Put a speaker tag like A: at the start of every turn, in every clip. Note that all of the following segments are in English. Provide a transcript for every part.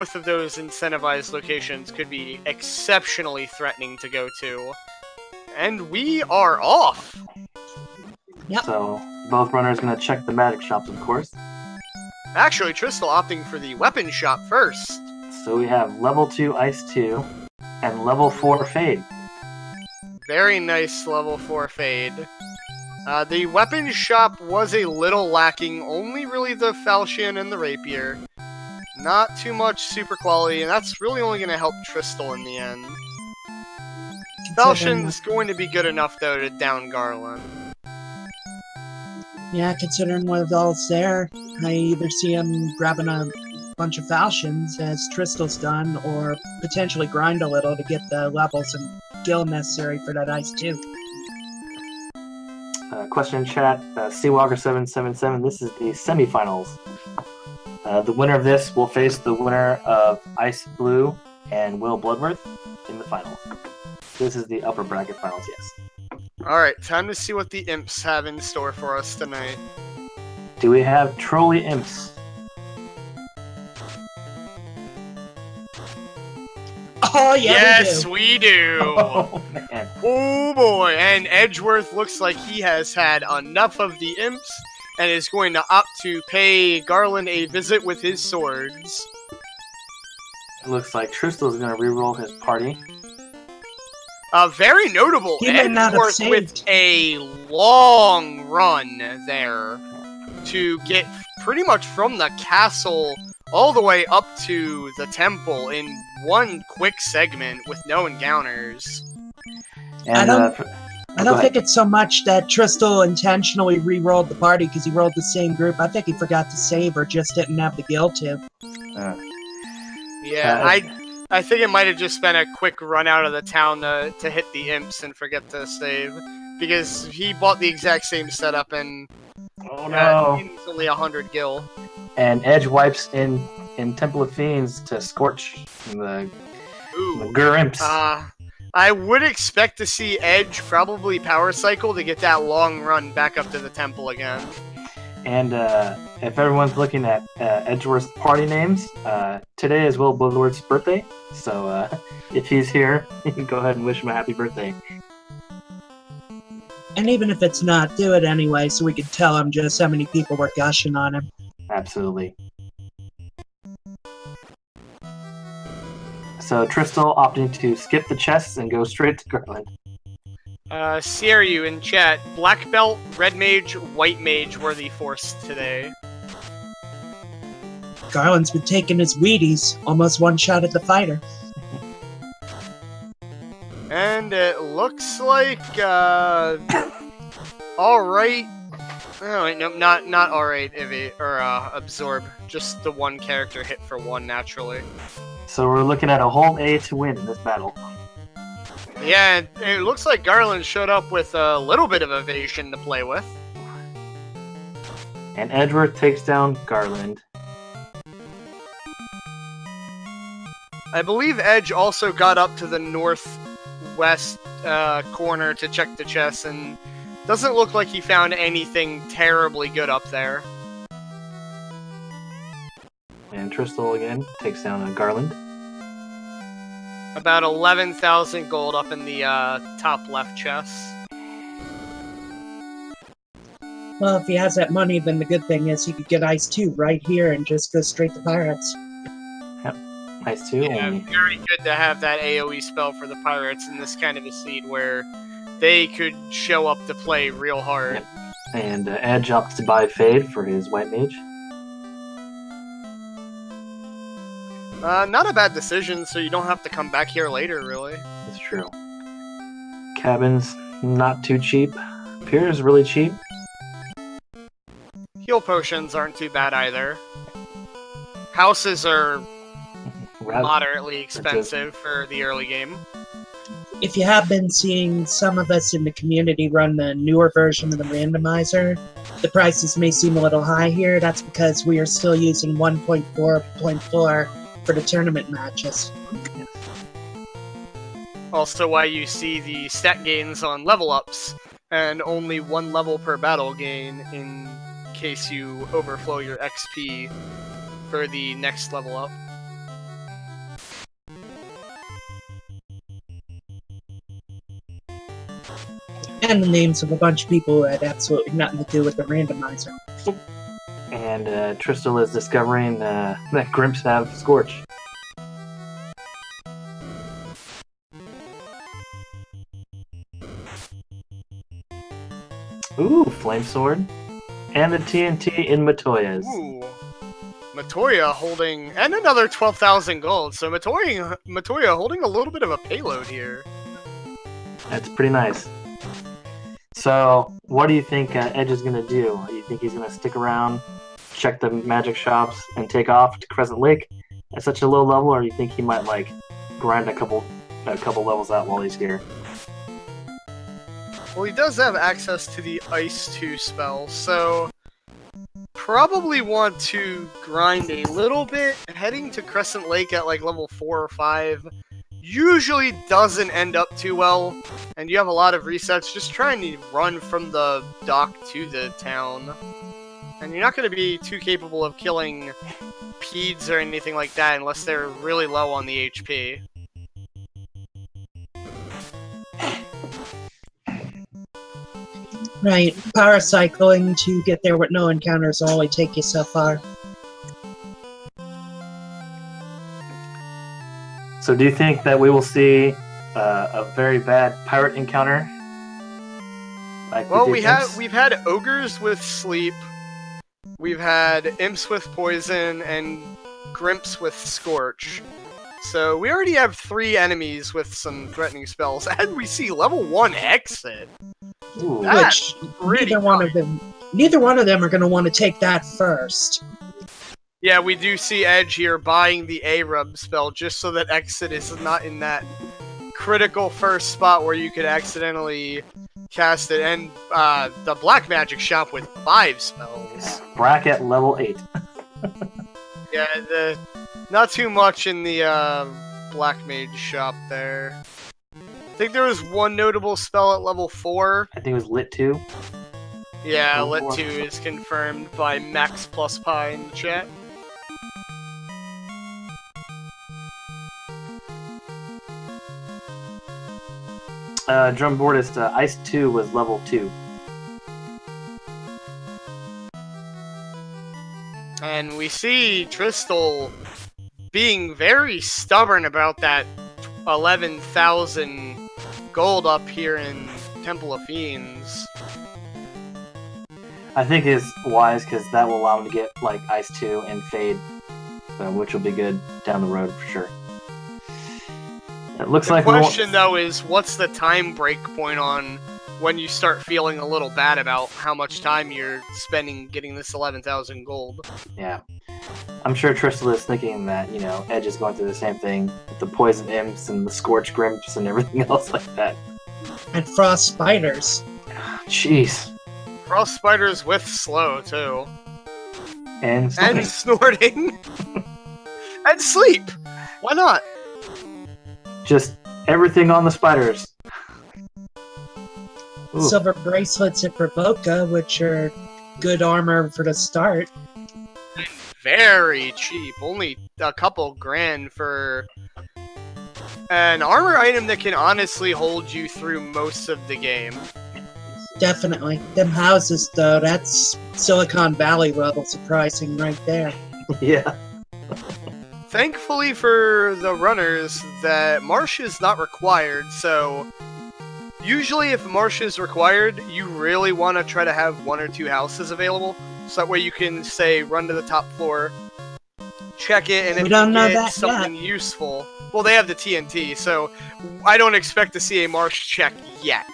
A: both of those incentivized locations could be exceptionally threatening to go to. And we are off!
B: Yep.
C: So, both runners going to check the magic shops, of course.
A: Actually, Tristal opting for the weapon shop first.
C: So we have level 2 Ice 2 and level 4 Fade.
A: Very nice level 4 Fade. The weapon shop was a little lacking, only really the falchion and the rapier. Not too much super quality, and that's really only going to help Tristal in the end. Falchion's going to be good enough, though, to down Garland.
B: Yeah, considering what all's there, I either see him grabbing a bunch of falchions, as Tristal's done, or potentially grind a little to get the levels and skill necessary for that Ice 2.
C: Question in chat, Seawalker777, this is the semifinals. The winner of this will face the winner of Ice Blue and Will Bloodworth in the finals. This is the upper bracket finals, yes.
A: Alright, time to see what the imps have in store for us tonight.
C: Do we have Trolley Imps?
B: Oh, yeah,
A: yes, we do!
C: Oh, man.
A: Oh boy, and Edgeworth looks like he has had enough of the imps and is going to opt to pay Garland a visit with his swords.
C: It looks like Tristal's going to reroll his party.
A: Very notable.
B: He may not have
A: Edgeworth with
B: saved.
A: a long run there to get pretty much from the castle all the way up to the temple in one quick segment with no encounters.
C: And,
B: I don't think it's so much that Tristal intentionally re-rolled the party because he rolled the same group. I think he forgot to save or just didn't have the guild to.
A: Yeah, I think it might have just been a quick run out of the town to hit the imps and forget to save. Because he bought the exact same setup and
C: oh no!
A: it's only 100 gil.
C: And Edge wipes in Temple of Fiends to scorch the Gur Imps.
A: I would expect to see Edge probably power cycle to get that long run back up to the temple again.
C: And if everyone's looking at Edgeworth's party names, today is Will Bloodworth's birthday. So if he's here, you can go ahead and wish him a happy birthday.
B: And even if it's not, do it anyway so we could tell him just how many people were gushing on him.
C: Absolutely. So Tristal opting to skip the chests and go straight to Garland.
A: CRU in chat, Black Belt, Red Mage, White Mage were the force today.
B: Garland's been taking his Wheaties, almost one shot at the fighter.
A: And it looks like, alright. Oh, wait, no, not alright, Absorb. Just the one character hit for one, naturally.
C: So we're looking at a whole A to win in this battle.
A: Yeah, it looks like Garland showed up with a little bit of evasion to play with.
C: And Edgeworth takes down Garland.
A: I believe Edge also got up to the northwest corner to check the chests, and doesn't look like he found anything terribly good up there.
C: And Tristal again takes down Garland.
A: About 11,000 gold up in the top left chest.
B: Well, if he has that money, then the good thing is he could get Ice 2 right here and just go straight to Pirates.
C: Yep, Ice 2.
A: Yeah, very good to have that AoE spell for the Pirates in this kind of a seed where they could show up to play real hard.
C: Yep. And Edge opts to buy Fade for his White Mage.
A: Not a bad decision, so you don't have to come back here later, really.
C: That's true. Cabin's not too cheap. Pier's really cheap.
A: Heal potions aren't too bad either. Houses are moderately expensive for the early game.
B: If you have been seeing some of us in the community run the newer version of the randomizer, the prices may seem a little high here. That's because we are still using 1.4.4 for the tournament matches.
A: Also why you see the stat gains on level ups, and only 1 level per battle gain in case you overflow your XP for the next level up.
B: And the names of a bunch of people who had absolutely nothing to do with the randomizer.
C: And Tristal is discovering that Grimps have Scorch. Ooh, Flame Sword. And the TNT in Matoya's.
A: Ooh. Matoya holding... And another 12,000 gold. So Matoya holding a little bit of a payload here.
C: That's pretty nice. So, what do you think Edge is going to do? Do you think he's going to stick around, check the magic shops, and take off to Crescent Lake at such a low level, or do you think he might, like, grind a couple levels out while he's here?
A: Well, he does have access to the Ice 2 spell, so... Probably want to grind a little bit. Heading to Crescent Lake at, like, level 4 or 5... usually doesn't end up too well, and you have a lot of resets just trying to run from the dock to the town. And you're not going to be too capable of killing Peds or anything like that unless they're really low on the HP.
B: Right, power cycling to get there with no encounters will only take you so far.
C: So do you think that we will see a very bad pirate encounter? Like
A: well, we've had ogres with sleep, we've had imps with poison, and grimps with scorch. So we already have 3 enemies with some threatening spells, and we see level 1 exit.
C: Ooh.
A: That's
B: Which neither one of them are going to want to take that first.
A: Yeah, we do see Edge here buying the A-Rub spell just so that Exit is not in that critical first spot where you could accidentally cast it. And the Black Magic shop with 5 spells.
C: Bracket level 8.
A: Yeah, not too much in the Black Mage shop there. I think there was one notable spell at level 4.
C: I think it was Lit 2.
A: Yeah, Lit 2 is confirmed by Max Plus Pi in the chat.
C: Drumboardist, Ice 2 was level 2.
A: And we see Tristal being very stubborn about that 11,000 gold up here in Temple of Fiends.
C: I think it's wise because that will allow him to get like Ice 2 and Fade, which will be good down the road for sure. It looks like
A: the question though is, what's the time break point on when you start feeling a little bad about how much time you're spending getting this 11,000 gold?
C: Yeah. I'm sure Tristal is thinking that, you know, Edge is going through the same thing with the Poison Imps and the Scorch Grimps and everything else like that.
B: And Frost Spiders.
C: Jeez.
A: Frost Spiders with slow, too.
C: And snorting.
A: And snorting. And sleep! Why not?
C: Just everything on the spiders. Ooh.
B: Silver bracelets at Provoca, which are good armor for the start.
A: Very cheap. Only a couple grand for an armor item that can honestly hold you through most of the game.
B: Definitely. Them houses, though, that's Silicon Valley level surprising right there.
C: Yeah.
A: Thankfully for the runners, that Marsh is not required, so usually if Marsh is required, you really want to try to have 1 or 2 houses available, so that way you can, say, run to the top floor, check it, and if you get something useful... Well, they have the TNT, so I don't expect to see a Marsh check yet.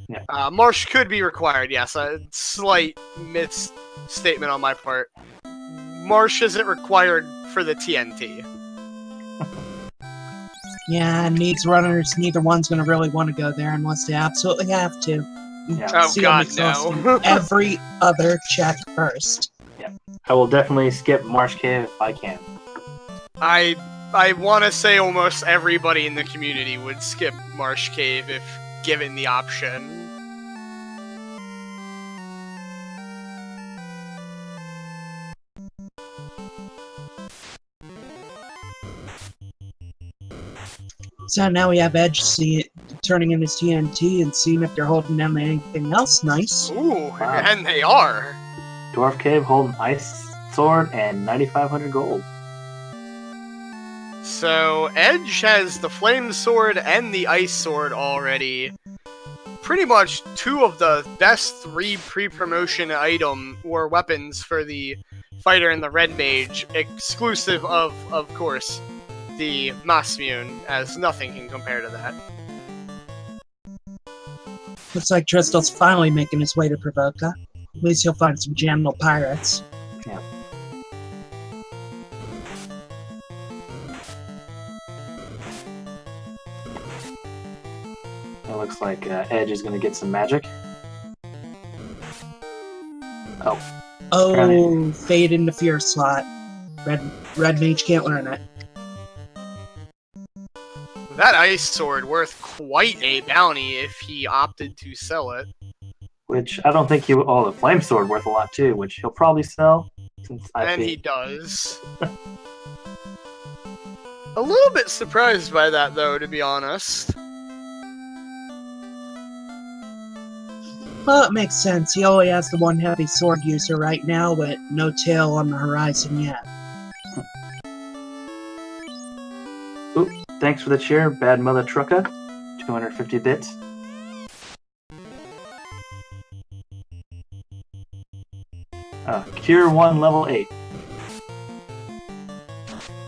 C: Yeah.
A: Marsh could be required, yes. A slight misstatement on my part. Marsh isn't required for the TNT.
B: Yeah, needs runners. Neither one's going to really want to go there unless they absolutely have to.
C: Yeah.
A: Oh god, no.
B: Every other check first.
C: Yeah. I will definitely skip Marsh Cave if I can.
A: I want to say almost everybody in the community would skip Marsh Cave if given the option.
B: So now we have Edge turning in his TNT and seeing if they're holding down anything else nice.
A: Ooh,
C: Wow.
A: and they are.
C: Dwarf Cave holding Ice Sword and 9,500 gold.
A: So Edge has the Flame Sword and the Ice Sword already. Pretty much two of the best 3 pre-promotion item or weapons for the fighter and the Red Mage, exclusive of course, the Masmune, as nothing can compare to that.
B: Looks like Tristal's finally making his way to Provoca. At least he'll find some Jamnal pirates.
C: Yeah. It looks like Edge is going to get some magic. Oh.
B: Oh, Fade into Fear slot. Red Mage can't learn it.
A: That Ice Sword worth quite a bounty if he opted to sell it.
C: Which I don't think he... Oh, the Flame Sword worth a lot too, which he'll probably sell. Since
A: And he does. A little bit surprised by that, though, to be honest.
B: Well, it makes sense. He only has the one heavy sword user right now, but no tail on the horizon yet.
C: Oop, thanks for the cheer, Bad Mother Trucka. 250 bits. Cure 1 level 8.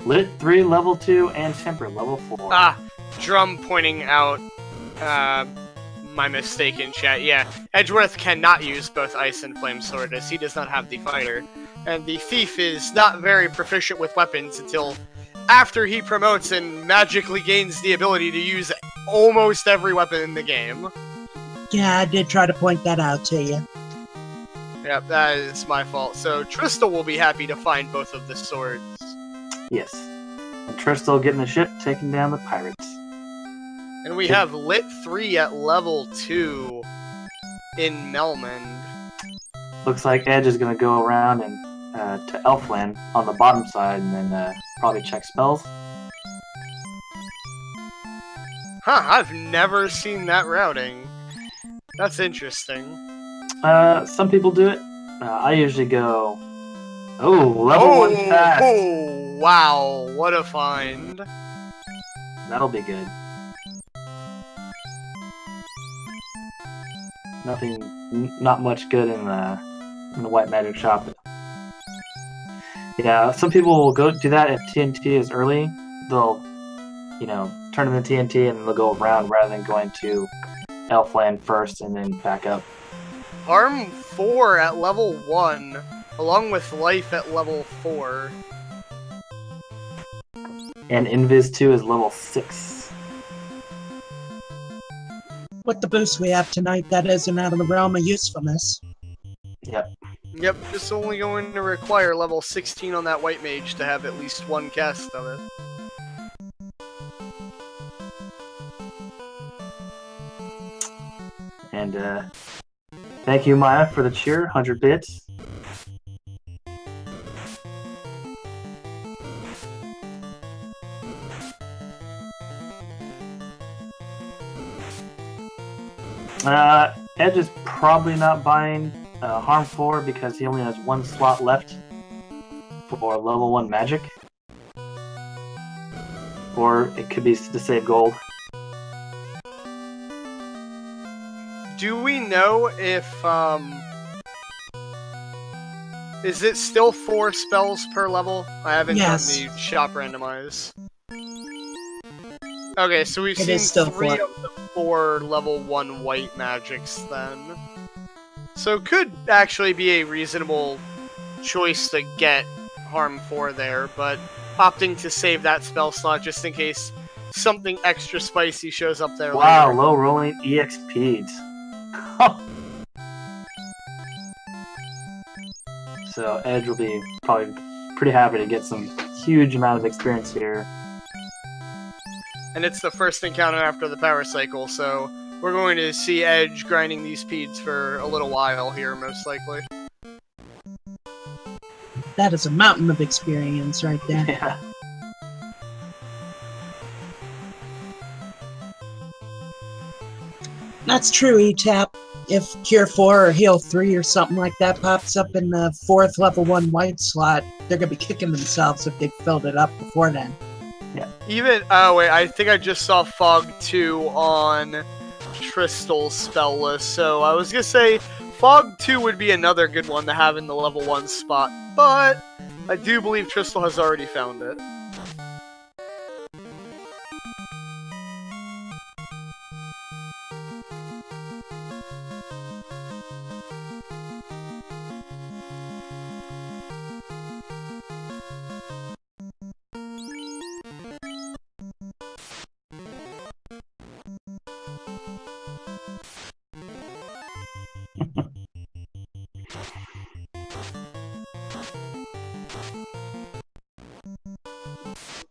C: Lit 3 level 2 and Temper level 4.
A: Ah, Drum pointing out my mistake in chat. Yeah, Edgeworth cannot use both Ice and Flame Sword as he does not have the fighter. And the Thief is not very proficient with weapons until after he promotes and magically gains the ability to use almost every weapon in the game.
B: Yeah, I did try to point that out to you.
A: Yep, that is my fault. So Tristal will be happy to find both of the swords.
C: Yes. And Tristal getting the ship, taking down the pirates.
A: And we have Lit 3 at level 2 in Melmond.
C: Looks like Edge is going to go around and to Elfland on the bottom side and then probably check spells.
A: Huh, I've never seen that routing. That's interesting.
C: Some people do it. I usually go... Oh, level 1 fast!
A: Oh, wow, what a find.
C: That'll be good. Not much good in the white magic shop. Yeah, some people will go do that if TNT is early. They'll, turn in the TNT and they'll go around rather than going to Elfland first and then back up.
A: Arm 4 at level 1, along with Life at level 4.
C: And Invis 2 is level 6.
B: With the boost we have tonight, that isn't out of the realm of usefulness.
C: Yep.
A: Yep, just only going to require level 16 on that White Mage to have at least one cast of it.
C: And thank you, Maya, for the cheer, 100 bits. Edge is probably not buying Harm 4 because he only has one slot left for level 1 magic. Or it could be to save gold.
A: Do we know if, is it still 4 spells per level? I haven't done the shop randomize. Okay, so we've seen 3 of the 4 level 1 white magics then. So it could actually be a reasonable choice to get Harm 4 there, but opting to save that spell slot just in case something extra spicy shows up there
C: Wow,
A: later.
C: low rolling EXPs. So Edge will be probably pretty happy to get some huge amount of experience here.
A: And it's the first encounter after the power cycle, so we're going to see Edge grinding these peds for a little while here, most likely.
B: That is a mountain of experience right there. That's true, E-Tap. If Cure 4 or Heal 3 or something like that pops up in the 4th level 1 white slot, they're going to be kicking themselves if they filled it up before then.
C: Yeah.
A: Even, oh wait, I think I just saw Fog 2 on Tristal's spell list, so I was going to say Fog 2 would be another good one to have in the level 1 spot, but I do believe Tristal has already found it.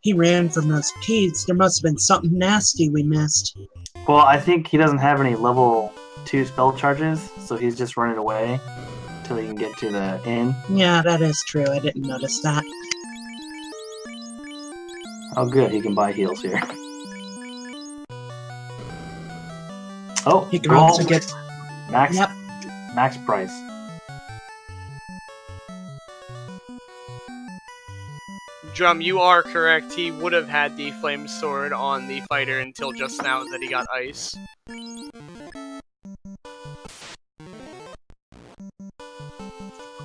B: He ran from those Peds. There must have been something nasty we missed.
C: Well, I think he doesn't have any level 2 spell charges, so he's just running away until he can get to the inn.
B: Yeah, that is true. I didn't notice that.
C: Oh, good. He can buy heals here. Oh,
B: He can also get...
C: max.
B: Yep.
C: Max price.
A: Drum, you are correct. He would have had the flame sword on the fighter until just now that he got ice.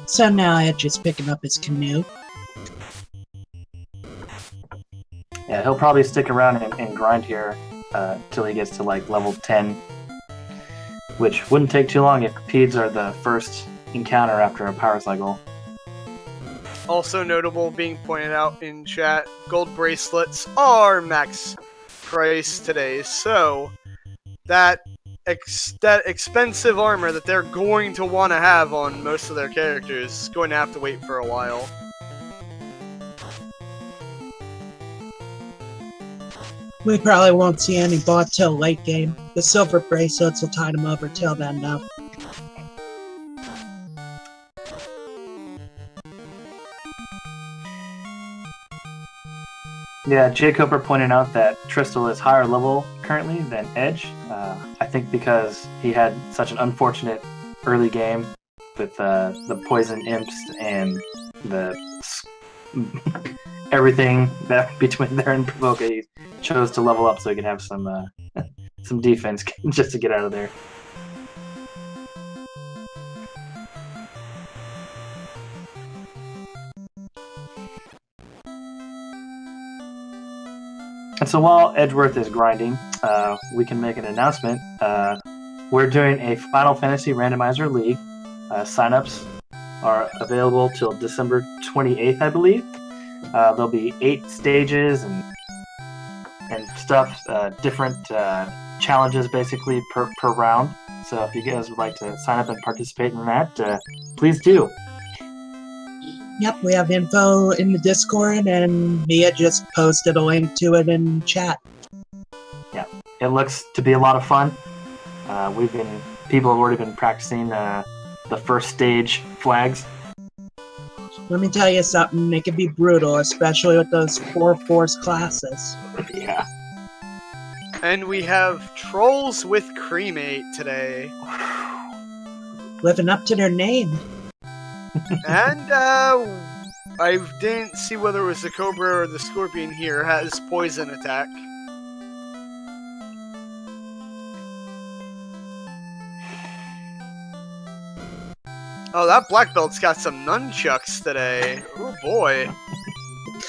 B: So now Edge is picking up his canoe.
C: Yeah, he'll probably stick around and grind here till he gets to like level 10, which wouldn't take too long if Peds are the first encounter after a power cycle.
A: Also notable, being pointed out in chat, gold bracelets are max price today, so that expensive armor that they're going to want to have on most of their characters is going to have to wait for a while.
B: We probably won't see any bot till late game. The silver bracelets will tide him over till then, though.
C: Yeah, Jay Cooper pointed out that Tristal is higher level currently than Edge. I think because he had such an unfortunate early game with the poison imps and the everything that between there and Provoke, he chose to level up so he could have some some defense just to get out of there. And so while Edgeworth is grinding, we can make an announcement. We're doing a Final Fantasy Randomizer League. Signups are available till December 28th, I believe. There'll be 8 stages and stuff, different challenges basically per round. So if you guys would like to sign up and participate in that, please do.
B: Yep, we have info in the Discord, and Mia just posted a link to it in chat.
C: Yeah, it looks to be a lot of fun. People have already been practicing the first stage flags.
B: Let me tell you something, it can be brutal, especially with those 4 force classes.
C: Yeah.
A: And we have Trolls with Cremate today.
B: Living up to their name.
A: And, I didn't see whether it was the Cobra or the Scorpion here, has poison attack. Oh, that black belt's got some nunchucks today. Oh boy.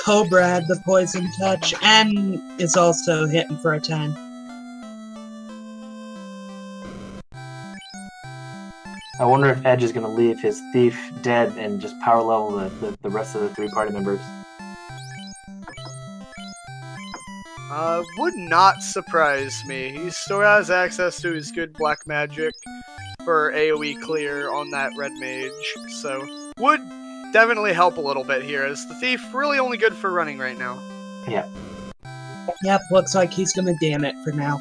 B: Cobra had the poison touch, and is also hitting for a 10.
C: I wonder if Edge is going to leave his thief dead and just power level the rest of the 3 party members.
A: Would not surprise me. He still has access to his good black magic for AoE clear on that red mage, so would definitely help a little bit here, as the thief really only good for running right now.
C: Yeah.
B: Yep, looks like he's gonna damn it for now.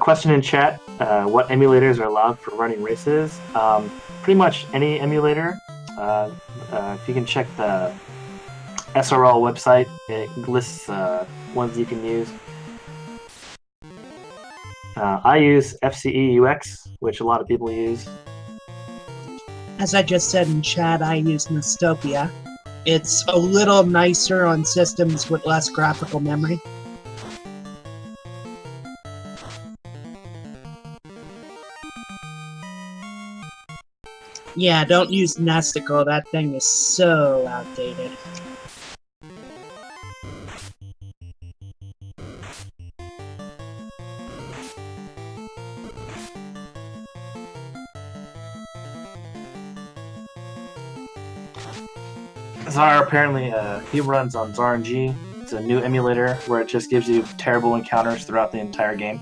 C: Question in chat, what emulators are allowed for running races? Pretty much any emulator. If you can check the SRL website. It lists ones you can use. I use FCEUX, which a lot of people use.
B: As I just said in chat, I use Nostopia. It's a little nicer on systems with less graphical memory. Yeah, don't use Nesticle, that thing is so outdated.
C: Zar apparently he runs on ZarNG. It's a new emulator where it just gives you terrible encounters throughout the entire game.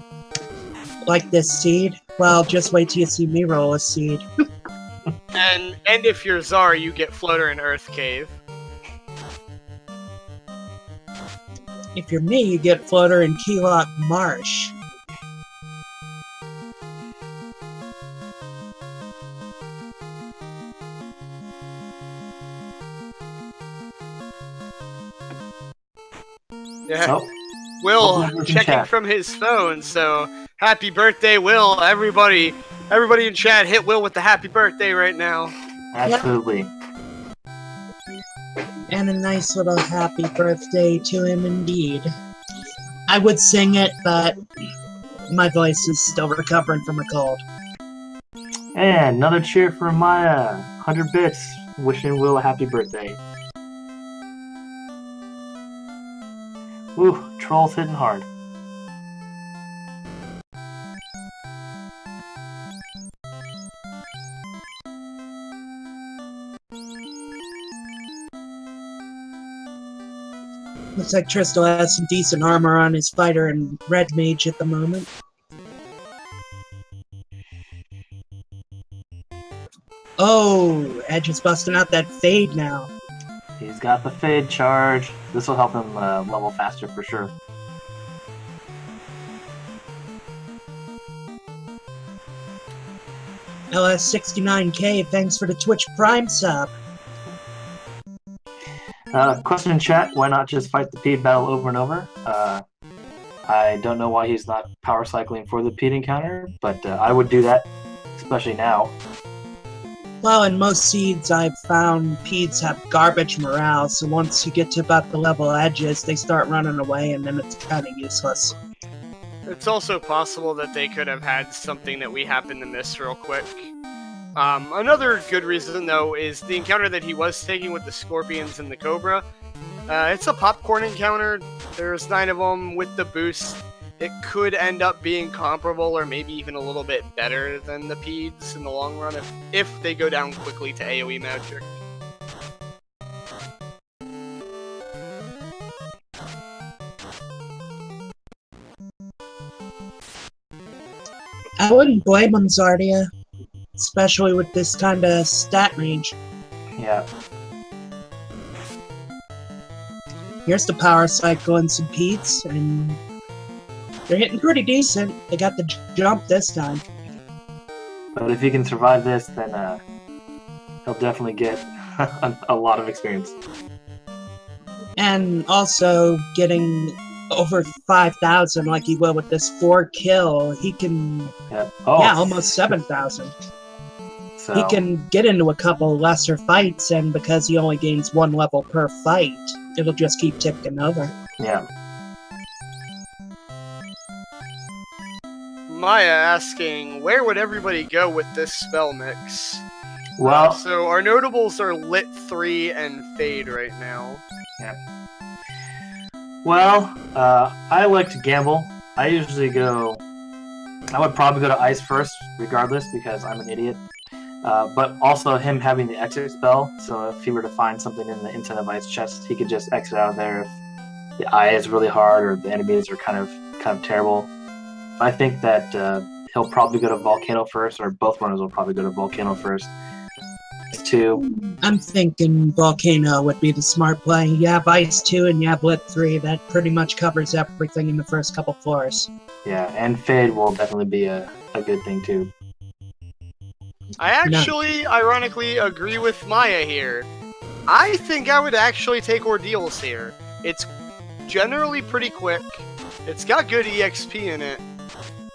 B: Like this seed? Well, just wait till you see me roll a seed.
A: And if you're Zar, you get Floater and Earth Cave.
B: If you're me, you get Floater and Keylock Marsh.
A: Yeah. Will checking from his phone, so happy birthday, Will. Everybody in chat, hit Will with the happy birthday right now.
C: Absolutely.
B: And a nice little happy birthday to him indeed. I would sing it, but my voice is still recovering from a cold.
C: And another cheer for Maya. 100 bits. Wishing Will a happy birthday. Woo, trolls hitting hard.
B: Looks like Tristal has some decent armor on his fighter and red mage at the moment. Oh, Edge is busting out that fade now.
C: He's got the fade charge. This will help him level faster for sure.
B: LS69K, thanks for the Twitch Prime sub.
C: Question in chat, why not just fight the Pede battle over and over? I don't know why he's not power cycling for the Pede encounter, but I would do that, especially now.
B: Well, in most seeds I've found Pedes have garbage morale, so once you get to about the level edges, they start running away and then it's kind of useless.
A: It's also possible that they could have had something that we happened to miss real quick. Another good reason, though, is the encounter that he was taking with the Scorpions and the Cobra. It's a popcorn encounter. There's 9 of them with the boost. It could end up being comparable or maybe even a little bit better than the Pedes in the long run if they go down quickly to AoE magic.
B: I wouldn't blame him, Zardia. Especially with this kind of stat range.
C: Yeah.
B: Here's the power cycle and some Pedes, and they're hitting pretty decent. They got the jump this time.
C: But if he can survive this, then he'll definitely get a lot of experience.
B: And also getting over 5,000 like he will with this 4 kill. He can...
C: Yeah, oh.
B: Yeah, almost 7,000.
C: So,
B: he can get into a couple lesser fights, and because he only gains 1 level per fight, it'll just keep ticking over.
C: Yeah.
A: Maya asking, where would everybody go with this spell mix?
C: Well,
A: so our notables are Lit 3 and Fade right now.
C: Yeah. Well, I like to gamble. I usually go... I would probably go to Ice first, regardless, because I'm an idiot. But also him having the exit spell, so if he were to find something in the Instant of Ice chest, he could just exit out of there if the eye is really hard or the enemies are kind of terrible. I think that he'll probably go to Volcano first, or both runners will probably go to Volcano first.
B: I'm thinking Volcano would be the smart play. You have Ice 2 and you have Lit 3. That pretty much covers everything in the first couple floors.
C: Yeah, and Fade will definitely be a good thing too.
A: I actually, ironically, agree with Maya here. I think I would actually take Ordeals here. It's generally pretty quick. It's got good EXP in it.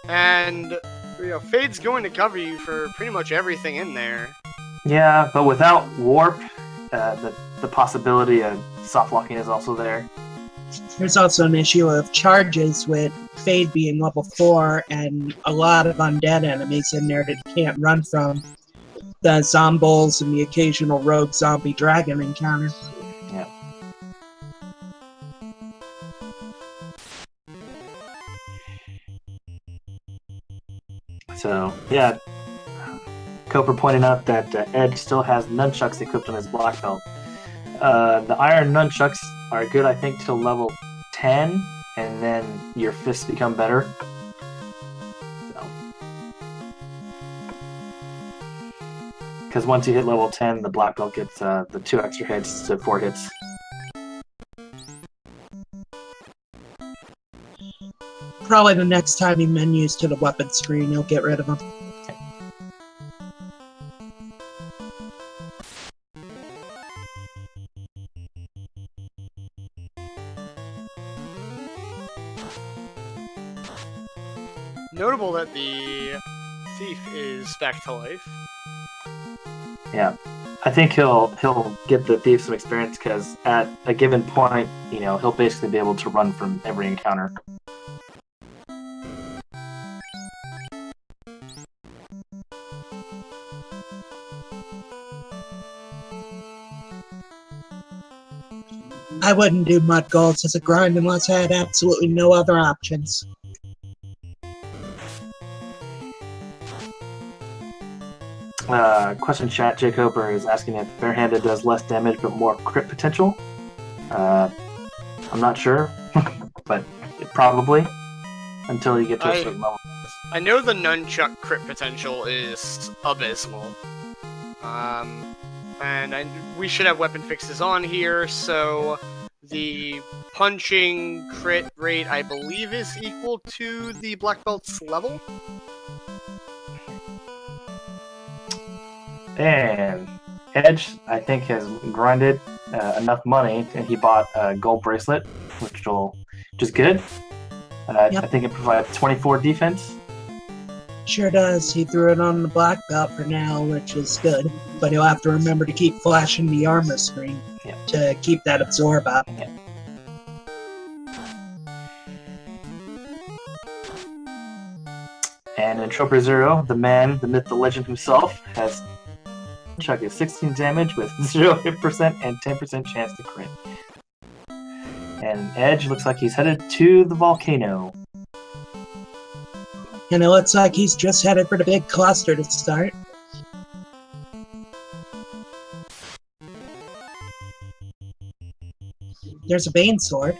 A: And, Fade's going to cover you for pretty much everything in there.
C: Yeah, but without Warp, the possibility of soft locking is also there.
B: There's also an issue of charges with Fade being level 4 and a lot of undead enemies in there that you can't run from. The zombies and the occasional rogue zombie dragon encounter.
C: Yeah. So, yeah. Coper pointing out that Edge still has nunchucks equipped on his black belt. The iron nunchucks are good, I think, till level 10, and then your fists become better. Because once you hit level 10, the black belt gets the 2 extra hits to 4 hits.
B: Probably the next time he menus to the weapon screen, he'll get rid of them.
A: Notable that the thief is back to life.
C: Yeah, I think he'll get the thief some experience because at a given point, he'll basically be able to run from every encounter.
B: I wouldn't do mud golds as a grind unless I had absolutely no other options.
C: Question chat, Jake Hooper is asking if barehanded does less damage but more crit potential. I'm not sure, but probably until you get to a certain level.
A: I know the nunchuck crit potential is abysmal. And we should have weapon fixes on here, so the punching crit rate, I believe, is equal to the black belt's level. And
C: Edge, I think, has grinded enough money, and he bought a gold bracelet, which is good.
B: Yep.
C: I think it provides 24 defense.
B: Sure does. He threw it on the black belt for now, which is good. But he'll have to remember to keep flashing the armor screen to keep that absorb up.
C: Yeah. And in Troper Zero, the man, the myth, the legend himself, has Chuck is 16 damage with 0 hit percent and 10% chance to crit. And Edge looks like he's headed to the volcano.
B: And it looks like he's just headed for the big cluster to start. There's a Bane Sword.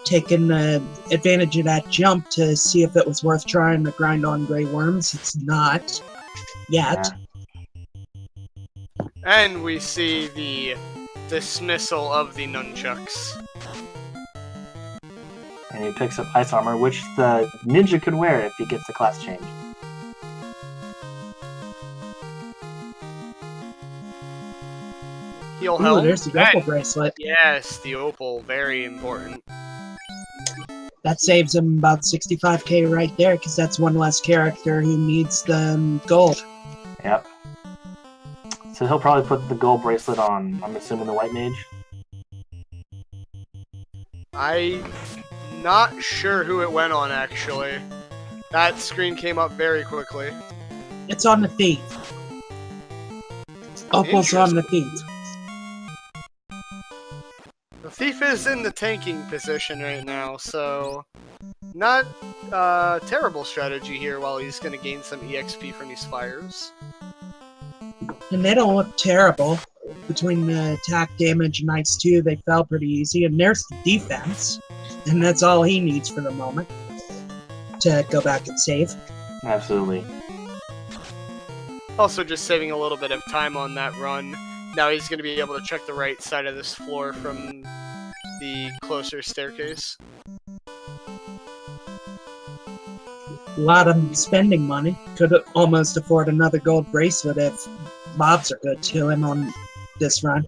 B: Taking advantage of that jump to see if it was worth trying to grind on Grey Worms. It's not yet.
A: And we see the dismissal of the nunchucks.
C: And he picks up ice armor, which the ninja could wear if he gets the class change.
A: Heal helm.
B: There's the opal bracelet.
A: Yes, the opal, very important.
B: That saves him about 65k right there, because that's one less character who needs the gold.
C: Yep. So he'll probably put the gold bracelet on, I'm assuming, the white mage.
A: I'm not sure who it went on, actually. That screen came up very quickly.
B: It's on the thief. Opal's on the thief.
A: The thief is in the tanking position right now, so not a terrible strategy here while he's going to gain some EXP from these fires.
B: And they don't look terrible. Between the attack damage and Ice 2, they fell pretty easy. And there's the defense. And that's all he needs for the moment to go back and save.
C: Absolutely.
A: Also just saving a little bit of time on that run. Now he's going to be able to check the right side of this floor from the closer staircase.
B: A lot of spending money. Could almost afford another gold bracelet if mobs are good to him on this run.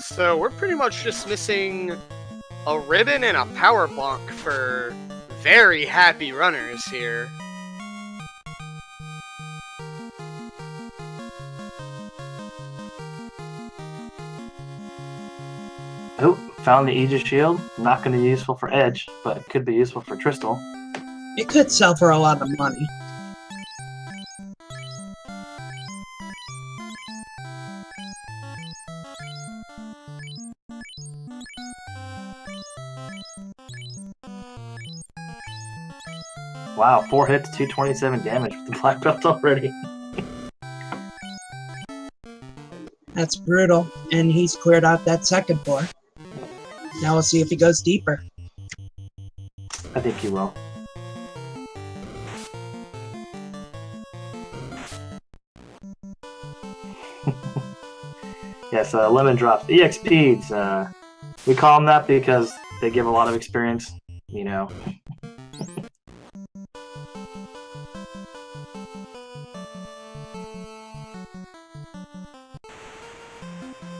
A: So we're pretty much just missing a ribbon and a power block for very happy runners here.
C: Oh, found the Aegis Shield. Not going to be useful for Edge, but could be useful for Tristal.
B: It could sell for a lot of money.
C: Wow, 4 hits, 227 damage with the black belt already.
B: That's brutal. And he's cleared out that second floor. Now we'll see if he goes deeper.
C: I think he will. Yes, lemon drops. EXPs. We call them that because they give a lot of experience, you know.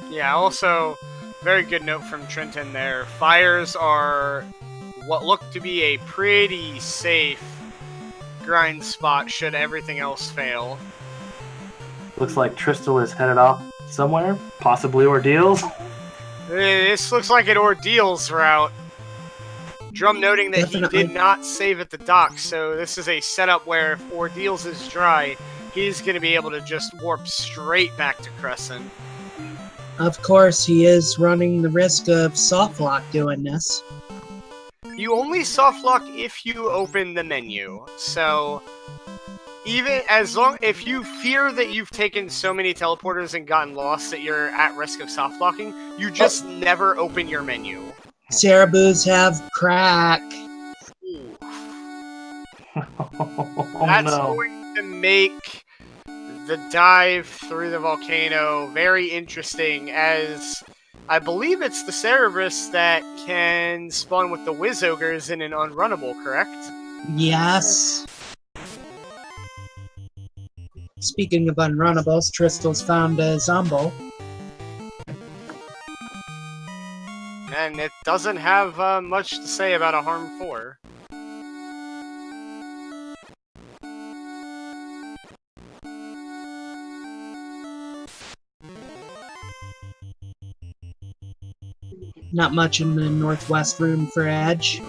A: Yeah, also, very good note from Trenton there. Fires are what look to be a pretty safe grind spot should everything else fail.
C: Looks like Tristal is headed off somewhere, possibly Ordeals.
A: This looks like an Ordeals route. Drum noting that
B: Definitely.
A: he did not save at the dock, so this is a setup where if Ordeals is dry, he's going to be able to just warp straight back to Crescent.
B: Of course, he is running the risk of soft lock doing this.
A: You only soft lock if you open the menu, so even if you fear that you've taken so many teleporters and gotten lost that you're at risk of soft locking, you just never open your menu.
B: Sarabus have crack.
A: Ooh.
C: Oh,
A: That's
C: no.
A: going to make the dive through the volcano very interesting, as I believe it's the Cerberus that can spawn with the Wiz Ogres in an unrunnable, correct?
B: Yes. Speaking of unrunnables, Tristal's found a Zombo.
A: And it doesn't have much to say about a Harm 4.
B: Not much in the northwest room for Edge.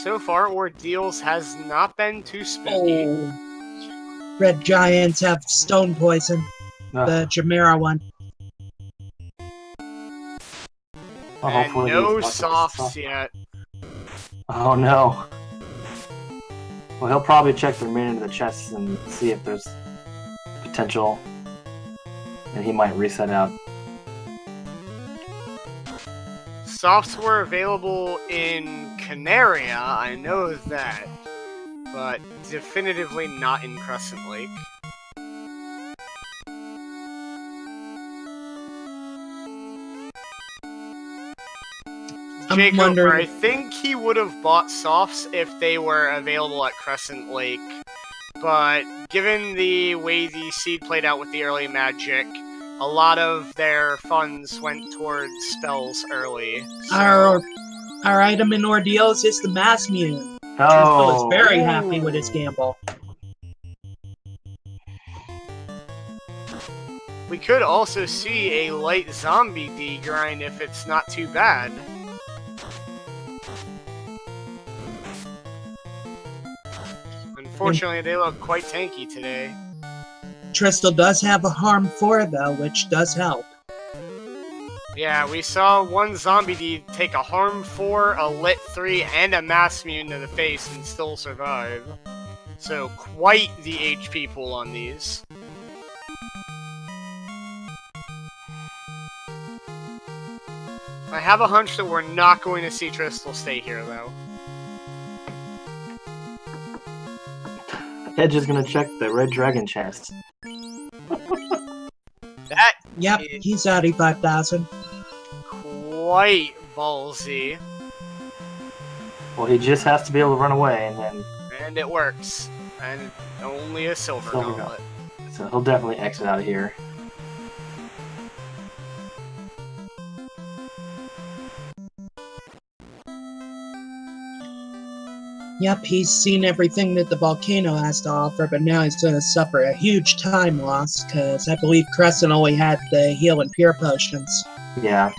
A: So far, Ordeals has not been too spooky.
B: Oh. Red Giants have Stone Poison, the Chimera one.
C: Oh,
A: And
C: hopefully
A: no
C: he's lots of
A: softs yet.
C: Oh no. Well, he'll probably check the remainder of the chests and see if there's potential. And he might reset out.
A: Softs were available in Canaria, I know that. But definitively not in Crescent Lake.
B: I'm
A: Jacob,
B: wondering-
A: I think he would have bought softs if they were available at Crescent Lake, but given the way the seed played out with the early magic, a lot of their funds went towards spells early. So
B: Our item in Ordeals is the Mass Mune. Tristal
C: Oh!
B: is very happy with his gamble.
A: we could also see a light zombie D grind if it's not too bad. Unfortunately, they look quite tanky today.
B: Tristal does have a Harm 4, though, which does help.
A: Yeah, we saw one zombie D take a Harm 4, a Lit 3, and a Mass Mune to the face and still survive. So, quite the HP pool on these. I have a hunch that we're not going to see Tristal stay here, though.
C: Edge is gonna check the red dragon chest.
A: That
B: Yep,
A: is
B: he's at 85,000.
A: quite ballsy.
C: Well, he just has to be able to run away, and then
A: And it works. And only a silver
C: Silver
A: gauntlet.
C: so he'll definitely exit out of here.
B: Yep, he's seen everything that the volcano has to offer, but now he's going to suffer a huge time loss, because I believe Crescent only had the heal and pure potions.
C: Yeah.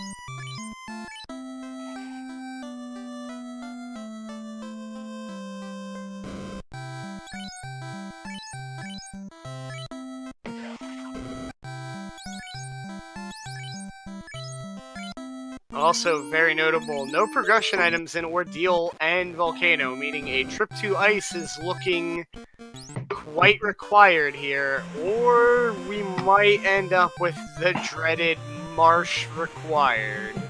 A: Also, very notable, no progression items in Ordeal and Volcano, meaning a trip to Ice is looking quite required here, or we might end up with the dreaded Marsh required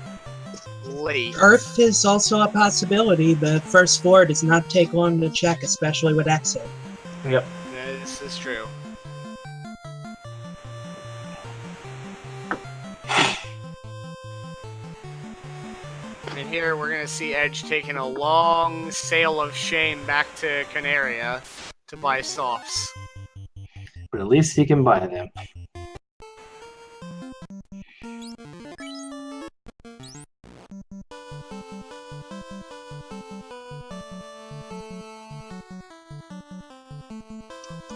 A: late.
B: Earth is also a possibility. The first floor does not take long to check, especially with exit.
C: Yep.
A: This is true. And here we're going to see Edge taking a long sail of shame back to Canaria to buy softs.
C: But at least he can buy them.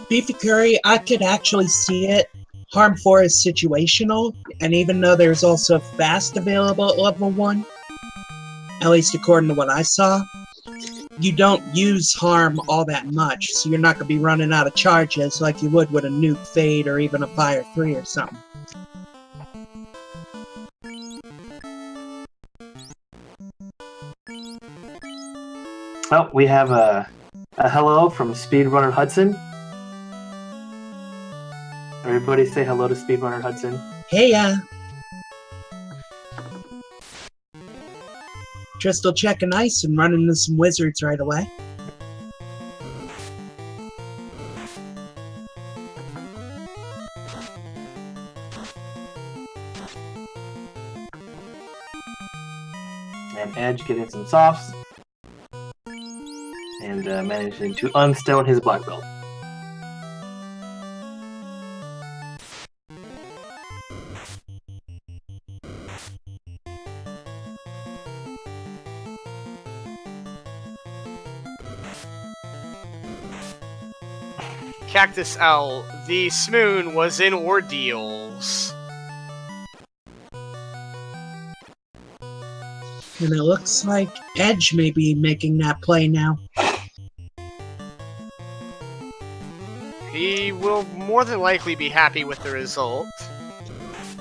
B: Beefy Curry, I could actually see it. Harm 4 is situational, and even though there's also fast available at level 1, at least according to what I saw, you don't use harm all that much, so you're not going to be running out of charges like you would with a Nuke Fade or even a Fire 3 or something.
C: Oh, we have a hello from Speedrunner Hudson. Everybody say hello to Speedrunner Hudson.
B: Hey, Tristal checking ice and running into some wizards right away.
C: And Edge getting some softs. And managing to unstone his black belt.
A: Cactus Owl, the Smoon was in Ordeals.
B: And it looks like Edge may be making that play now.
A: He will more than likely be happy with the result.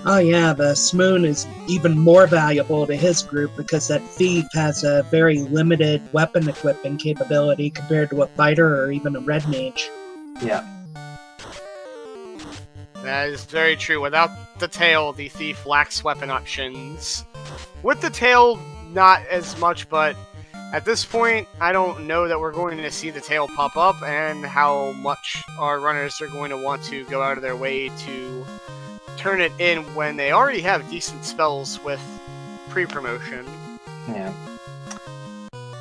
B: Oh yeah, the Smoon is even more valuable to his group because that thief has a very limited weapon equipping capability compared to a fighter or even a red mage.
C: Yeah.
A: That is very true. Without the tail, the thief lacks weapon options. With the tail, not as much, but at this point, I don't know that we're going to see the tail pop up and how much our runners are going to want to go out of their way to turn it in when they already have decent spells with pre-promotion.
C: Yeah.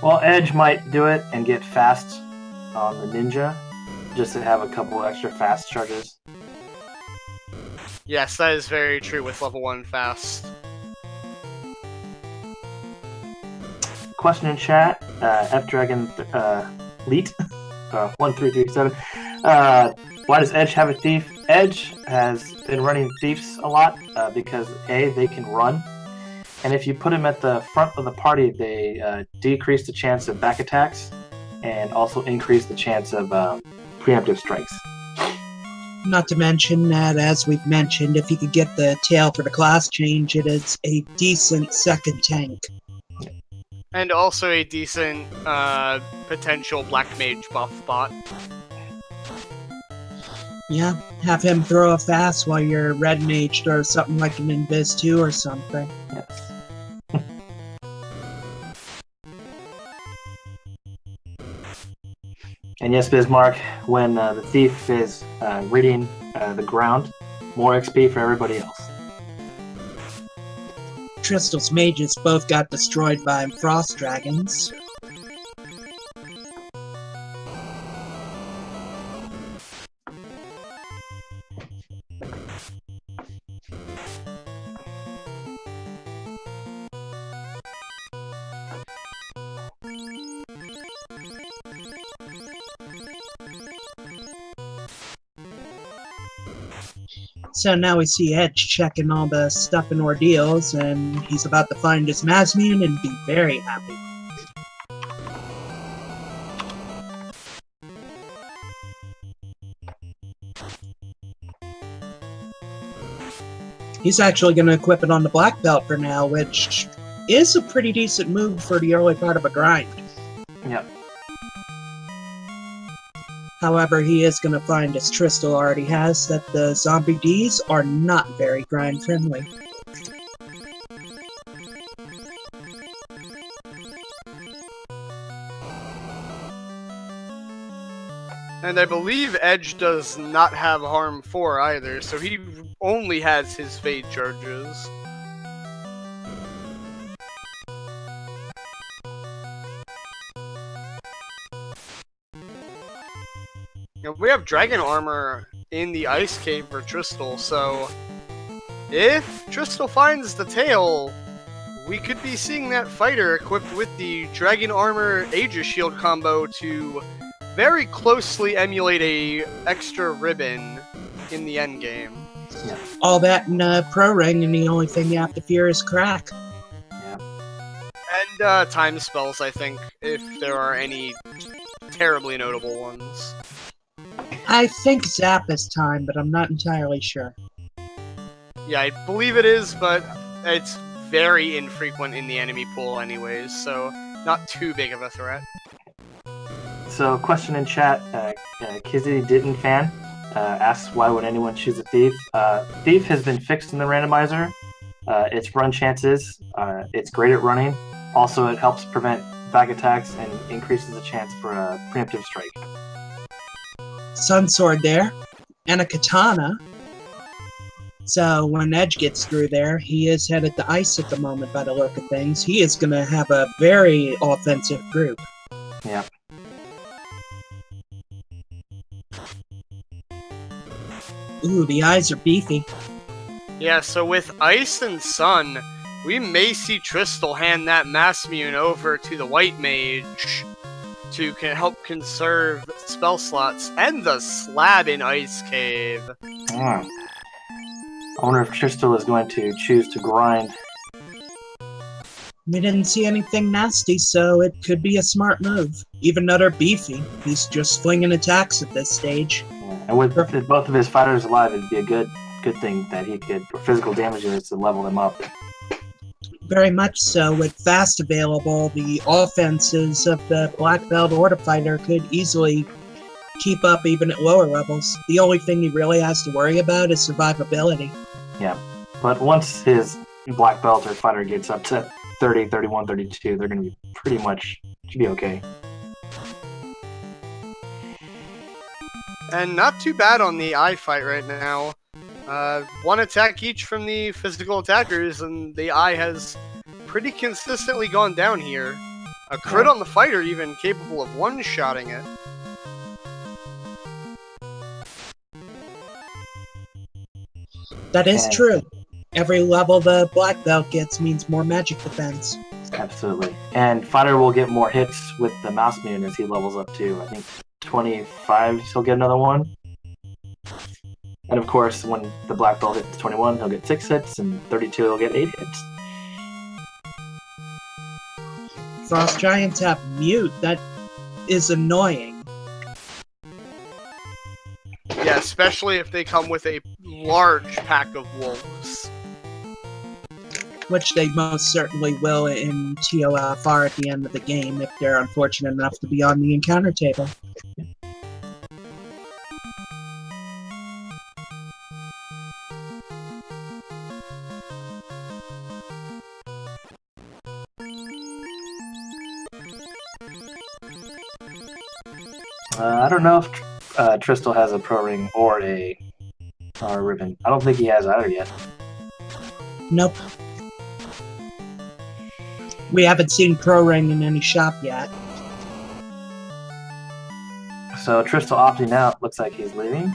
C: Well, Edge might do it and get fast on the ninja, just to have a couple extra fast charges.
A: Yes, that is very true with level 1 fast.
C: Question in chat, F-Dragon Leet, 1337. Why does Edge have a thief? Edge has been running thieves a lot because A, they can run, and if you put them at the front of the party, they decrease the chance of back attacks and also increase the chance of preemptive strikes.
B: Not to mention that, as we've mentioned, if you could get the tail for the class change, it is a decent second tank.
A: And also a decent potential Black Mage buff bot.
B: Yeah, have him throw a fast while your red mage throws something like an Invis 2 or something.
C: Yes. And yes, Bismarck, when the thief is reading the ground, more XP for everybody else.
B: Tristal's mages both got destroyed by frost dragons. So now we see Edge checking all the stuff and ordeals, and he's about to find his Masmian and be very happy. He's actually going to equip it on the black belt for now, which is a pretty decent move for the early part of a grind.
C: Yep.
B: However, he is going to find, as Tristal already has, that the zombie Ds are not very grind-friendly.
A: And I believe Edge does not have Harm 4 either, so he only has his Fade charges. We have Dragon Armor in the Ice Cave for Tristal, so if Tristal finds the tail, we could be seeing that fighter equipped with the Dragon Armor Aegis Shield combo to very closely emulate a extra ribbon in the endgame.
B: Yeah. All that in Pro Ring, and the only thing you have to fear is crack.
C: Yeah.
A: And time spells, I think, if there are any terribly notable ones.
B: I think Zap is time, but I'm not entirely sure.
A: Yeah, I believe it is, but it's very infrequent in the enemy pool anyways, so not too big of a threat.
C: So, question in chat, Kizzy Didn't Fan asks, why would anyone choose a Thief? Thief has been fixed in the randomizer. Its run chances, it's great at running. Also, it helps prevent back attacks and increases the chance for a preemptive strike.
B: Sun Sword there, and a Katana. So when Edge gets through there, he is headed to Ice at the moment by the look of things. He is going to have a very offensive group.
C: Yeah.
B: Ooh, the eyes are beefy.
A: Yeah, so with Ice and Sun, we may see Tristal hand that Masmune over to the White Mage to help conserve spell slots and the slab in Ice Cave.
C: I wonder if Tristal is going to choose to grind.
B: We didn't see anything nasty, so it could be a smart move. Even though they're beefy, he's just flinging attacks at this stage.
C: Yeah. And with both of his fighters alive, it'd be a good thing that he could, for physical damage units, to level them up.
B: Very much so. With fast available, the offenses of the Black Belt Order Fighter could easily keep up even at lower levels. The only thing he really has to worry about is survivability.
C: Yeah, but once his Black Belt or Fighter gets up to 30, 31, 32, they're going to be pretty much, should be okay.
A: And not too bad on the eye fight right now. One attack each from the physical attackers, and the eye has pretty consistently gone down here. A crit on the fighter even capable of one-shotting it.
B: That is true. Every level the Black Belt gets means more magic defense.
C: Absolutely. And Fighter will get more hits with the Masmune as he levels up to, I think, 25, he'll get another one. And of course, when the Black Belt hits 21, he'll get 6 hits, and 32, he'll get 8 hits.
B: Frost Giants have mute. That is annoying.
A: Yeah, especially if they come with a large pack of wolves.
B: Which they most certainly will in TOFR at the end of the game if they're unfortunate enough to be on the encounter table.
C: I don't know if Tristal has a pro ring or a ribbon. I don't think he has either yet.
B: Nope. We haven't seen Pro Ring in any shop yet.
C: So Tristal opting out. Looks like he's leaving.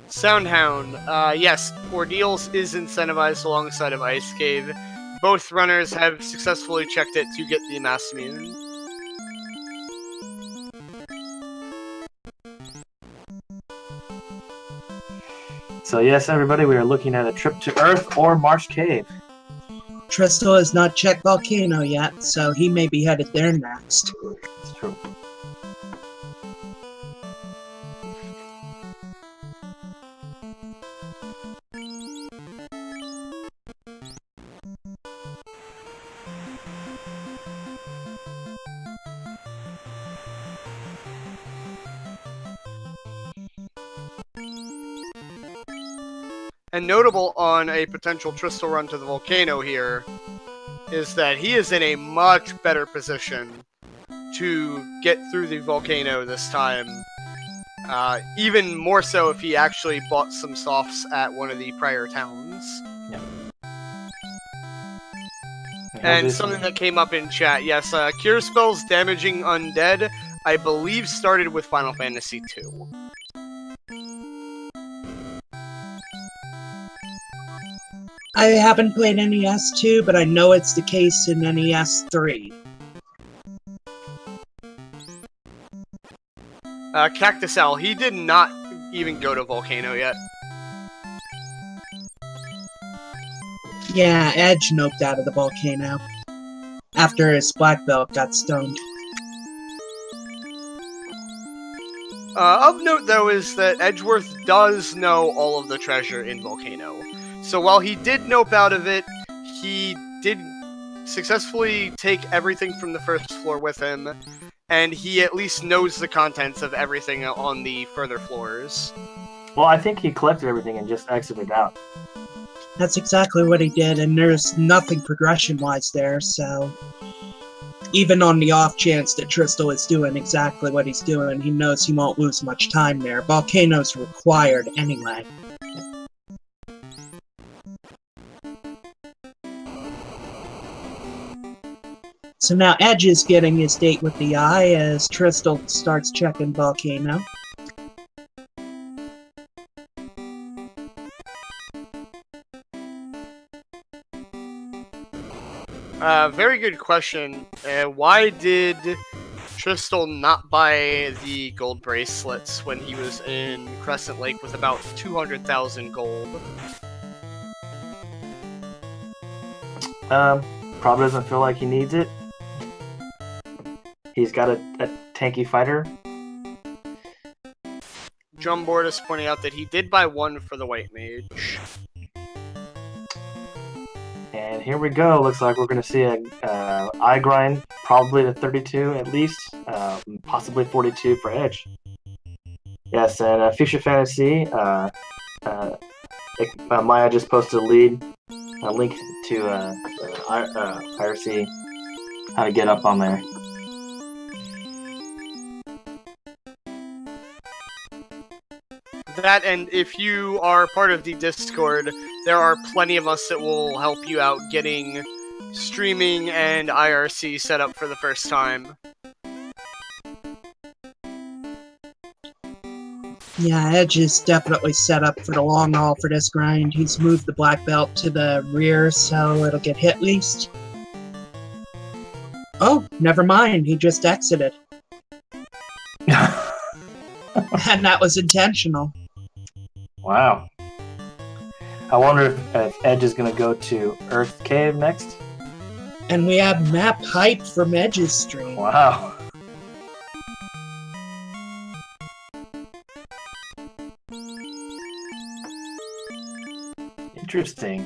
A: Soundhound. Yes, Ordeals is incentivized alongside of Ice Cave. Both runners have successfully checked it to get the Mass Immune.
C: So yes, everybody, we are looking at a trip to Earth or Marsh Cave.
B: Tristal has not checked Volcano yet, so he may be headed there next.
C: It's true.
A: And notable on a potential Tristal run to the Volcano here is that he is in a much better position to get through the Volcano this time. Even more so if he actually bought some softs at one of the prior towns.
C: Yeah.
A: And something that came up in chat, yes, Cure Spells damaging undead, I believe started with Final Fantasy II.
B: I haven't played NES 2, but I know it's the case in NES 3.
A: Cactus Owl, he did not even go to Volcano yet.
B: Yeah, Edge noped out of the Volcano after his black belt got stoned.
A: Of note, though, is that Edgeworth does know all of the treasure in Volcano. So while he did nope out of it, he did successfully take everything from the first floor with him, and he at least knows the contents of everything on the further floors.
C: Well, I think he collected everything and just exited out.
B: That's exactly what he did, and there's nothing progression-wise there, so... Even on the off chance that Tristal is doing exactly what he's doing, he knows he won't lose much time there. Volcano's required anyway. So now Edge is getting his date with the eye as Tristal starts checking Volcano.
A: Very good question. Why did Tristal not buy the gold bracelets when he was in Crescent Lake with about 200,000 gold?
C: Probably doesn't feel like he needs it. He's got a tanky fighter.
A: Drumboard is pointing out that he did buy one for the White Mage.
C: And here we go. Looks like we're going to see a eye grind, probably to 32 at least, possibly 42 for Edge. Yes, and Future Fantasy, Maya just posted a link to IRC, how to get up on there.
A: That, and if you are part of the Discord, there are plenty of us that will help you out getting streaming and IRC set up for the first time.
B: Yeah, Edge is definitely set up for the long haul for this grind. He's moved the black belt to the rear so it'll get hit least. Oh, never mind, he just exited. And that was intentional.
C: Wow. I wonder if Edge is going to go to Earth Cave next.
B: And we have map hype from Edge's stream.
C: Wow. Interesting.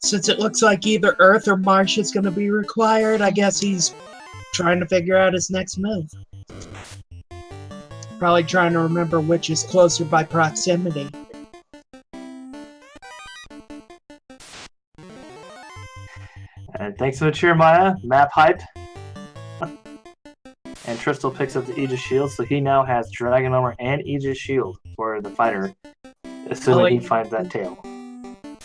B: Since it looks like either Earth or Marsh is going to be required, I guess he's trying to figure out his next move. Probably trying to remember which is closer by proximity.
C: Alright, thanks for the cheer, Maya. Map hype. And Tristal picks up the Aegis Shield, so he now has Dragon Armor and Aegis Shield for the fighter, assuming he finds that tail.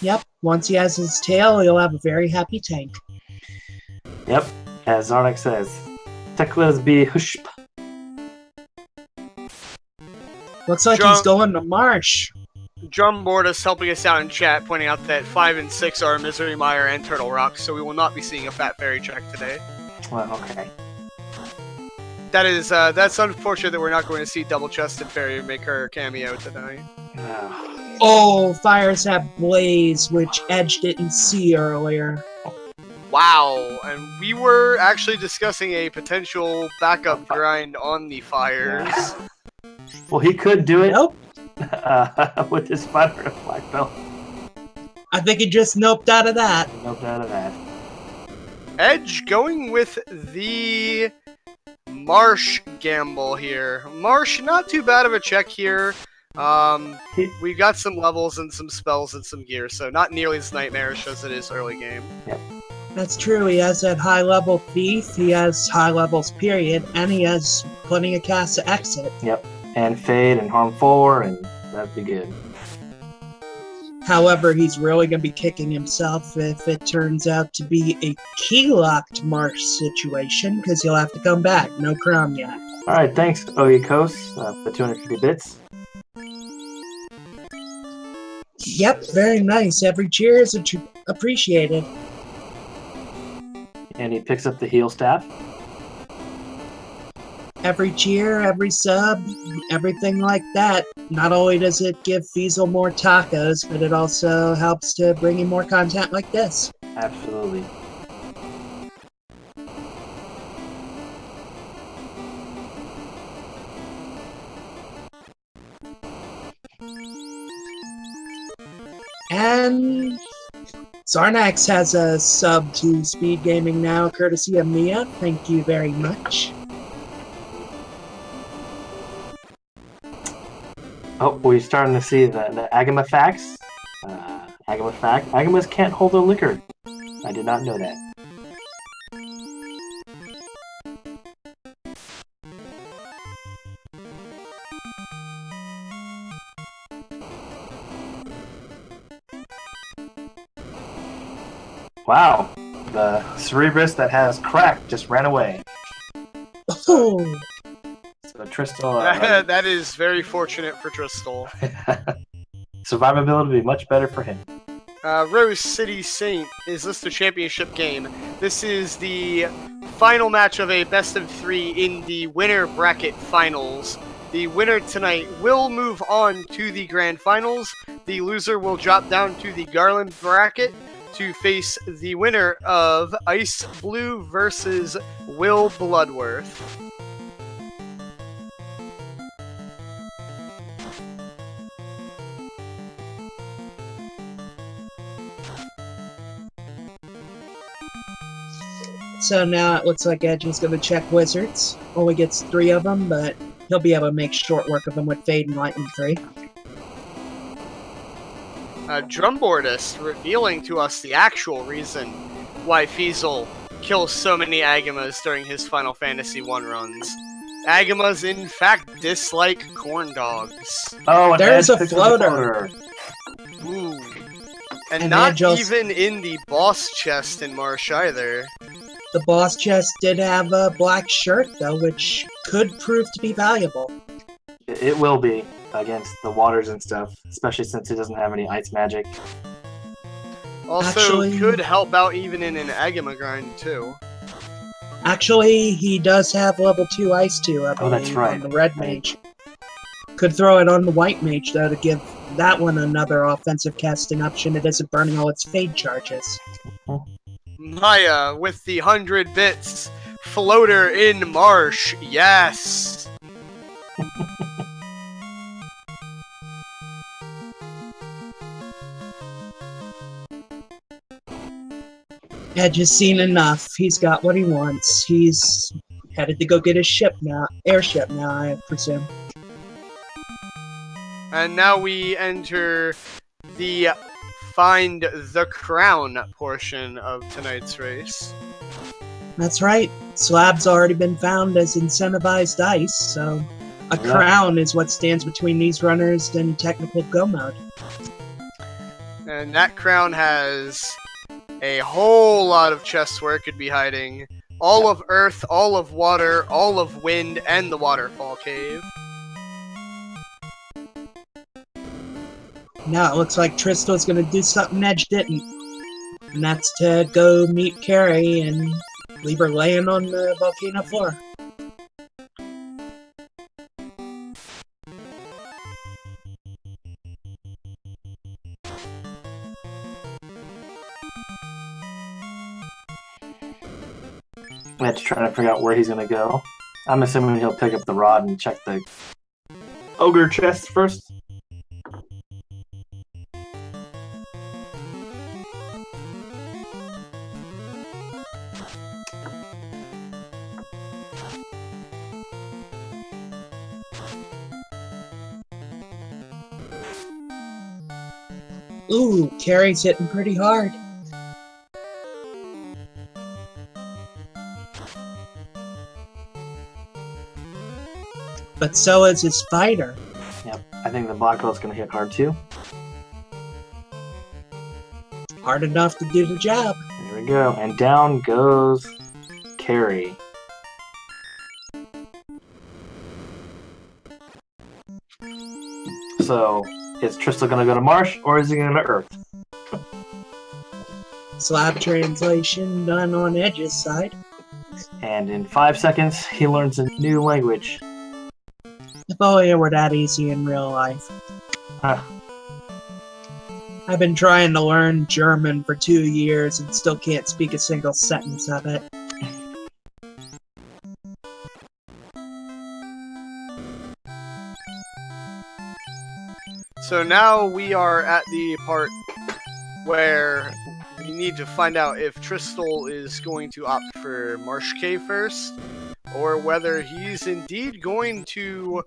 B: Yep, once he has his tail, he'll have a very happy tank.
C: Yep, as Zarnik says, Teklas be hushp.
B: Looks like he's going to Marsh.
A: Drumboard is helping us out in chat, pointing out that 5 and 6 are Misery Mire and Turtle Rock, so we will not be seeing a Fat Fairy check today.
C: Well, okay.
A: That is, that's unfortunate that we're not going to see Double Chested Fairy make her cameo tonight.
B: Oh, fires have Blaze, which Edge didn't see earlier.
A: Wow, and we were actually discussing a potential backup grind on the fires.
C: Yeah. Well, he could do it.
B: Nope.
C: With his fighter of Black Belt.
B: I think he just noped out of that.
C: Noped out of that.
A: Edge going with the Marsh gamble here. Marsh, not too bad of a check here. We've got some levels and some spells and some gear, so not nearly as nightmarish as it is early game.
C: Yep.
B: That's true. He has that high-level Thief, he has high levels, period, and he has plenty of casts to exit.
C: Yep. And Fade and Harm 4, and that'd be good.
B: However, he's really going to be kicking himself if it turns out to be a key-locked Marsh situation, because he'll have to come back. No crown yet.
C: Alright, thanks, Oyakos, for 250 bits.
B: Yep, very nice. Every cheer is appreciated.
C: And he picks up the heal staff.
B: Every cheer, every sub, everything like that. Not only does it give Fiesel more tacos, but it also helps to bring in more content like this.
C: Absolutely.
B: And Zarnax has a sub to Speed Gaming now, courtesy of Mia. Thank you very much.
C: Oh, we're starting to see the Agama facts. Agamas can't hold their liquor. I did not know that. Wow, the Cerebrus that has crack just ran away.
B: Oh.
C: So Tristal...
A: that is very fortunate for Tristal.
C: Survivability would be much better for him.
A: Rose City Saint, is this the championship game? This is the final match of a best-of-3 in the winner bracket finals. The winner tonight will move on to the grand finals. The loser will drop down to the Garland bracket to face the winner of Ice Blue versus Will Bloodworth.
B: So now it looks like Edge is going to check Wizards. Only gets 3 of them, but he'll be able to make short work of them with Fade and Lightning 3.
A: Drumboardist revealing to us the actual reason why Fiesel kills so many Agamas during his Final Fantasy I runs. Agamas, in fact, dislike corn dogs.
C: Oh, and
B: there's
C: Edge
B: a floater.
A: Ooh. And not even in the boss chest in Marsh either.
B: The boss chest did have a black shirt, though, which could prove to be valuable.
C: It will be against the waters and stuff, especially since it doesn't have any ice magic.
A: Also,
B: actually,
A: could help out even in an Agama grind, too.
B: Actually, he does have level 2 Ice 2 up
C: that's right.
B: on the red mage. Could throw it on the white mage, though, to give that one another offensive casting option. It isn't burning all its fade charges.
A: Maya with the 100 bits. Floater in Marsh. Yes!
B: Edge has seen enough. He's got what he wants. He's headed to go get his ship now. Airship now, I presume.
A: And now we enter the find the crown portion of tonight's race.
B: That's right. Slab's already been found as incentivized ice, so a crown is what stands between these runners and technical go mode.
A: And that crown has a whole lot of chests where it could be hiding. All of earth, all of water, all of wind, and the waterfall cave.
B: Now it looks like Tristal's gonna do something Edge didn't. And that's to go meet Carrie and leave her laying on the volcano floor.
C: Edge trying to figure out where he's gonna go. I'm assuming he'll pick up the rod and check the ogre chest first.
B: Ooh, Carrie's hitting pretty hard. But so is his fighter.
C: Yep, I think the black belt's gonna hit hard too.
B: Hard enough to do the job.
C: There we go, and down goes Carrie. So, is Tristal gonna go to Marsh, or is he gonna Earth?
B: Slab translation done on Edge's side.
C: And in 5 seconds, he learns a new language.
B: If only it were that easy in real life.
C: Huh.
B: I've been trying to learn German for 2 years and still can't speak a single sentence of it.
A: So now we are at the part where we need to find out if Tristal is going to opt for Marsh Cave first, or whether he's indeed going to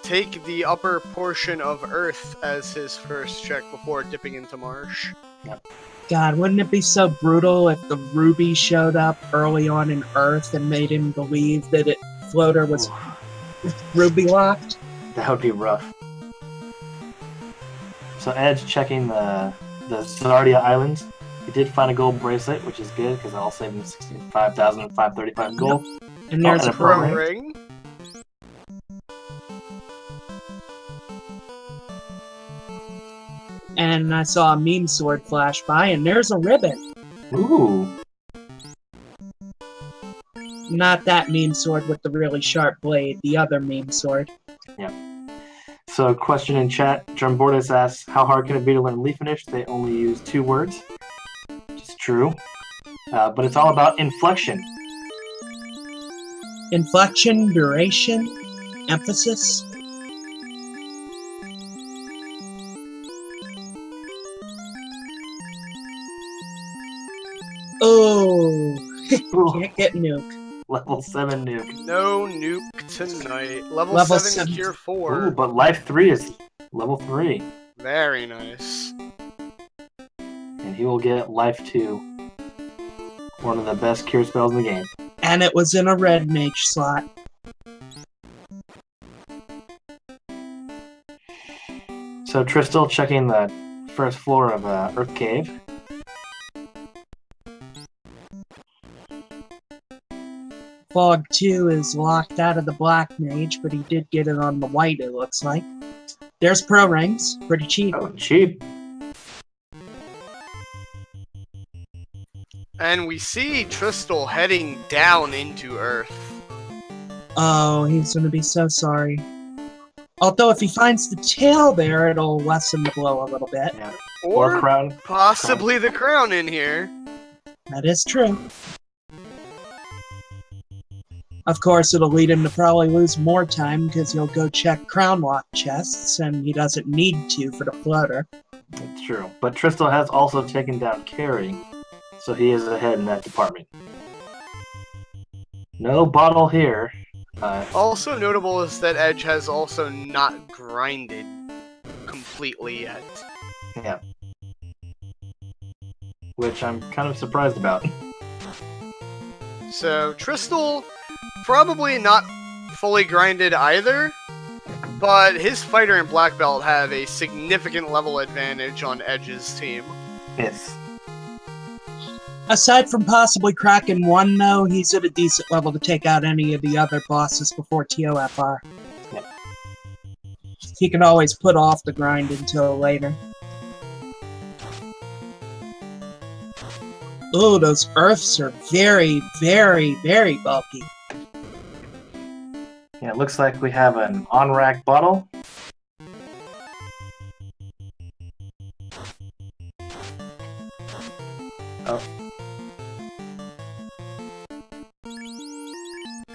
A: take the upper portion of Earth as his first check before dipping into Marsh.
C: Yep.
B: God, wouldn't it be so brutal if the ruby showed up early on in Earth and made him believe that floater was ruby locked?
C: That would be rough. So Edge checking the Zardia Islands. He did find a gold bracelet, which is good because I'll save him 65,535 gold.
B: Yep. And there's a
A: pro ring.
B: And I saw a meme sword flash by, and there's a ribbon.
C: Ooh.
B: Not that meme sword with the really sharp blade, the other meme sword.
C: Yeah. So, question in chat, Drumbordas asks, how hard can it be to learn Leafinish? They only use 2 words, which is true. But it's all about inflection.
B: Inflection, duration, emphasis. Oh, can't get nuke.
C: Level 7 nuke.
A: No nuke tonight. Level 7
B: 7.
A: Cure 4.
C: Ooh, but Life 3 is level 3.
A: Very nice.
C: And he will get Life 2. One of the best cure spells in the game.
B: And it was in a red mage slot.
C: So Tristal checking the first floor of Earth Cave.
B: Fog 2 is locked out of the black mage, but he did get it on the white, it looks like. There's pro rings, pretty cheap.
C: Oh, cheap.
A: And we see Tristal heading down into Earth.
B: Oh, he's gonna be so sorry. Although if he finds the tail there, it'll lessen the blow a little bit.
C: Yeah.
A: Or
C: crown.
A: possibly the crown in here.
B: That is true. Of course, it'll lead him to probably lose more time because he'll go check crown lock chests, and he doesn't need to for the floater.
C: That's true. But Tristal has also taken down Carrie, so he is ahead in that department. No bottle here.
A: Also notable is that Edge has also not grinded completely yet.
C: Yeah. which I'm kind of surprised about.
A: So, Tristal, probably not fully grinded either, but his fighter and black belt have a significant level advantage on Edge's team.
C: Yes.
B: Aside from possibly cracking one, though, he's at a decent level to take out any of the other bosses before TOFR.
C: Yep.
B: He can always put off the grind until later. Ooh, those earths are very, very, very bulky.
C: Yeah, it looks like we have an on-rack bottle. Oh.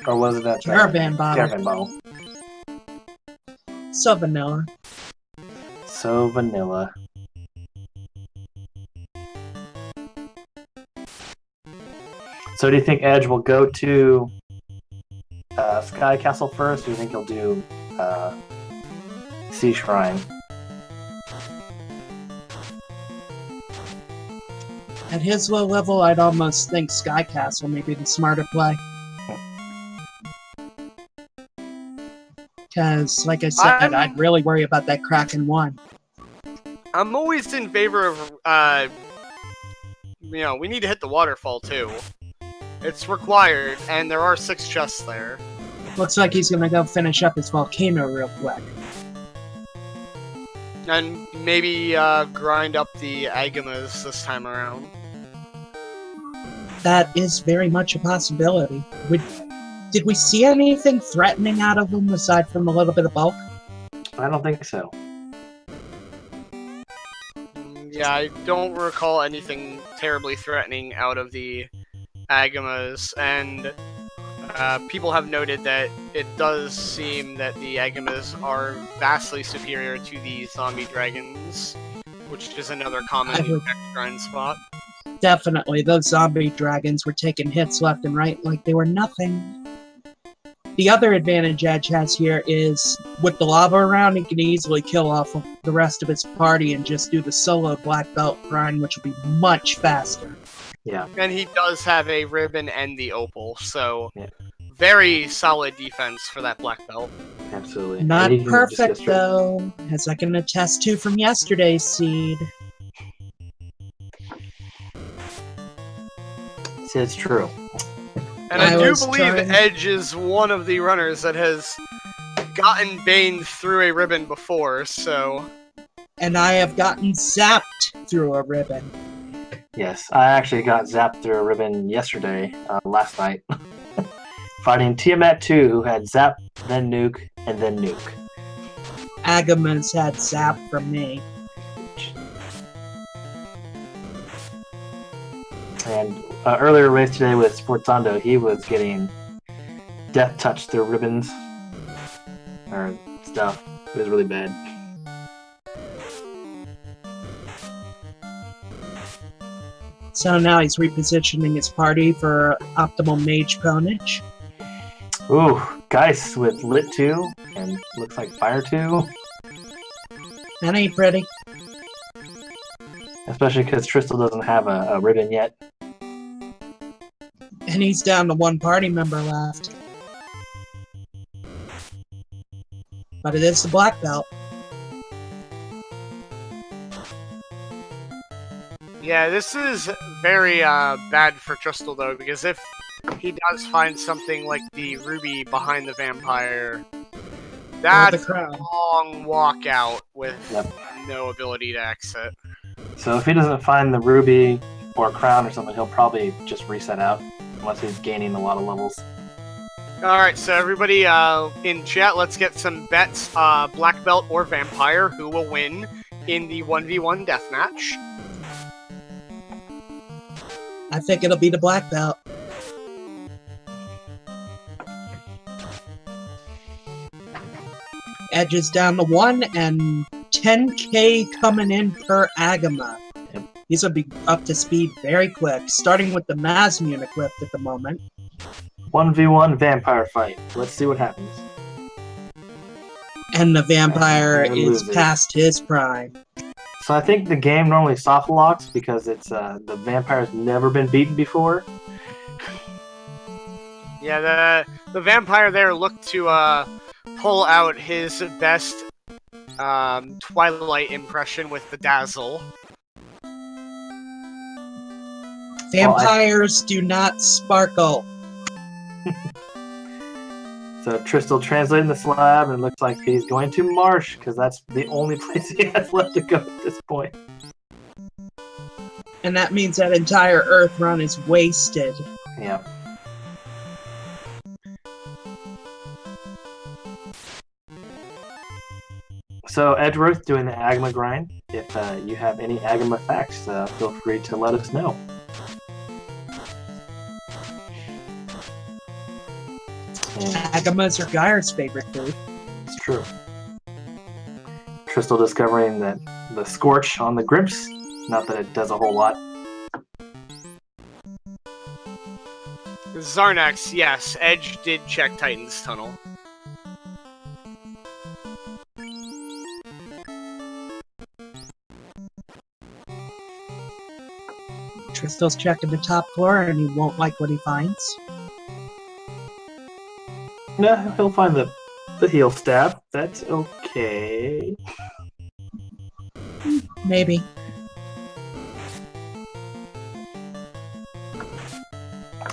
C: Or was it that
B: Caravan bottle.
C: Caravan bottle.
B: So vanilla.
C: So vanilla. So do you think Edge will go to Sky Castle first, or do you think he'll do Sea Shrine?
B: At his low level, I'd almost think Sky Castle may be the smarter play. Because, like I said, I'd really worry about that Kraken 1.
A: I'm always in favor of, you know, we need to hit the waterfall too. It's required, and there are 6 chests there.
B: Looks like he's gonna go finish up his volcano real quick.
A: And maybe grind up the Agamas this time around.
B: That is very much a possibility. Did we see anything threatening out of him aside from a little bit of bulk?
C: I don't think so.
A: Yeah, I don't recall anything terribly threatening out of the Agamas, and people have noted that it does seem that the Agamas are vastly superior to the zombie dragons, which is another common grind spot.
B: Definitely, those zombie dragons were taking hits left and right like they were nothing. The other advantage Edge has here is, with the lava around, he can easily kill off the rest of his party and just do the solo black belt grind, which will be much faster.
C: Yeah.
A: And he does have a ribbon and the opal, so
C: yeah.
A: Very solid defense for that black belt.
C: Absolutely.
B: Not perfect, though, as I can attest to from yesterday's seed.
C: It's true.
A: And I do believe Edge is one of the runners that has gotten baned through a ribbon before, so...
B: And I have gotten zapped through a ribbon.
C: Yes, I actually got zapped through a ribbon yesterday, last night. Fighting Tiamat 2, who had zap, then nuke, and then nuke.
B: Agamas had zap from me.
C: And earlier race today with Sportzondo, he was getting death touch through ribbons or stuff. It was really bad.
B: So now he's repositioning his party for optimal mage ponage.
C: Ooh, Geist with Lit 2 and looks like Fire 2.
B: That ain't pretty.
C: Especially because Tristal doesn't have a ribbon yet.
B: And he's down to one party member left. But it is the black belt.
A: Yeah, this is very bad for Tristal, though, because if he does find something like the ruby behind the vampire, that's a long walk out with no ability to exit.
C: So if he doesn't find the ruby or crown or something, he'll probably just reset out, unless he's gaining a lot of levels.
A: Alright, so everybody in chat, let's get some bets. Black belt or vampire, who will win in the 1v1 deathmatch?
B: I think it'll be the black belt. Edge is down to 1 and 10k coming in per Agama.
C: Yep.
B: These will be up to speed very quick, starting with the Mazmune equipped at the moment.
C: 1v1 vampire fight. Let's see what happens.
B: And the vampire is past his prime.
C: So I think the game normally soft locks because it's the vampire's never been beaten before.
A: Yeah, the vampire there looked to pull out his best Twilight impression with the Dazzle.
B: Vampires do not sparkle.
C: So Tristal translating the slab, and it looks like he's going to Marsh, because that's the only place he has left to go at this point.
B: And that means that entire Earth run is wasted.
C: Yeah. So Edgeworth doing the Agma grind. If you have any Agma facts, feel free to let us know.
B: Agamas are Gaire's favorite food.
C: It's true. Tristal discovering that the Scorch on the Grimps, not that it does a whole lot.
A: Zarnax, yes, Edge did check Titan's Tunnel.
B: Tristal's checking the top floor and he won't like what he finds.
C: No, he'll find the heal staff. That's okay.
B: Maybe.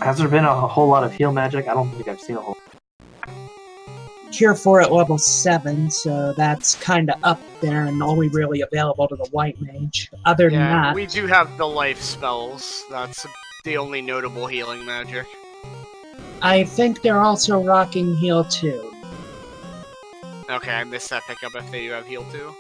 C: Has there been a whole lot of heal magic? I don't think I've seen a whole.
B: Cure 4 at level 7, so that's kind of up there and only really available to the white mage. Other than that...
A: we do have the life spells. That's the only notable healing magic.
B: I think they're also rocking heal 2.
A: Okay, I missed that pickup if they do have heal 2.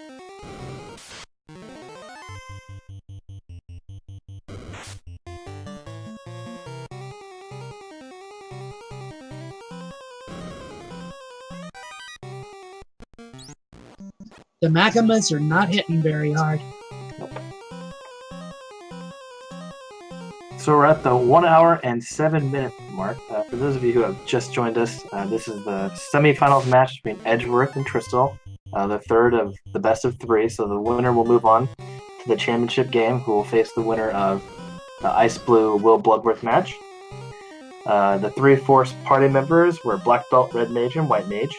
B: The Magamas are not hitting very hard.
C: So we're at the 1 hour and 7 minute mark. For those of you who have just joined us, this is the semifinals match between Edgeworth and Tristal, the third of the best of 3. So the winner will move on to the championship game, who will face the winner of the Ice Blue Will Bloodworth match. The 3 Force party members were Black Belt, Red Mage, and White Mage.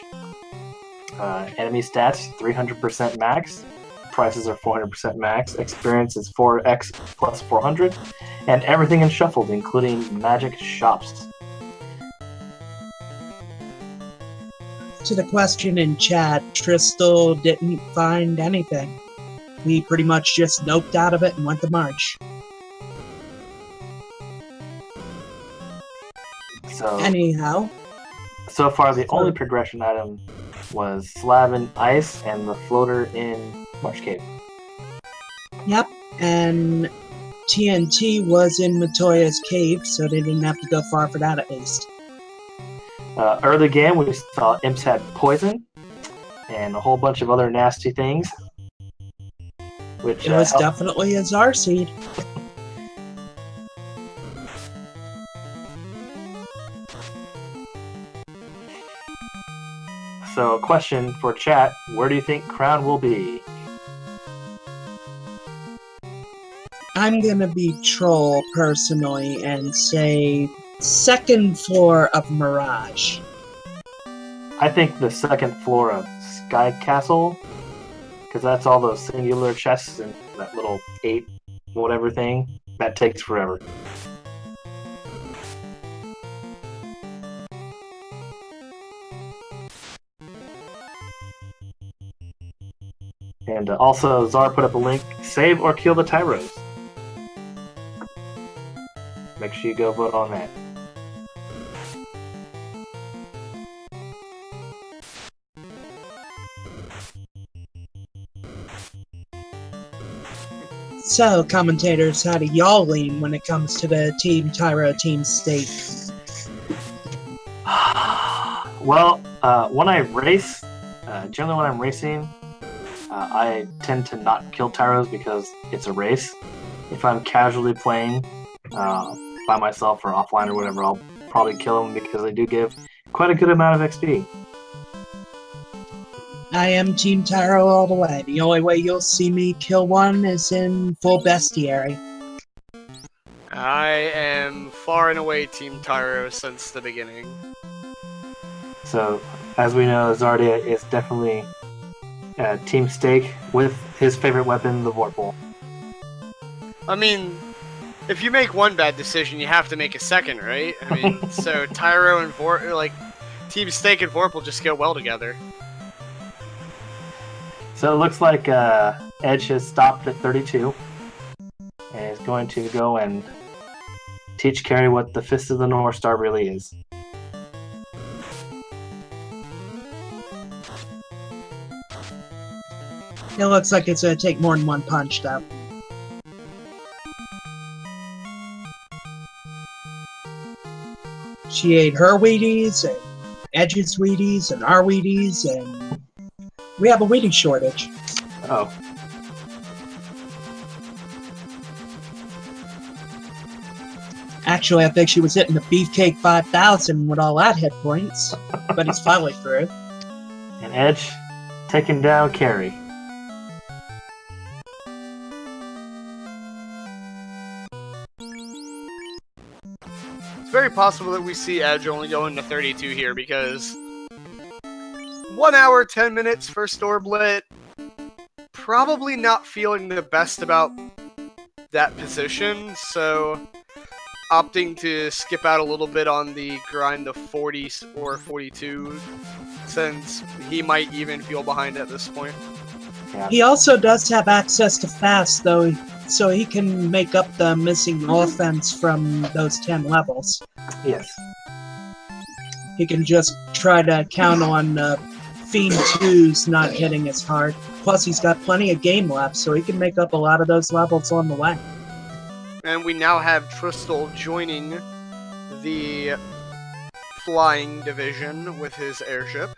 C: Enemy stats 300% max. Prices are 400% max. Experience is 4x plus 400. And everything is shuffled, including magic shops.
B: To the question in chat, Tristal didn't find anything. We pretty much just noped out of it and went to March.
C: So,
B: anyhow,
C: so far the only progression item was Slab in Ice and the Floater in Marsh Cave.
B: Yep, and TNT was in Matoya's cave, so they didn't have to go far for that at least.
C: Early game, we saw Imps had Poison and a whole bunch of other nasty things. Which
B: it was definitely a Zar seed.
C: So, question for chat, where do you think Crown will be?
B: I'm gonna be troll personally and say 2nd floor of Mirage.
C: I think the 2nd floor of Sky Castle, because that's all those singular chests and that little 8 whatever thing. That takes forever. And also, Zar put up a link, save or kill the Tyros. Make sure you go vote on that.
B: So, commentators, how do y'all lean when it comes to the Team Tyro Team State?
C: Well, when I race, generally when I'm racing, I tend to not kill Tyros because it's a race. If I'm casually playing by myself or offline or whatever, I'll probably kill them because they do give quite a good amount of XP.
B: I am Team Tyro all the way. The only way you'll see me kill one is in full bestiary.
A: I am far and away Team Tyro since the beginning.
C: So, as we know, Zardia is definitely Team Steak with his favorite weapon, the Vorpal.
A: I mean, if you make one bad decision, you have to make a second, right? I mean, so Tyro and like Team Steak and Vorpal just go well together.
C: So it looks like Edge has stopped at 32 and is going to go and teach Carrie what the Fist of the North Star really is.
B: It looks like it's going to take more than one punch, though. She ate her Wheaties, and Edge's Wheaties, and our Wheaties, and we have a Wheaties shortage.
C: Oh.
B: Actually, I think she was hitting the Beefcake 5000 with all that hit points, but he's finally through.
C: And Edge taking down Carrie.
A: It's very possible that we see Edge only going to 32 here because 1 hour, 10 minutes for Storblit. Probably not feeling the best about that position, so opting to skip out a little bit on the grind of 40 or 42 since he might even feel behind at this point.
C: Yeah.
B: He also does have access to fast, though, so he can make up the missing offense from those 10 levels.
C: Yes.
B: He can just try to count on Fiend 2's not hitting as hard. Plus, he's got plenty of game left, so he can make up a lot of those levels on the way.
A: And we now have Tristal joining the flying division with his airship.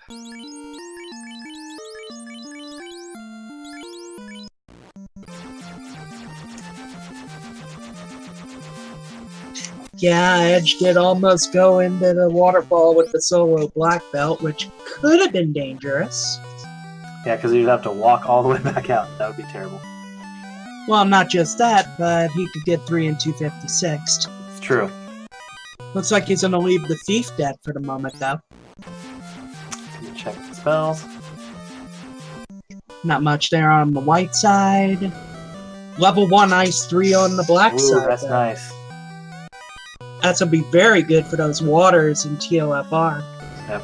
B: Yeah, Edge did almost go into the waterfall with the solo black belt, which could have been dangerous.
C: Yeah, because you'd have to walk all the way back out. That would be terrible.
B: Well, not just that, but he could get 3 and 256.
C: It's true.
B: Looks like he's going to leave the thief dead for the moment, though.
C: Let me check the spells.
B: Not much there on the white side. Level 1 Ice 3 on the black
C: Ooh,
B: side.
C: that's
B: though.
C: nice.
B: That's going to be very good for those waters in TLFR.
C: Yep.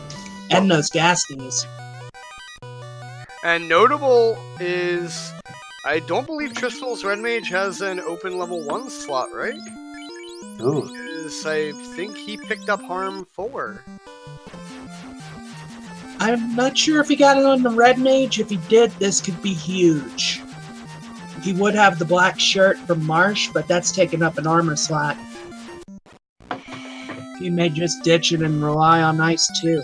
B: And those gas knees.
A: And notable is, I don't believe Tristal's Red Mage has an open level 1 slot, right?
C: Ooh.
A: Because I think he picked up Harm 4.
B: I'm not sure if he got it on the Red Mage. If he did, this could be huge. He would have the black shirt from Marsh, but that's taken up an armor slot. He may just ditch it and rely on Ice too.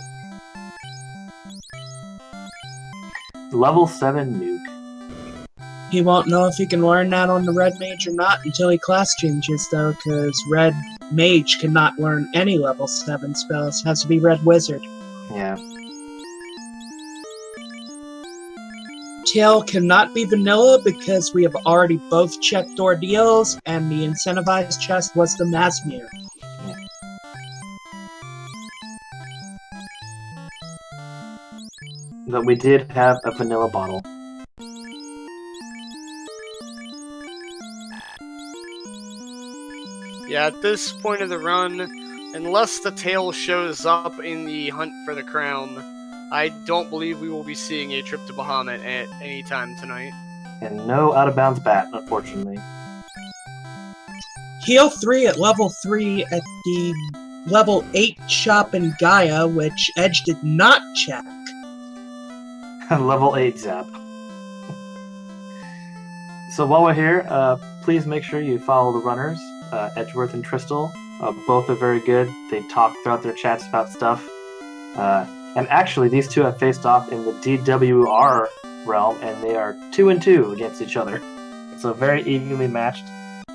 C: Level 7 nuke.
B: He won't know if he can learn that on the Red Mage or not until he class changes, though, because Red Mage cannot learn any level 7 spells. Has to be Red Wizard.
C: Yeah.
B: Tail cannot be vanilla because we have already both checked ordeals, and the incentivized chest was the Masmere.
C: But we did have a vanilla bottle.
A: Yeah, at this point of the run, unless the tail shows up in the hunt for the crown, I don't believe we will be seeing a trip to Bahamut at any time tonight.
C: And no out-of-bounds bat, unfortunately.
B: Heal 3 at level 3 at the level 8 shop in Gaia, which Edge did not check.
C: Level 8 zap. So while we're here, please make sure you follow the runners, Edgeworth and Tristal. Both are very good. They talk throughout their chats about stuff. And actually, these two have faced off in the DWR realm, and they are 2-2 against each other. So very evenly matched.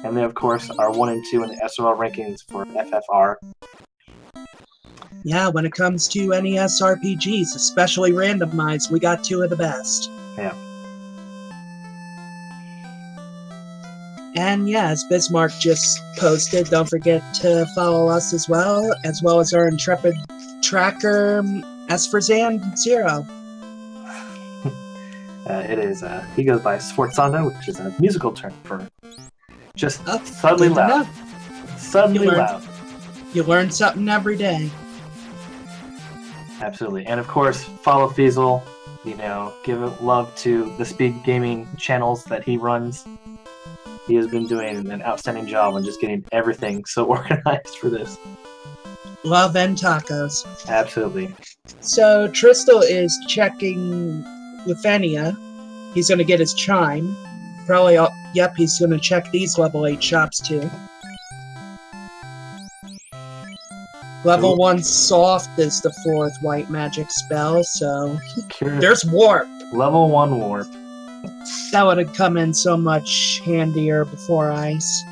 C: And they, of course, are 1-2 in the SRL rankings for FFR.
B: Yeah, when it comes to NES RPGs, especially randomized, we got two of the best.
C: Yeah.
B: And yeah, as Bismarck just posted, don't forget to follow us as well as our intrepid tracker, S for Zan Zero.
C: It is, he goes by Sforzando, which is a musical term for just
B: Oh,
C: suddenly
B: good
C: loud.
B: enough.
C: Suddenly
B: You learn-
C: loud.
B: You learn something every day.
C: Absolutely. And of course, follow Feasel. You know, give love to the Speed Gaming channels that he runs. He has been doing an outstanding job on just getting everything so organized for this.
B: Love and tacos.
C: Absolutely.
B: So Tristal is checking Lithania. He's going to get his chime. Probably, yep, he's going to check these level 8 shops too. Level 1 soft is the 4th white magic spell, so there's warp.
C: Level 1 warp.
B: That would have come in so much handier before ice.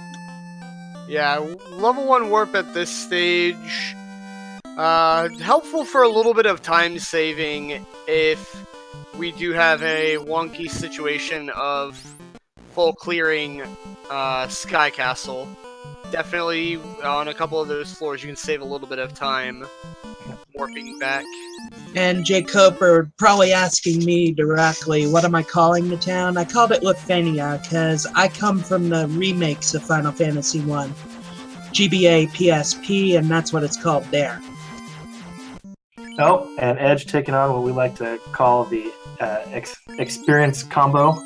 A: Yeah, level 1 warp at this stage. Helpful for a little bit of time saving if we do have a wonky situation of full clearing Sky Castle. Definitely on a couple of those floors you can save a little bit of time warping back.
B: And Jacob are probably asking me directly, what am I calling the town? I called it Lithania because I come from the remakes of Final Fantasy I. GBA PSP, and that's what it's called there.
C: Oh, and Edge taking on what we like to call the experience combo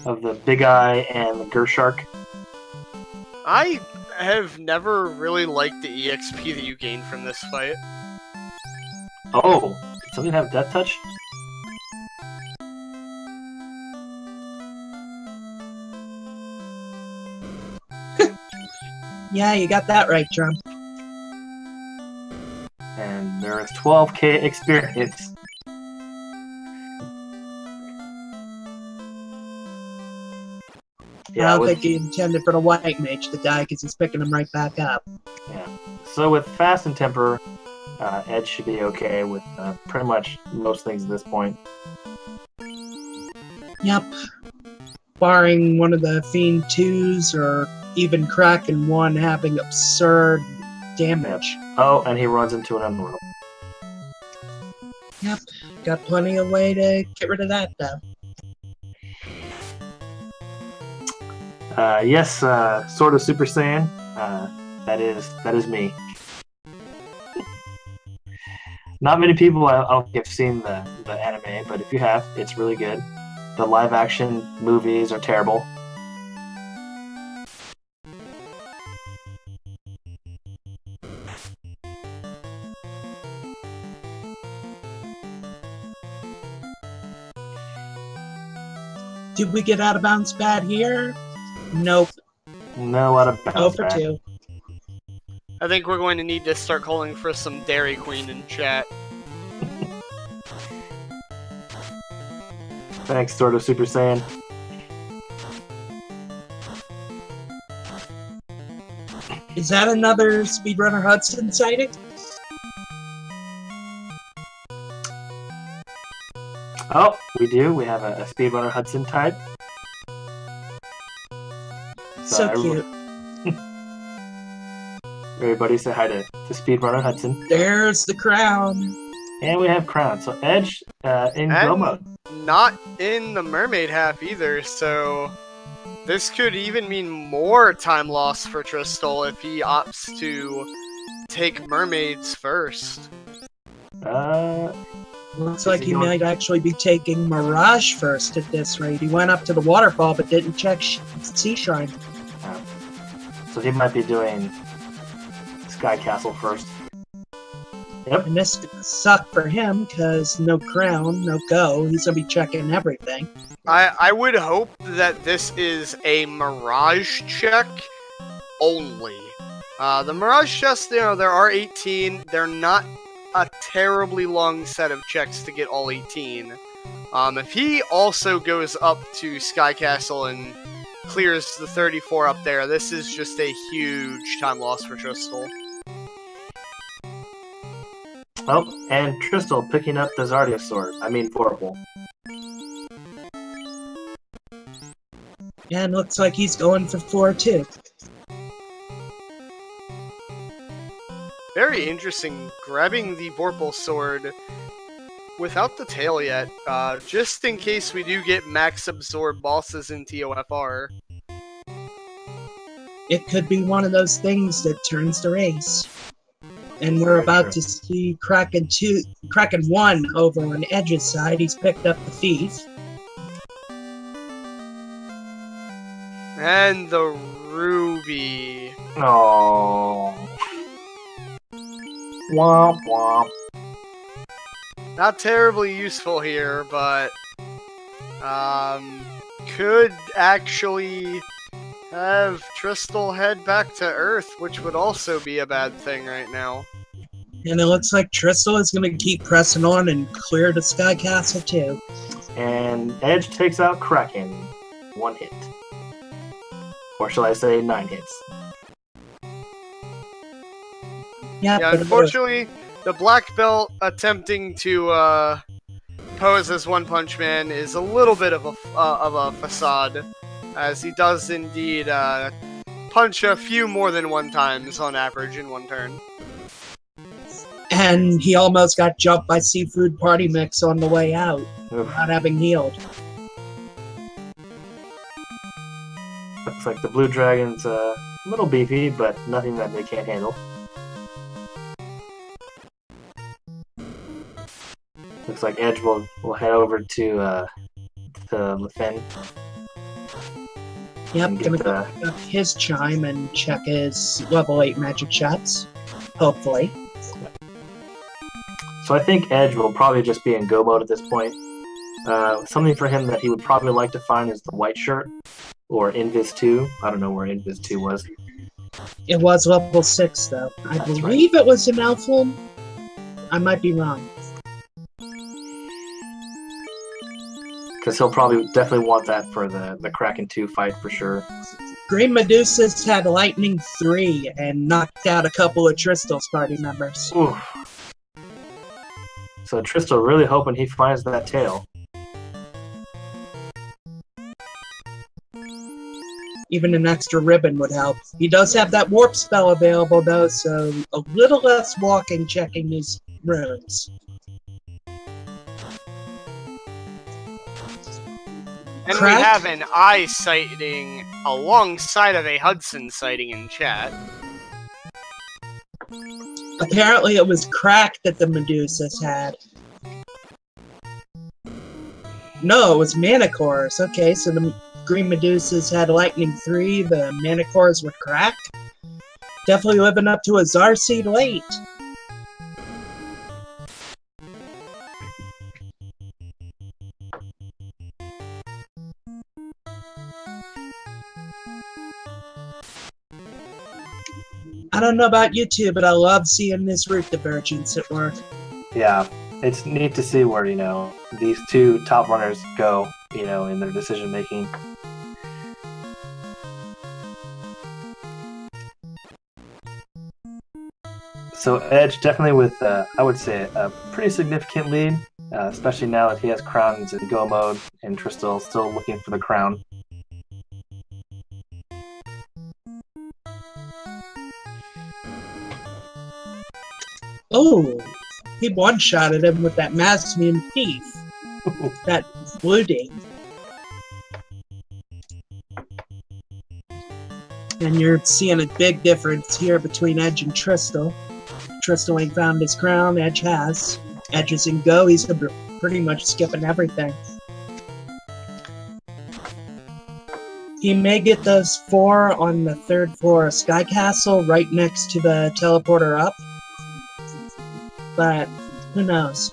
C: of the Big Eye and the Gershark.
A: I have never really liked the EXP that you gain from this fight.
C: Oh, did something have Death Touch?
B: Yeah, you got that right, Drum.
C: And there is 12k experience.
B: I don't think he intended for the white mage to die because he's picking him right back up.
C: Yeah. So with Fast and Temper, Edge should be okay with pretty much most things at this point.
B: Yep. Barring one of the Fiend 2s or even Kraken 1 having absurd damage.
C: Oh, and he runs into an Underworld.
B: Yep. Got plenty of way to get rid of that, though.
C: Yes, sort of Super Saiyan. That is me. Not many people I don't think have seen the anime, but if you have, it's really good. The live action movies are terrible.
B: Did we get out of bounds bad here? Nope.
C: No, out of bounds.
B: 0 for
C: back.
B: 2.
A: I think we're going to need to start calling for some Dairy Queen in chat.
C: Thanks, sort of Super Saiyan.
B: Is that another Speedrunner Hudson sighting?
C: Oh, we do. We have a Speedrunner Hudson type.
B: So cute.
C: Everybody say hi to Speedrunner Hudson.
B: There's the crown.
C: And we have Crown. So Edge in go mode.
A: Not in the mermaid half either, so this could even mean more time loss for Tristal if he opts to take mermaids first.
B: Looks like he might actually be taking Mirage first at this rate. He went up to the waterfall but didn't check Sea Shrine.
C: So he might be doing Sky Castle first. Yep.
B: And this gonna suck for him because no crown, no go. He's gonna be checking everything.
A: I would hope that this is a Mirage check only. The Mirage chests, you know, there are 18. They're not a terribly long set of checks to get all 18. If he also goes up to Sky Castle and clears the 34 up there, this is just a huge time loss for Tristal.
C: Oh, and Tristal picking up the Zardia sword. I mean, Vorpal.
B: And looks like he's going for 4 too.
A: Very interesting, grabbing the Vorpal sword without the tail yet, just in case we do get max absorb bosses in TOFR.
B: It could be one of those things that turns the race. And we're about to see Kraken 1 over on Edge's side. He's picked up the Thief.
A: And the Ruby.
C: Oh. Womp womp.
A: Not terribly useful here, but could actually have Tristal head back to Earth, which would also be a bad thing right now.
B: And it looks like Tristal is going to keep pressing on and clear the Sky Castle too.
C: And Edge takes out Kraken. 1 hit. Or shall I say 9 hits.
A: Yeah, unfortunately, the Black Belt attempting to pose as One Punch Man is a little bit of a facade, as he does indeed punch a few more than 1 times on average in 1 turn.
B: And he almost got jumped by Seafood Party Mix on the way out, not having healed.
C: Looks like the Blue Dragon's a little beefy, but nothing that they can't handle. Looks like Edge will head over to Lefen.
B: Yep, gonna pick up his chime and check his level 8 magic shots. Hopefully.
C: So I think Edge will probably just be in go mode at this point. Something for him that he would probably like to find is the white shirt, or Invis 2. I don't know where Invis 2 was.
B: It was level 6 though. I believe it was in Elfhelm. I might be wrong.
C: Because he'll probably definitely want that for the Kraken 2 fight for sure.
B: Green Medusa's had Lightning 3 and knocked out a couple of Tristal's party members.
C: Oof. So Tristal really hoping he finds that tail.
B: Even an extra ribbon would help. He does have that warp spell available though, so a little less walking checking these runes.
A: And we have an eye sighting alongside of a Hudson sighting in chat.
B: Apparently it was Crack that the Medusas had. No, it was Manicores. Okay, so the Green Medusas had Lightning 3, the Manicores were Crack. Definitely living up to a Zarseed late. I don't know about you two, but I love seeing this root divergence at work.
C: Yeah, it's neat to see where, these 2 top runners go, in their decision making. So Edge definitely with, I would say, a pretty significant lead, especially now that he has crowns in go mode, and Tristal still looking for the crown.
B: Oh, he one-shotted him with that Masmian Thief. That blue ding. And you're seeing a big difference here between Edge and Tristal. Tristal ain't found his crown, Edge has. Edge is in go, he's pretty much skipping everything. He may get those 4 on the 3rd floor of Sky Castle right next to the teleporter up. But who knows?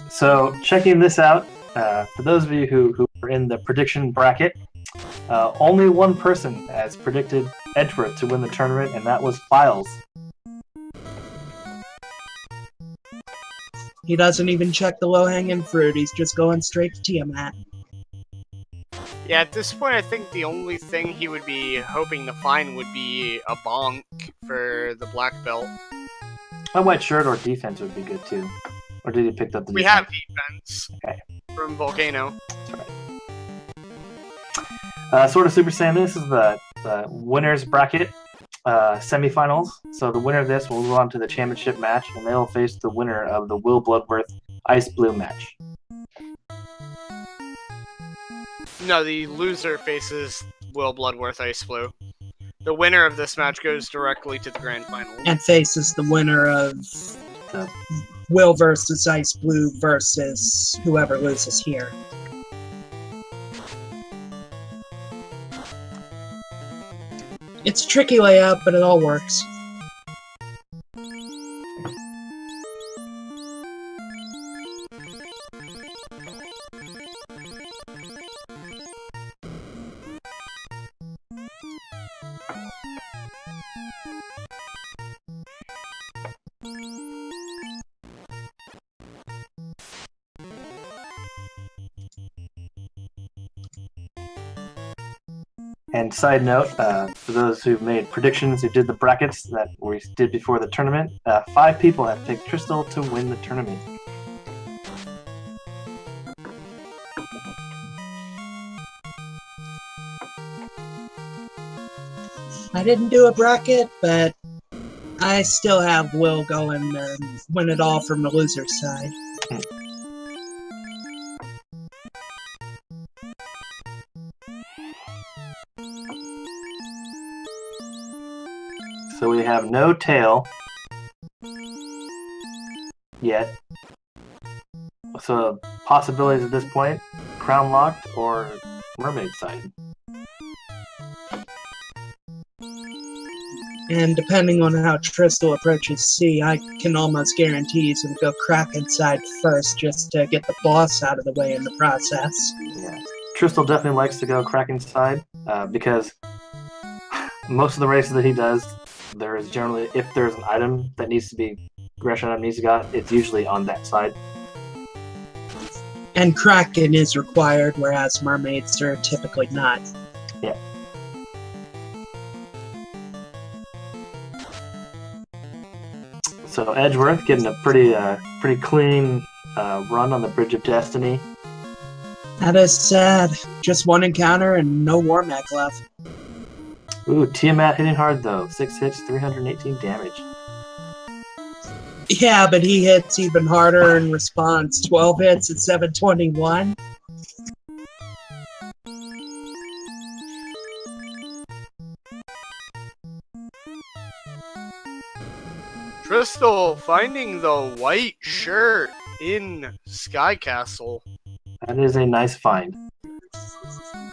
C: So checking this out, for those of you who were in the prediction bracket, only one person has predicted Edgeworth to win the tournament, and that was Files.
B: He doesn't even check the low-hanging fruit, he's just going straight to Tiamat.
A: Yeah, at this point, I think the only thing he would be hoping to find would be a bonk for the black belt.
C: A white shirt or defense would be good too. Or did he pick up the
A: We
C: defense?
A: have defense from Volcano.
C: That's right. Sort of Super Saiyan. This is the winners bracket semifinals. So the winner of this will move on to the championship match, and they will face the winner of the Will Bloodworth Ice Blue match.
A: No, the loser faces Will Bloodworth Ice Blue. The winner of this match goes directly to the grand final.
B: And faces the winner of
C: The
B: Will versus Ice Blue versus whoever loses here. It's a tricky layout, but it all works.
C: And side note, for those who've made predictions, who did the brackets that we did before the tournament, 5 people have picked Crystal to win the tournament.
B: I didn't do a bracket, but I still have Will going and win it all from the loser's side.
C: So we have no tail yet. So possibilities at this point, crown locked or mermaid side.
B: And depending on how Tristal approaches C, I can almost guarantee he's going to go Kraken side first just to get the boss out of the way in the process.
C: Yeah, Tristal definitely likes to go Kraken side because most of the races that he does, there is generally, if there's an item that needs to be, aggression item needs to go, it's usually on that side.
B: And Kraken is required, whereas mermaids are typically not.
C: Yeah. So Edgeworth getting a pretty clean run on the Bridge of Destiny.
B: That is sad. Just one encounter and no war mech left.
C: Ooh, Tiamat hitting hard though. 6 hits, 318 damage.
B: Yeah, but he hits even harder in response. 12 hits at 721.
A: Tristal finding the white shirt in Sky Castle.
C: That is a nice find.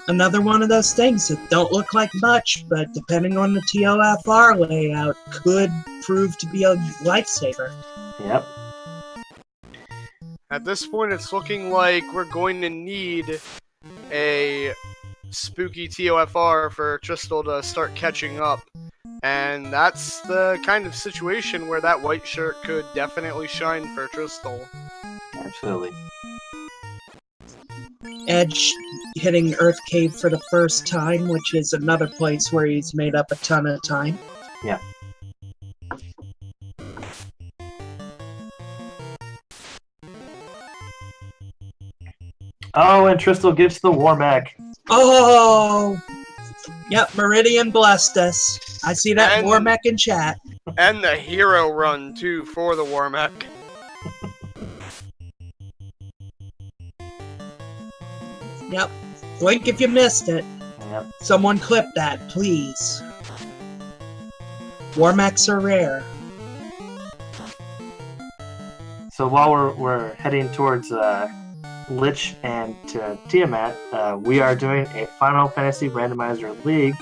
B: Another one of those things that don't look like much, but depending on the TOFR layout, could prove to be a lifesaver.
C: Yep.
A: At this point, it's looking like we're going to need a spooky TOFR for Tristal to start catching up. And that's the kind of situation where that white shirt could definitely shine for Tristal.
C: Absolutely.
B: Edge hitting Earth Cave for the first time, which is another place where he's made up a ton of time.
C: Yeah. Oh, and Tristal gets the Warmack.
B: Oh! Yep, Meridian blessed us. I see that
A: And-
B: war mech in chat.
A: And the hero run, too, for the Warmech.
B: Yep. Blink if you missed it.
C: Yep.
B: Someone clip that, please. War mechs are rare.
C: So while we're heading towards Lich and Tiamat, we are doing a Final Fantasy Randomizer League.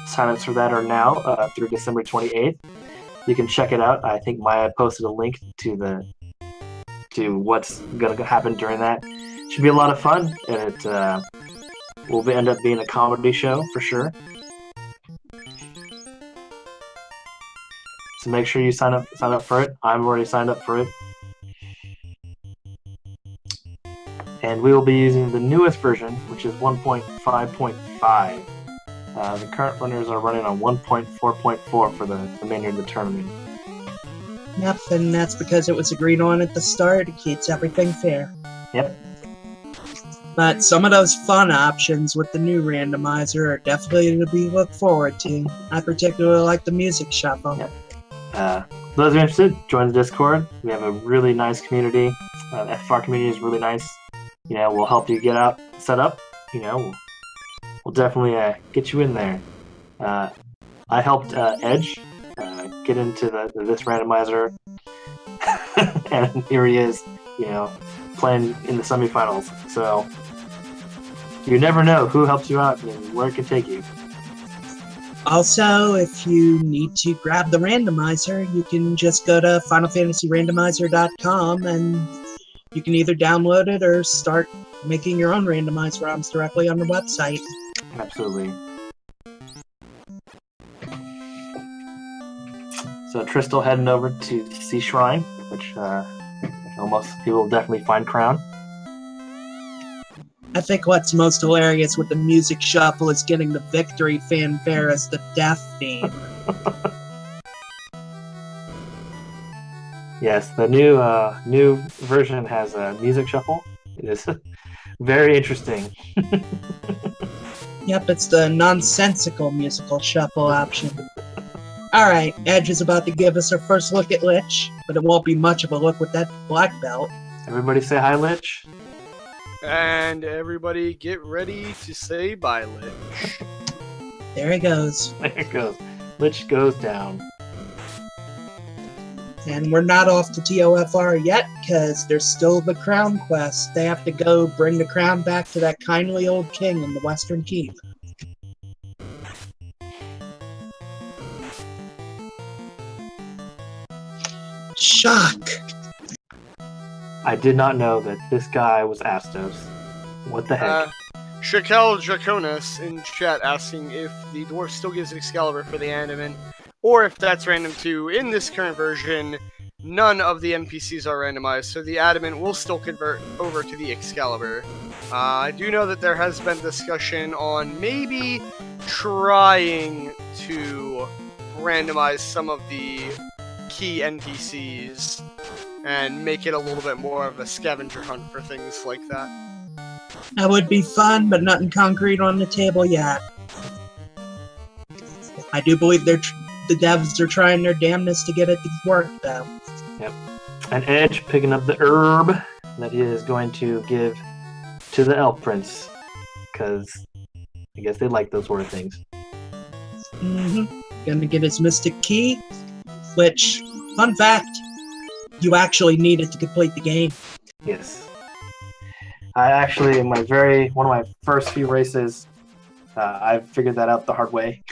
C: Signups for that are now through December 28th. You can check it out. I think Maya posted a link to what's gonna happen during that. Should be a lot of fun. It will end up being a comedy show for sure. So make sure you sign up for it. I'm already signed up for it. And we will be using the newest version, which is 1.5.5. The current runners are running on 1.4.4 for the remainder of the tournament.
B: Yep, and that's because it was agreed on at the start. It keeps everything fair.
C: Yep.
B: But some of those fun options with the new randomizer are definitely to be looked forward to. I particularly like the music shuffle.
C: Yep. For those who are interested, join the Discord. We have a really nice community. The FFR community is really nice. We'll help you get out, set up. We'll definitely get you in there. I helped Edge get into this randomizer, and here he is, playing in the semifinals. So you never know who helps you out and where it can take you.
B: Also, if you need to grab the randomizer, you can just go to FinalFantasyRandomizer.com and you can either download it or start making your own randomized ROMs directly on the website.
C: Absolutely. So Tristal heading over to Sea Shrine, which most people will definitely find Crown.
B: I think what's most hilarious with the music shuffle is getting the victory fanfare as the death theme.
C: Yes, the new version has a music shuffle. It is very interesting.
B: Yep, it's the nonsensical musical shuffle option. Alright, Edge is about to give us our first look at Lich, but it won't be much of a look with that black belt.
C: Everybody say hi, Lich.
A: And everybody get ready to say bye, Lich.
B: There he goes.
C: There it goes. Lich goes down.
B: And we're not off to TOFR yet, because there's still the crown quest. They have to go bring the crown back to that kindly old king in the Western Keep. Shock!
C: I did not know that this guy was Astos. What the heck?
A: Shakel Draconis in chat asking if the dwarf still gives Excalibur for the animate, or if that's random too. In this current version, none of the NPCs are randomized, so the adamant will still convert over to the Excalibur. I do know that there has been discussion on maybe trying to randomize some of the key NPCs and make it a little bit more of a scavenger hunt for things like that.
B: That would be fun, but nothing concrete on the table yet. I do believe the devs are trying their damnedest to get it to work, though.
C: Yep. And Edge picking up the herb that he is going to give to the Elf Prince, because I guess they like those sort of things.
B: Gonna get his Mystic Key, which, fun fact, you actually need it to complete the game.
C: Yes. I actually, in one of my first few races, I figured that out the hard way.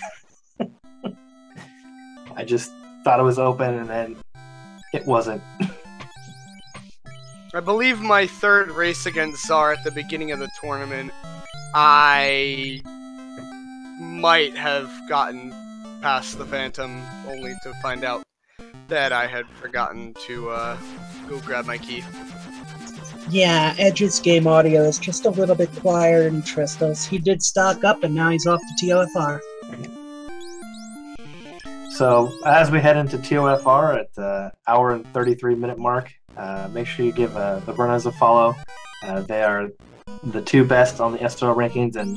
C: I just thought it was open, and then it wasn't.
A: I believe my third race against Czar at the beginning of the tournament, I might have gotten past the Phantom, only to find out that I had forgotten to go grab my key.
B: Yeah, Edge's game audio is just a little bit quieter than Tristal's. He did stock up, and now he's off to TOFR.
C: So, as we head into TOFR at the hour and 33-minute mark, make sure you give the runners a follow. They are the two best on the SRL rankings, and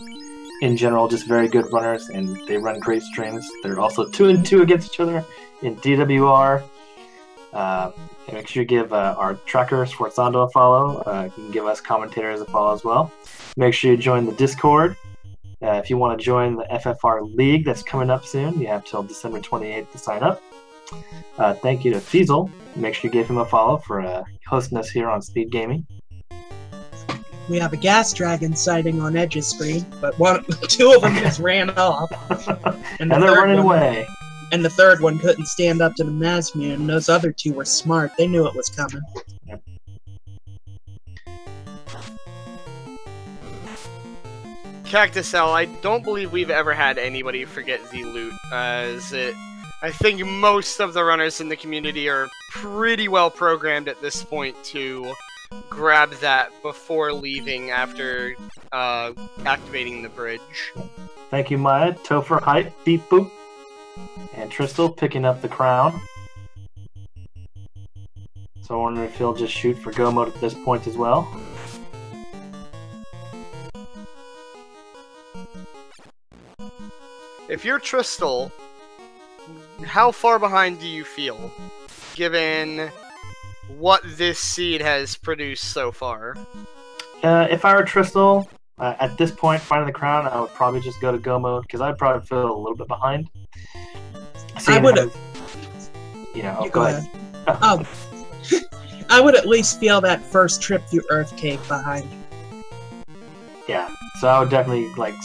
C: in general, just very good runners, and they run great streams. They're also 2-2 against each other in DWR. Make sure you give our tracker, Sforzando, a follow. You can give us commentators a follow as well. Make sure you join the Discord. If you want to join the FFR League that's coming up soon, you have till December 28th to sign up. Thank you to Fiesel. Make sure you give him a follow for hosting us here on Speed Gaming.
B: We have a gas dragon sighting on Edge's screen, but two of them just ran off.
C: And they're running away.
B: And the third one couldn't stand up to the Mazmune. Those other two were smart. They knew it was coming.
C: Yep.
A: Cactus L, I don't believe we've ever had anybody forget the loot, as I think most of the runners in the community are pretty well programmed at this point to grab that before leaving after activating the bridge.
C: Thank you, Maya. Topher, hype, beep, boop. And Tristal picking up the crown. So I wonder if he'll just shoot for go mode at this point as well.
A: If you're Tristal, how far behind do you feel, given what this seed has produced so far?
C: If I were Tristal, at this point, finding the crown, I would probably just go to go mode, because I'd probably feel a little bit behind.
B: I would have...
C: You know, go ahead.
B: I would at least feel that first trip through Earth Cave behind.
C: Yeah, so I would definitely, like,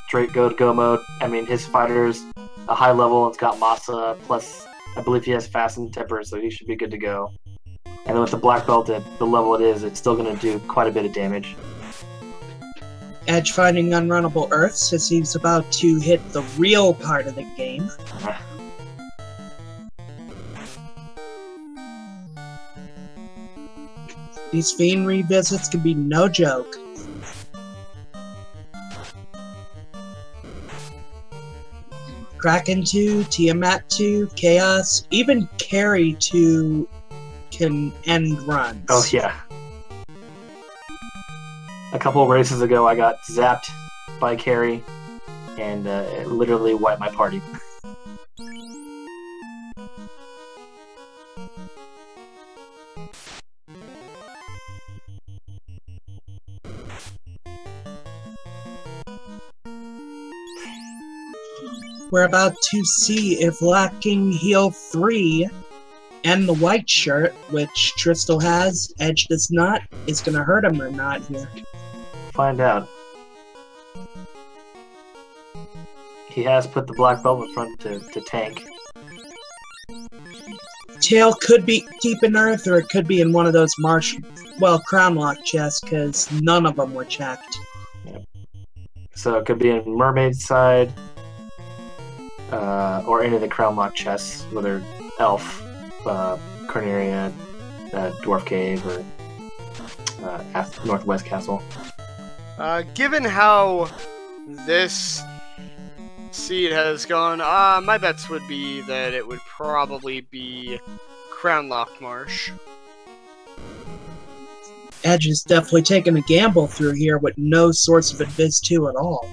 C: straight go to go mode. I mean, his fighter's a high level, it's got Masa, plus I believe he has Fast and Temper, so he should be good to go. And then with the black belt at the level it is, it's still going to do quite a bit of damage.
B: Edge finding unrunnable Earth says he's about to hit the real part of the game. These Fiend revisits can be no joke. Kraken 2, Tiamat 2, Chaos, even Carry 2 can end runs.
C: Oh yeah. A couple of races ago I got zapped by Carry and it literally wiped my party.
B: We're about to see if lacking heal 3 and the white shirt, which Tristal has, Edge does not, is going to hurt him or not here.
C: Find out. He has put the black belt in front to tank.
B: Tail could be deep in Earth, or it could be in one of those Crown Lock chests, because none of them were checked.
C: Yep. So it could be in Mermaid's side, or any of the Crown Lock chests, whether Elf, Corneria, Dwarf Cave, or Northwest Castle.
A: Given how this seed has gone, my bets would be that it would probably be Crown Lock Marsh.
B: Edge is definitely taking a gamble through here with no source of Invis 2 at all.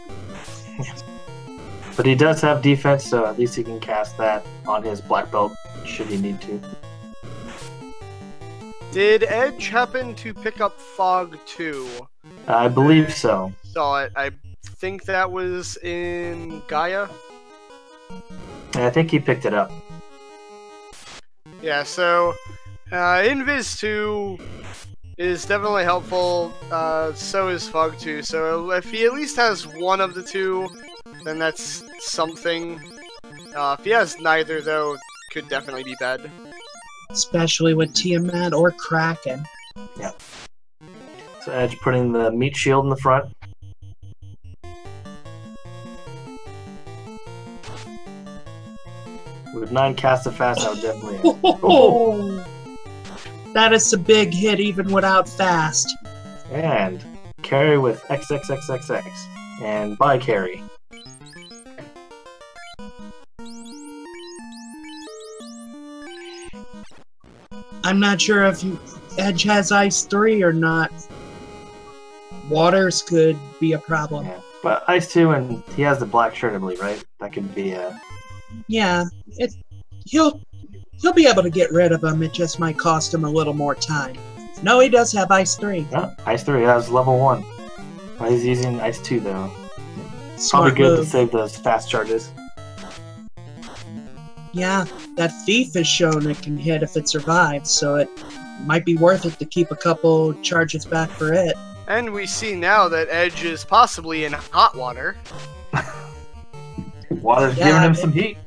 C: But he does have defense, so at least he can cast that on his black belt, should he need to.
A: Did Edge happen to pick up Fog 2?
C: I believe so.
A: Saw it. I think that was in Gaia.
C: And I think he picked it up.
A: Yeah, so Invis 2 is definitely helpful. So is Fog 2. So if he at least has one of the two, then that's something. If he has neither, though, could definitely be bad.
B: Especially with Tiamat or Kraken.
C: Yeah. So Edge putting the meat shield in the front. With 9 casts of fast, I would definitely...
B: Oh! That is a big hit even without fast.
C: And carry with XXXXX. And bye carry.
B: I'm not sure if Edge has Ice 3 or not. Waters could be a problem.
C: Yeah. But Ice 2, and he has the black shirt, I believe, right? That could be a...
B: Yeah, he'll be able to get rid of him. It just might cost him a little more time. No, he does have Ice 3.
C: Oh, Ice 3, that was level 1. Well, he's using Ice 2, though.
B: Smart
C: Probably good
B: move.
C: to save those fast charges.
B: Yeah, that Thief is shown it can hit if it survives, so it might be worth it to keep a couple charges back for it.
A: And we see now that Edge is possibly in hot water.
C: Water's giving him some heat.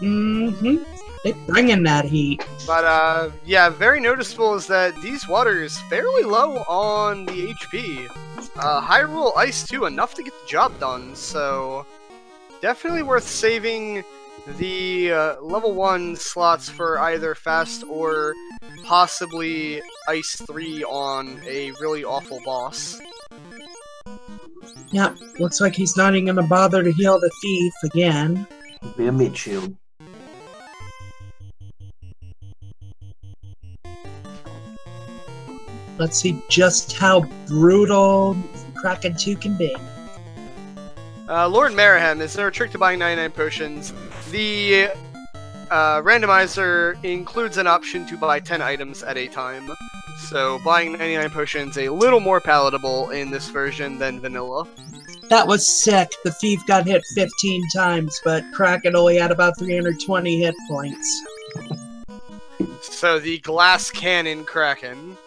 B: Mm-hmm. They're bringing that heat.
A: But, yeah, very noticeable is that these water is fairly low on the HP. Hyrule Ice 2, enough to get the job done, so definitely worth saving the level 1 slots for either fast or possibly Ice 3 on a really awful boss.
B: Yeah, looks like he's not even gonna bother to heal the thief again.
C: Be a meat shield.
B: Let's see just how brutal Kraken 2 can be.
A: Lord Marahem, is there a trick to buying 99 potions? The randomizer includes an option to buy 10 items at a time. So buying 99 potions a little more palatable in this version than vanilla.
B: That was sick. The thief got hit 15 times, but Kraken only had about 320 hit points.
A: So the glass cannon Kraken.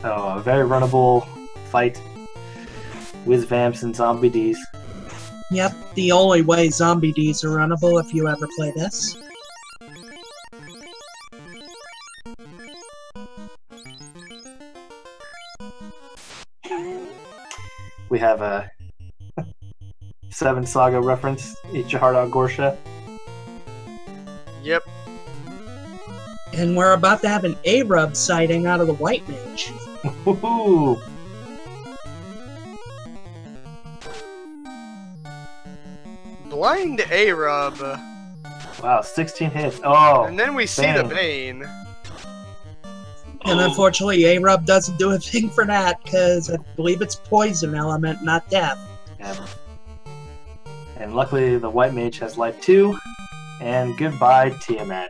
C: Oh, a very runnable fight with vamps and zombie Ds.
B: Yep, the only way zombie Ds are runnable if you ever play this.
C: We have a 7 Saga reference, Eat Your Heart Out Gorsha.
A: Yep.
B: And we're about to have an A-Rub sighting out of the White Mage.
C: Woohoo!
A: Blind A-Rub.
C: Wow, 16 hits. Oh,
A: And then we see the Bane.
B: And unfortunately, A-Rub doesn't do a thing for that, because I believe it's poison element, not death.
C: yeah. And luckily, the White Mage has life 2. And goodbye, Tiamat.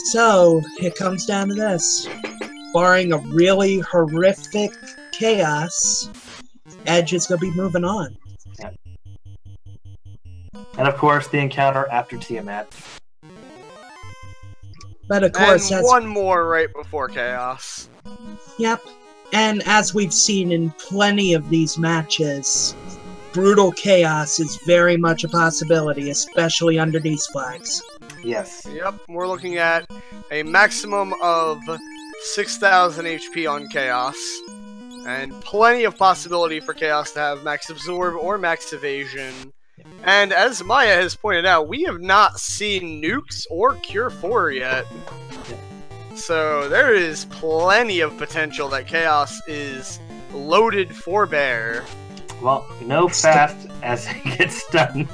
B: So, it comes down to this. Barring a really horrific chaos, Edge is going to be moving on.
C: And of course, the encounter after Tiamat.
B: But of course,
A: And one more right before Chaos.
B: Yep. And as we've seen in plenty of these matches, brutal chaos is very much a possibility, especially under these flags.
C: Yes.
A: Yep, we're looking at a maximum of 6,000 HP on Chaos. And plenty of possibility for Chaos to have max absorb or max evasion. And as Maya has pointed out, we have not seen nukes or Cure 4 yet. So there is plenty of potential that Chaos is loaded for bear.
C: Well, you know fast as it gets done.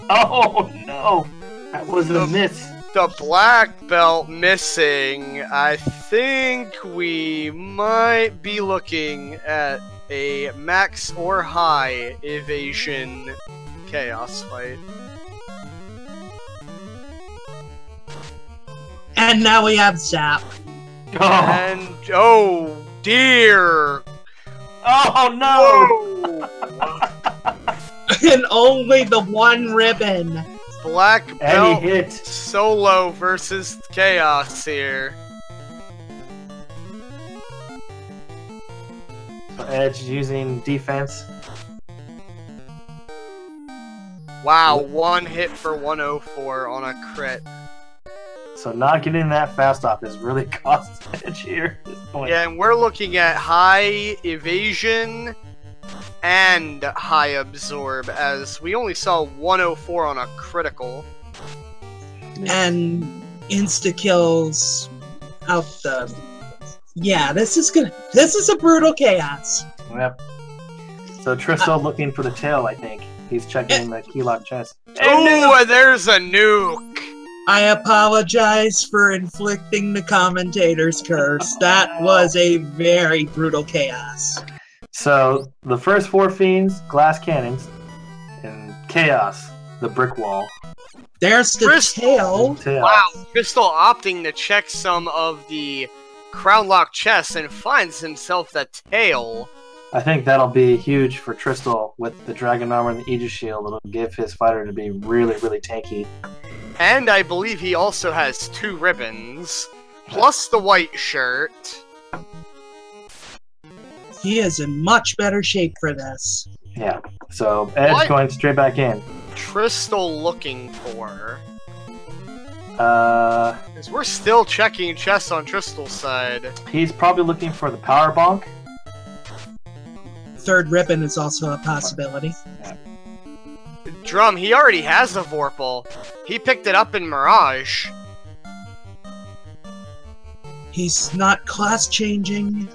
C: Oh no! That was a miss.
A: The black belt missing. I think we might be looking at a max or high evasion Chaos fight.
B: And now we have Zap.
C: Oh,
A: And oh dear!
C: oh no!
A: Whoa.
B: And only the one ribbon.
A: Black
C: And
A: belt
C: he hit.
A: solo versus Chaos here.
C: So Edge using defense.
A: Wow, one hit for 104 on a crit.
C: So not getting that fast off is really cost Edge here at this point.
A: Yeah, and we're looking at high evasion and high absorb, as we only saw 104 on a critical.
B: And insta-kills out the... Yeah, this is good. This is a brutal chaos.
C: Yep. So Tristal looking for the tail, I think. He's checking the keylock chest.
A: Oh, there's a nuke!
B: I apologize for inflicting the commentator's curse. That was a very brutal chaos.
C: So the first 4 fiends, glass cannons, and chaos, the brick wall.
B: There's the
A: Crystal.
B: tail.
A: Wow, Crystal opting to check some of the crown lock chests and finds himself the tail.
C: I think that'll be huge for Tristal with the Dragon Armor and the Aegis Shield. It'll give his fighter to be really, really tanky.
A: And I believe he also has 2 ribbons, plus the white shirt.
B: He is in much better shape for this.
C: Yeah. So Edge
A: What?
C: going straight back in.
A: Crystal looking for?
C: Uh,
A: Because we're still checking chests on Tristal's side.
C: he's probably looking for the power bonk.
B: third ribbon is also a possibility.
C: Yeah.
A: Drum, he already has a Vorpal. He picked it up in Mirage.
B: He's not class changing.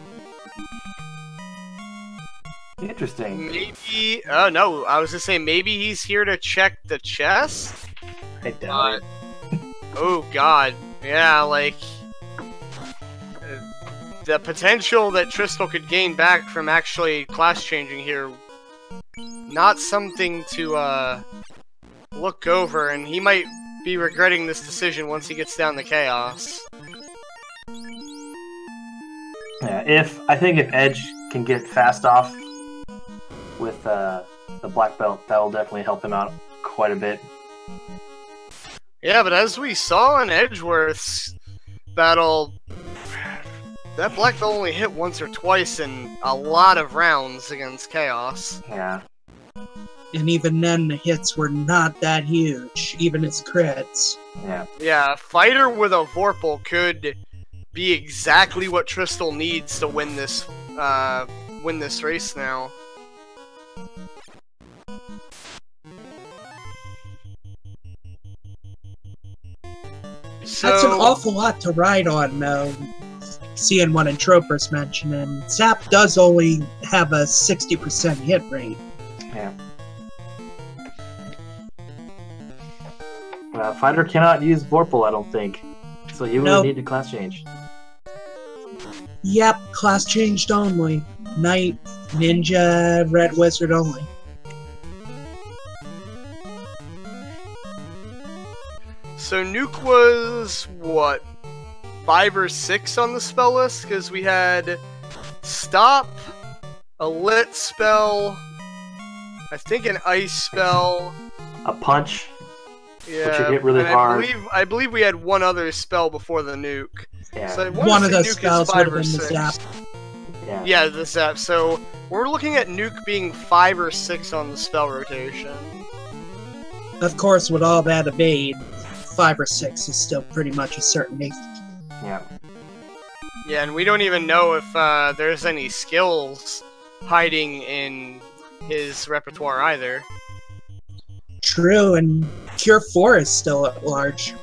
C: Interesting.
A: Maybe... Oh, no. I was gonna say, maybe he's here to check the chest?
C: I doubt it.
A: Oh, God. Yeah, like... the potential that Tristal could gain back from actually class changing here... Not something to, look over, and he might be regretting this decision once he gets down to Chaos.
C: Yeah, I think if Edge can get fast off with the black belt, that'll definitely help him out quite a bit.
A: Yeah, but as we saw in Edgeworth's battle, that black belt only hit once or twice in a lot of rounds against Chaos.
C: Yeah.
B: And even then, the hits were not that huge, even his crits.
C: Yeah.
A: Yeah, a fighter with a Vorpal could be exactly what Tristal needs to win this race now.
B: That's an awful lot to ride on, though. Seeing what Entroper's mentioning, Zap does only have a 60% hit rate.
C: Yeah. Fighter cannot use Vorpal, I don't think. So you would need to class change.
B: Yep, class changed only. Knight, Ninja, Red Wizard only.
A: So Nuke was, what, 5 or 6 on the spell list? Because we had Stop, a Lit spell, I think an Ice spell,
C: A punch,
A: yeah,
C: which would hit really hard.
A: I believe we had one other spell before the Nuke.
C: Yeah.
A: So
B: one of those
A: Nuke
B: spells
A: is
B: would
A: 5
B: have
A: or
B: been the
A: 6.
B: Zap.
C: Yeah.
A: Yeah, the Zap. So we're looking at Nuke being 5 or 6 on the spell rotation.
B: Of course, with all that evade, 5 or 6 is still pretty much a certainty.
C: Yeah.
A: Yeah, and we don't even know if there's any skills hiding in his repertoire either.
B: True, and Cure 4 is still at large.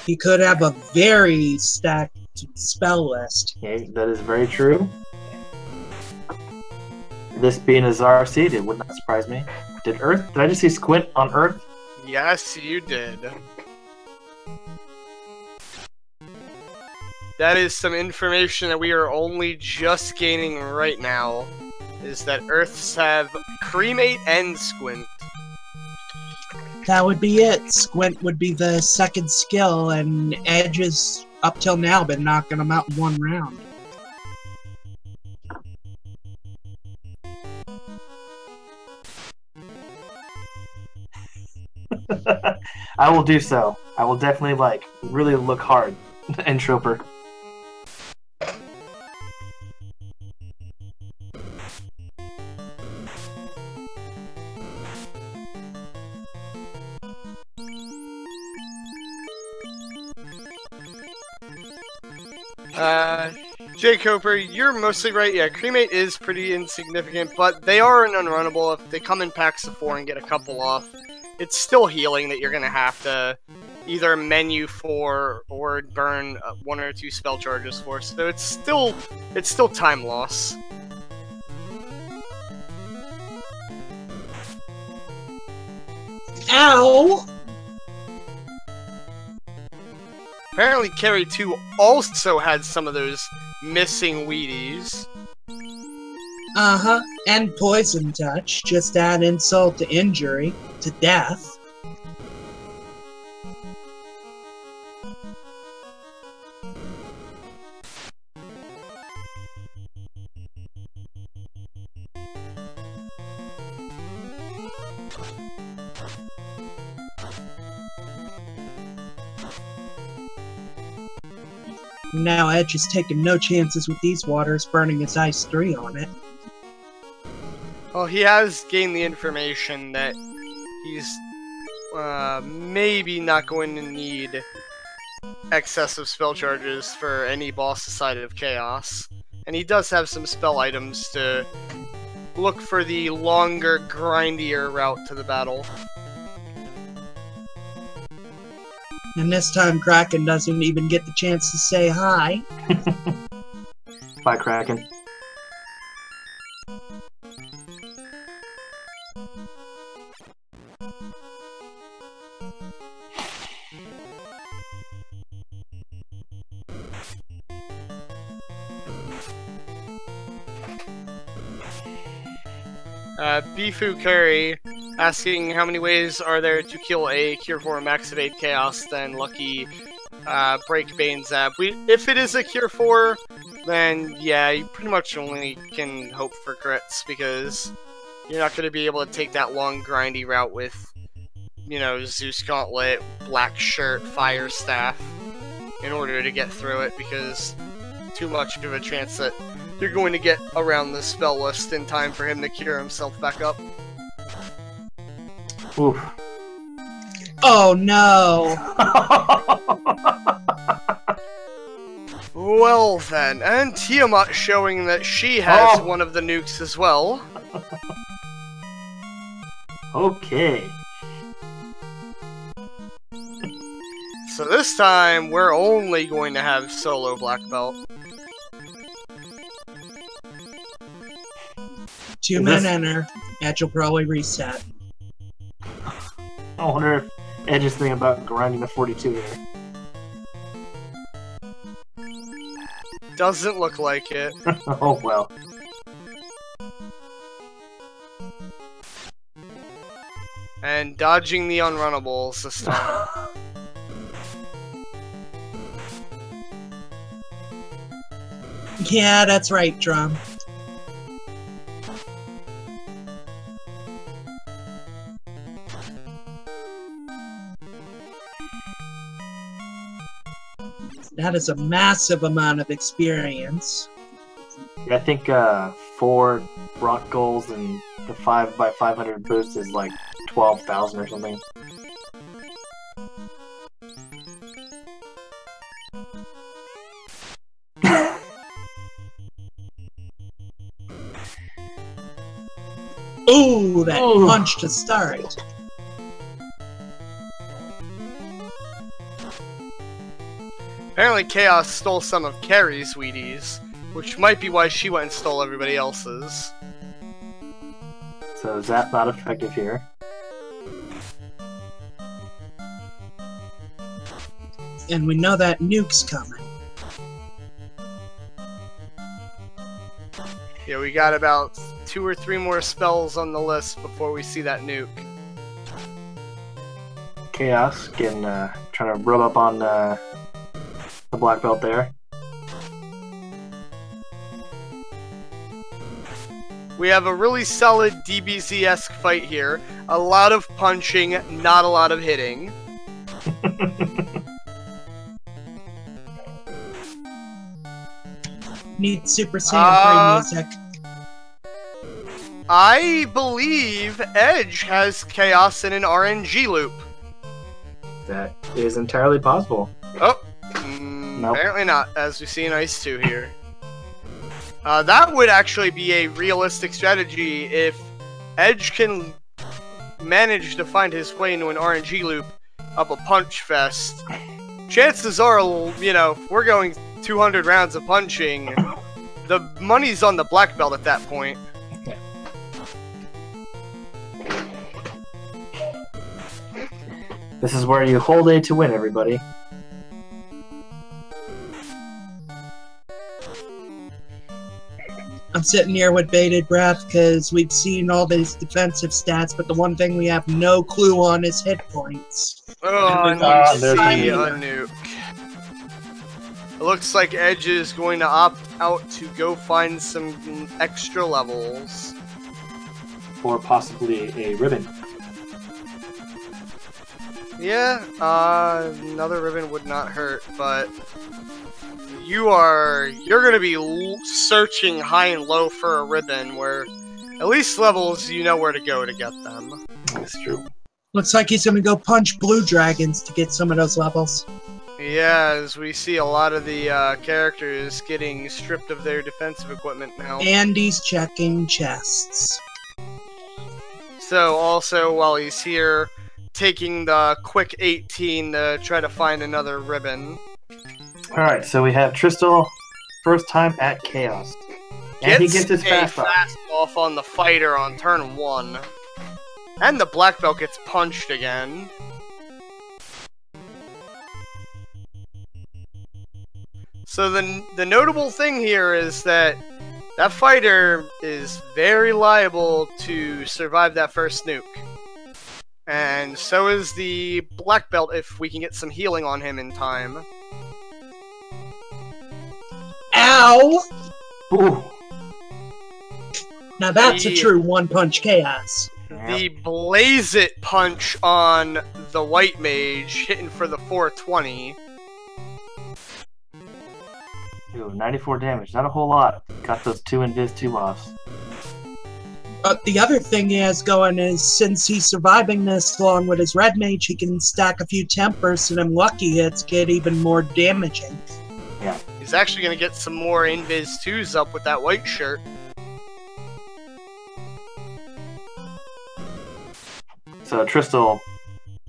B: He could have a very stacked spell list.
C: Okay, that is very true. This being a Zara seed, it would not surprise me. Did I just see Squint on Earth?
A: Yes, you did. That is some information that we are only just gaining right now. Is that Earths have Cremate and Squint.
B: That would be it. Squint would be the second skill, and Edge has, up till now, been knocking them out in one round.
C: I will do so. I will definitely, really look hard and Troper.
A: Jay Coper, you're mostly right. Yeah, Cremate is pretty insignificant, but they are an unrunnable. If they come in packs of 4 and get a couple off, it's still healing that you're gonna have to either menu for or burn 1 or 2 spell charges for. So it's still time loss.
B: Ow!
A: Apparently, Carry 2 also had some of those missing Wheaties.
B: Uh-huh. And Poison Touch. Just add insult to injury. To death. Now Edge is taking no chances with these waters, burning his Ice 3 on it.
A: Well, he has gained the information that he's maybe not going to need excessive spell charges for any boss aside of Chaos. And he does have some spell items to look for the longer, grindier route to the battle.
B: And this time Kraken doesn't even get the chance to say hi.
C: Bye, Kraken.
A: Bifu Curry asking how many ways are there to kill a Cure 4 Max Evade Chaos, then Lucky Break Bane Zap. If it is a Cure 4, then yeah, you pretty much only can hope for crits, because you're not going to be able to take that long grindy route with, you know, Zeus Gauntlet, Black Shirt, Fire Staff in order to get through it, because too much of a chance that you're going to get around the spell list in time for him to cure himself back up.
C: Oof.
B: Oh no!
A: Well then, and Tiamat showing that she has one of the nukes as well.
C: Okay.
A: So this time, we're only going to have solo Black Belt.
B: 2 men enter. Edge will probably reset.
C: I wonder if Edge is thinking about grinding to 42 here.
A: Doesn't look like it.
C: Oh well.
A: And dodging the unrunnables this time.
B: Yeah, that's right, Drum. That is a massive amount of experience.
C: Yeah, I think 4 Brock goals and the 5x500 boost is like 12,000 or something.
B: Ooh, that punch to start.
A: Apparently Chaos stole some of Carrie's Wheaties, which might be why she went and stole everybody else's.
C: So is that not effective here?
B: And we know that nuke's coming.
A: Yeah, we got about 2 or 3 more spells on the list before we see that nuke.
C: Chaos getting trying to rub up on the black belt there.
A: We have a really solid DBZ-esque fight here. A lot of punching, not a lot of hitting.
B: Need Super Saiyan 3 music.
A: I believe Edge has Chaos in an RNG loop.
C: That is entirely possible.
A: Oh,
C: nope.
A: Apparently not, as we see in Ice 2 here. That would actually be a realistic strategy if Edge can manage to find his way into an RNG loop up a punch fest. Chances are, you know, if we're going 200 rounds of punching, the money's on the black belt at that point.
C: This is where you hold A to win, everybody.
B: I'm sitting here with bated breath because we've seen all these defensive stats, but the one thing we have no clue on is hit points.
A: Oh, I need to
C: there's
A: see
C: a
A: a nuke. It looks like Edge is going to opt out to go find some extra levels.
C: Or possibly a ribbon.
A: Yeah, another ribbon would not hurt, but you're gonna be searching high and low for a ribbon where at least levels you know where to go to get them.
C: That's true.
B: Looks like he's gonna go punch blue dragons to get some of those levels.
A: Yeah, as we see a lot of the characters getting stripped of their defensive equipment now.
B: And he's checking chests.
A: So also, while he's here, taking the quick 18 to try to find another ribbon.
C: Alright, so we have Tristal, first time at Chaos. And he gets his fast
A: off on the fighter on turn 1. And the black belt gets punched again. So the notable thing here is that that fighter is very liable to survive that first nuke. And so is the black belt if we can get some healing on him in time.
B: Ow!
C: Ooh.
B: Now that's a true one-punch chaos.
A: The Blaze It punch on the white mage, hitting for the 420.
C: Ooh, 94 damage, not a whole lot. Got those 2 Invis 2 offs.
B: The other thing he has going is, since he's surviving this along with his red mage, he can stack a few tempers and them lucky hits get even more damaging.
C: Yeah.
A: He's actually going to get some more Invis 2s up with that white shirt.
C: So Tristal,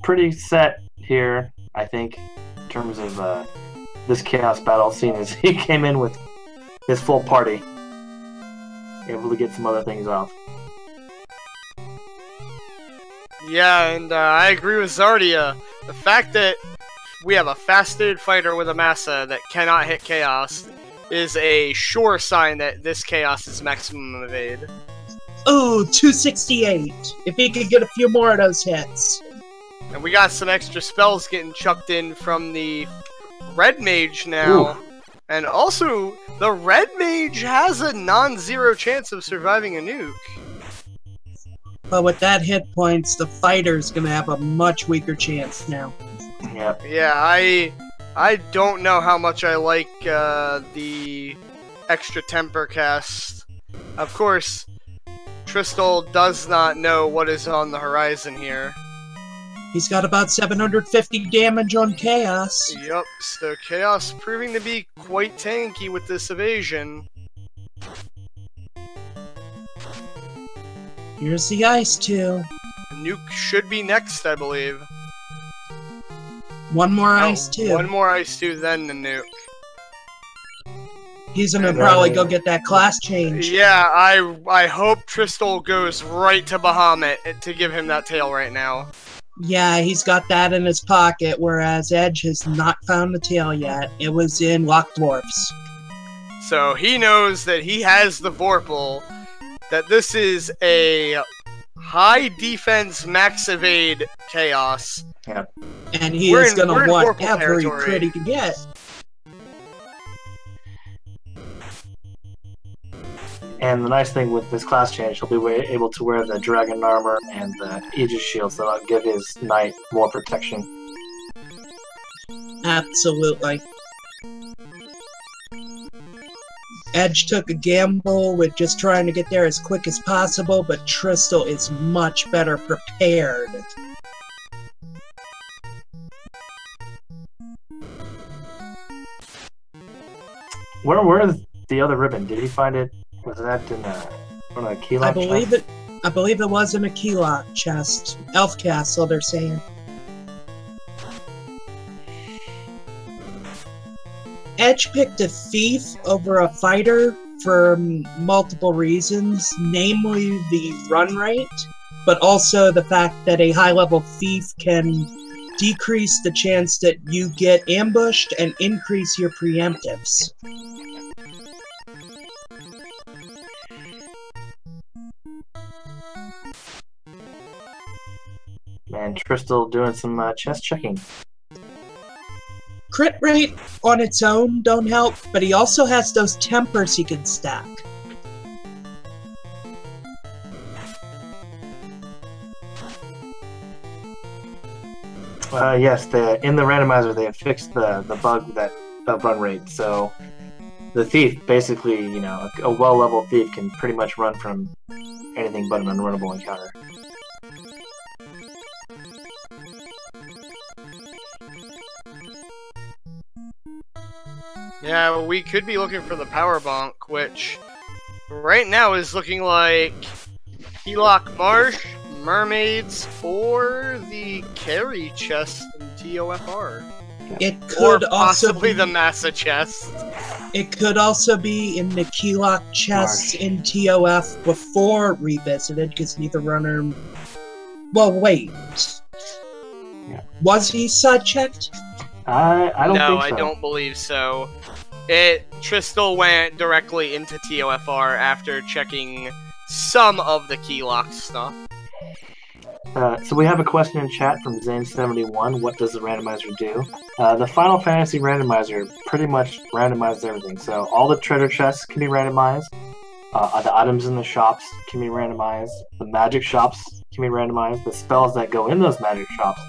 C: pretty set here, I think, in terms of this Chaos battle, seeing as he came in with his full party, able to get some other things off.
A: Yeah, and I agree with Zardia. The fact that we have a fasted fighter with a Massa that cannot hit Chaos is a sure sign that this Chaos is maximum evade.
B: Ooh, 268. If he could get a few more of those hits.
A: And we got some extra spells getting chucked in from the red mage now.
C: Ooh.
A: And also, the red mage has a non-zero chance of surviving a nuke.
B: But with that hit points, the fighter's gonna have a much weaker chance now.
C: Yep.
A: Yeah, I don't know how much I like the extra temper cast. Of course, Tristal does not know what is on the horizon here.
B: He's got about 750 damage on Chaos.
A: Yup, so Chaos proving to be quite tanky with this evasion.
B: Here's the Ice 2.
A: Nuke should be next, I believe.
B: One more Ice 2.
A: One more Ice 2, then the nuke.
B: He's gonna probably go get that class change.
A: Yeah, I hope Tristal goes right to Bahamut to give him that tail right now.
B: Yeah, he's got that in his pocket, whereas Edge has not found the tail yet. It was in Locked Dwarfs.
A: So he knows that he has the Vorpal, that this is a high defense max evade Chaos.
C: Yep.
B: And he is going to want
A: Vorpal
B: every
A: territory.
B: crit he can get.
C: And the nice thing with this class change, he'll be able to wear the Dragon Armor and the Aegis Shield, so that'll give his Knight more protection.
B: Absolutely. Edge took a gamble with just trying to get there as quick as possible, but Tristal is much better prepared.
C: Where is the other ribbon? Did he find it? Was that in one of the key lock chests?
B: I believe it was in a key lock chest. Elf Castle, they're saying. Edge picked a thief over a fighter for multiple reasons, namely the run rate, but also the fact that a high-level thief can decrease the chance that you get ambushed and increase your preemptives.
C: And Tristal doing some chest checking.
B: Crit rate on its own don't help, but he also has those tempers he can stack.
C: Yes, in the randomizer they have fixed the bug that of run rate. So the thief, basically, you know, a well-leveled thief can pretty much run from anything but an unrunnable encounter.
A: Yeah, we could be looking for the power bonk, which right now is looking like Helock Marsh, Mermaids, or the carry chest in TOFR.
B: It could
A: or
B: also
A: possibly
B: be
A: the Massa chest.
B: It could also be in the Keylog chests in TOF before Revisited, because neither runner... Well, wait.
C: Yeah.
B: Was he side-checked?
A: No,
C: I don't think so.
A: I don't believe so. Tristal went directly into TOFR after checking some of the Keylock stuff.
C: So we have a question in chat from Zane71. What does the randomizer do? The Final Fantasy randomizer pretty much randomizes everything. So all the treasure chests can be randomized. The items in the shops can be randomized. The magic shops can be randomized. The spells that go in those magic shops,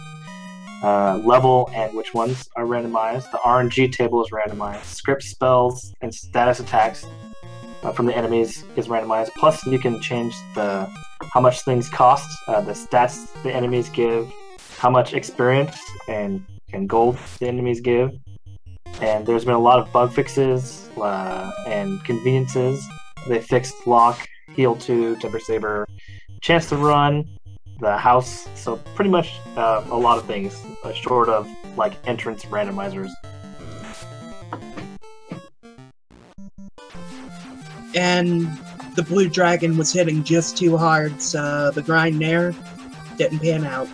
C: level and which ones are randomized. The RNG table is randomized. Script spells and status attacks from the enemies is randomized. Plus, you can change how much things cost, the stats the enemies give, how much experience and gold the enemies give. And there's been a lot of bug fixes and conveniences. They fixed lock, heal 2, temper saber, chance to run, the house. So pretty much a lot of things, short of like entrance randomizers.
B: And the Blue Dragon was hitting just too hard, so the grind there didn't pan out.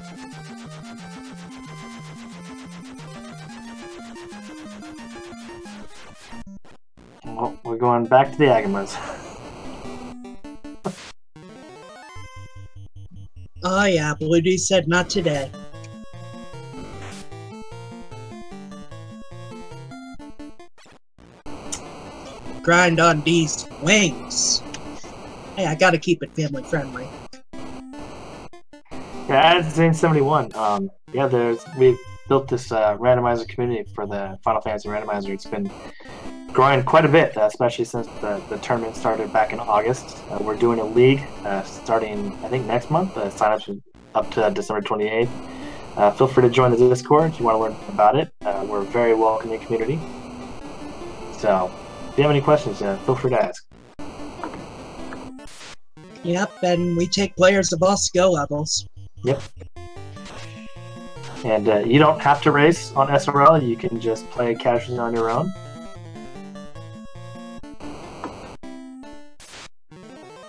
C: Well, we're going back to the Agamas.
B: Oh yeah, Blue D said not today. Grind on these wings. Hey, I gotta keep it family friendly.
C: Yeah, as Zane71, we've built this randomizer community for the Final Fantasy randomizer. It's been growing quite a bit, especially since the tournament started back in August. We're doing a league starting, I think, next month. Sign-ups up to December 28th. Feel free to join the Discord if you want to learn about it. We're a very welcoming community. So, if you have any questions, feel free to ask.
B: Yep, and we take players of all skill levels.
C: Yep. And you don't have to race on SRL. You can just play casually on your own.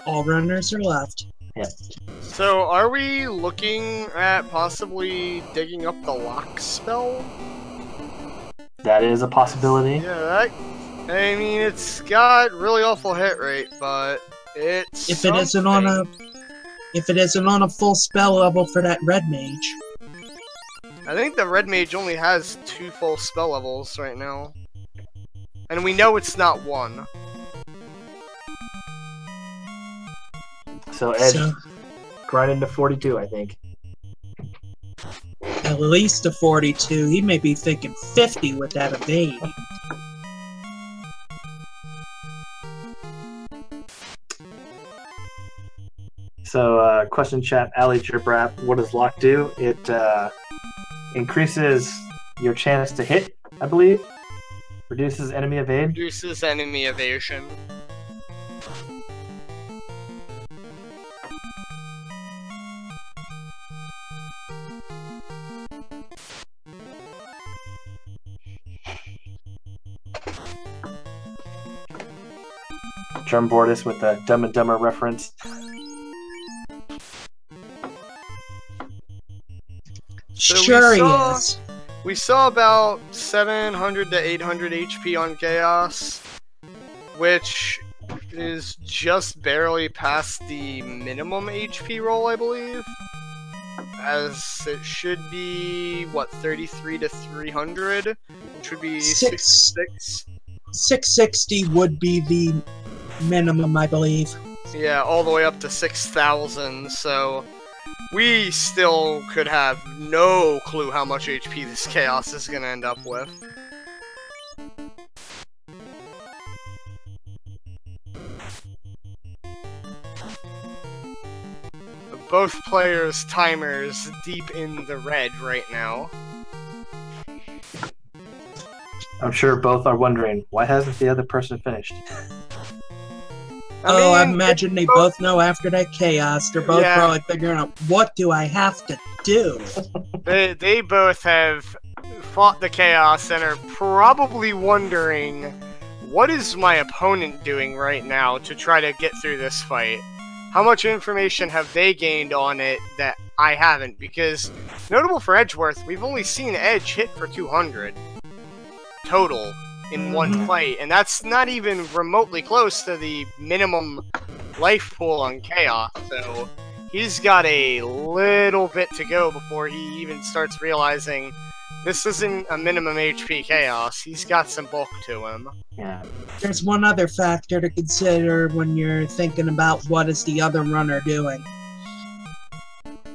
B: All runners are left.
C: Yeah.
A: So, are we looking at possibly digging up the lock spell?
C: That is a possibility.
A: Yeah, I mean, it's got really awful hit rate, but it's
B: If it isn't on a full spell level for that red mage.
A: I think the red mage only has 2 full spell levels right now. And we know it's not 1.
C: So Edge grinding to 42, I think.
B: At least a 42. He may be thinking 50 with that evade.
C: So, question chat, Ali Jibrap, what does lock do? It increases your chance to hit, I believe. Reduces enemy evade.
A: Reduces enemy evasion.
C: Germ Bordis with the Dumb and Dumber reference.
A: So
B: Sure he is.
A: We saw about 700 to 800 HP on Chaos, which is just barely past the minimum HP roll, I believe. As it should be, what, 33 to 300? Which would be 66?
B: 660 would be the minimum, I believe.
A: Yeah, all the way up to 6,000, so we still could have no clue how much HP this Chaos is going to end up with. Both players' timers deep in the red right now.
C: I'm sure both are wondering, why hasn't the other person finished?
B: I imagine they both know after that chaos, they're both probably figuring out, what do I have to do?
A: They both have fought the chaos and are probably wondering, what is my opponent doing right now to try to get through this fight? How much information have they gained on it that I haven't? Because, notable for Edgeworth, we've only seen Edge hit for 200 total in one fight, and that's not even remotely close to the minimum life pool on Chaos, so he's got a little bit to go before he even starts realizing this isn't a minimum HP Chaos. He's got some bulk to him.
C: Yeah.
B: There's one other factor to consider when you're thinking about what is the other runner doing.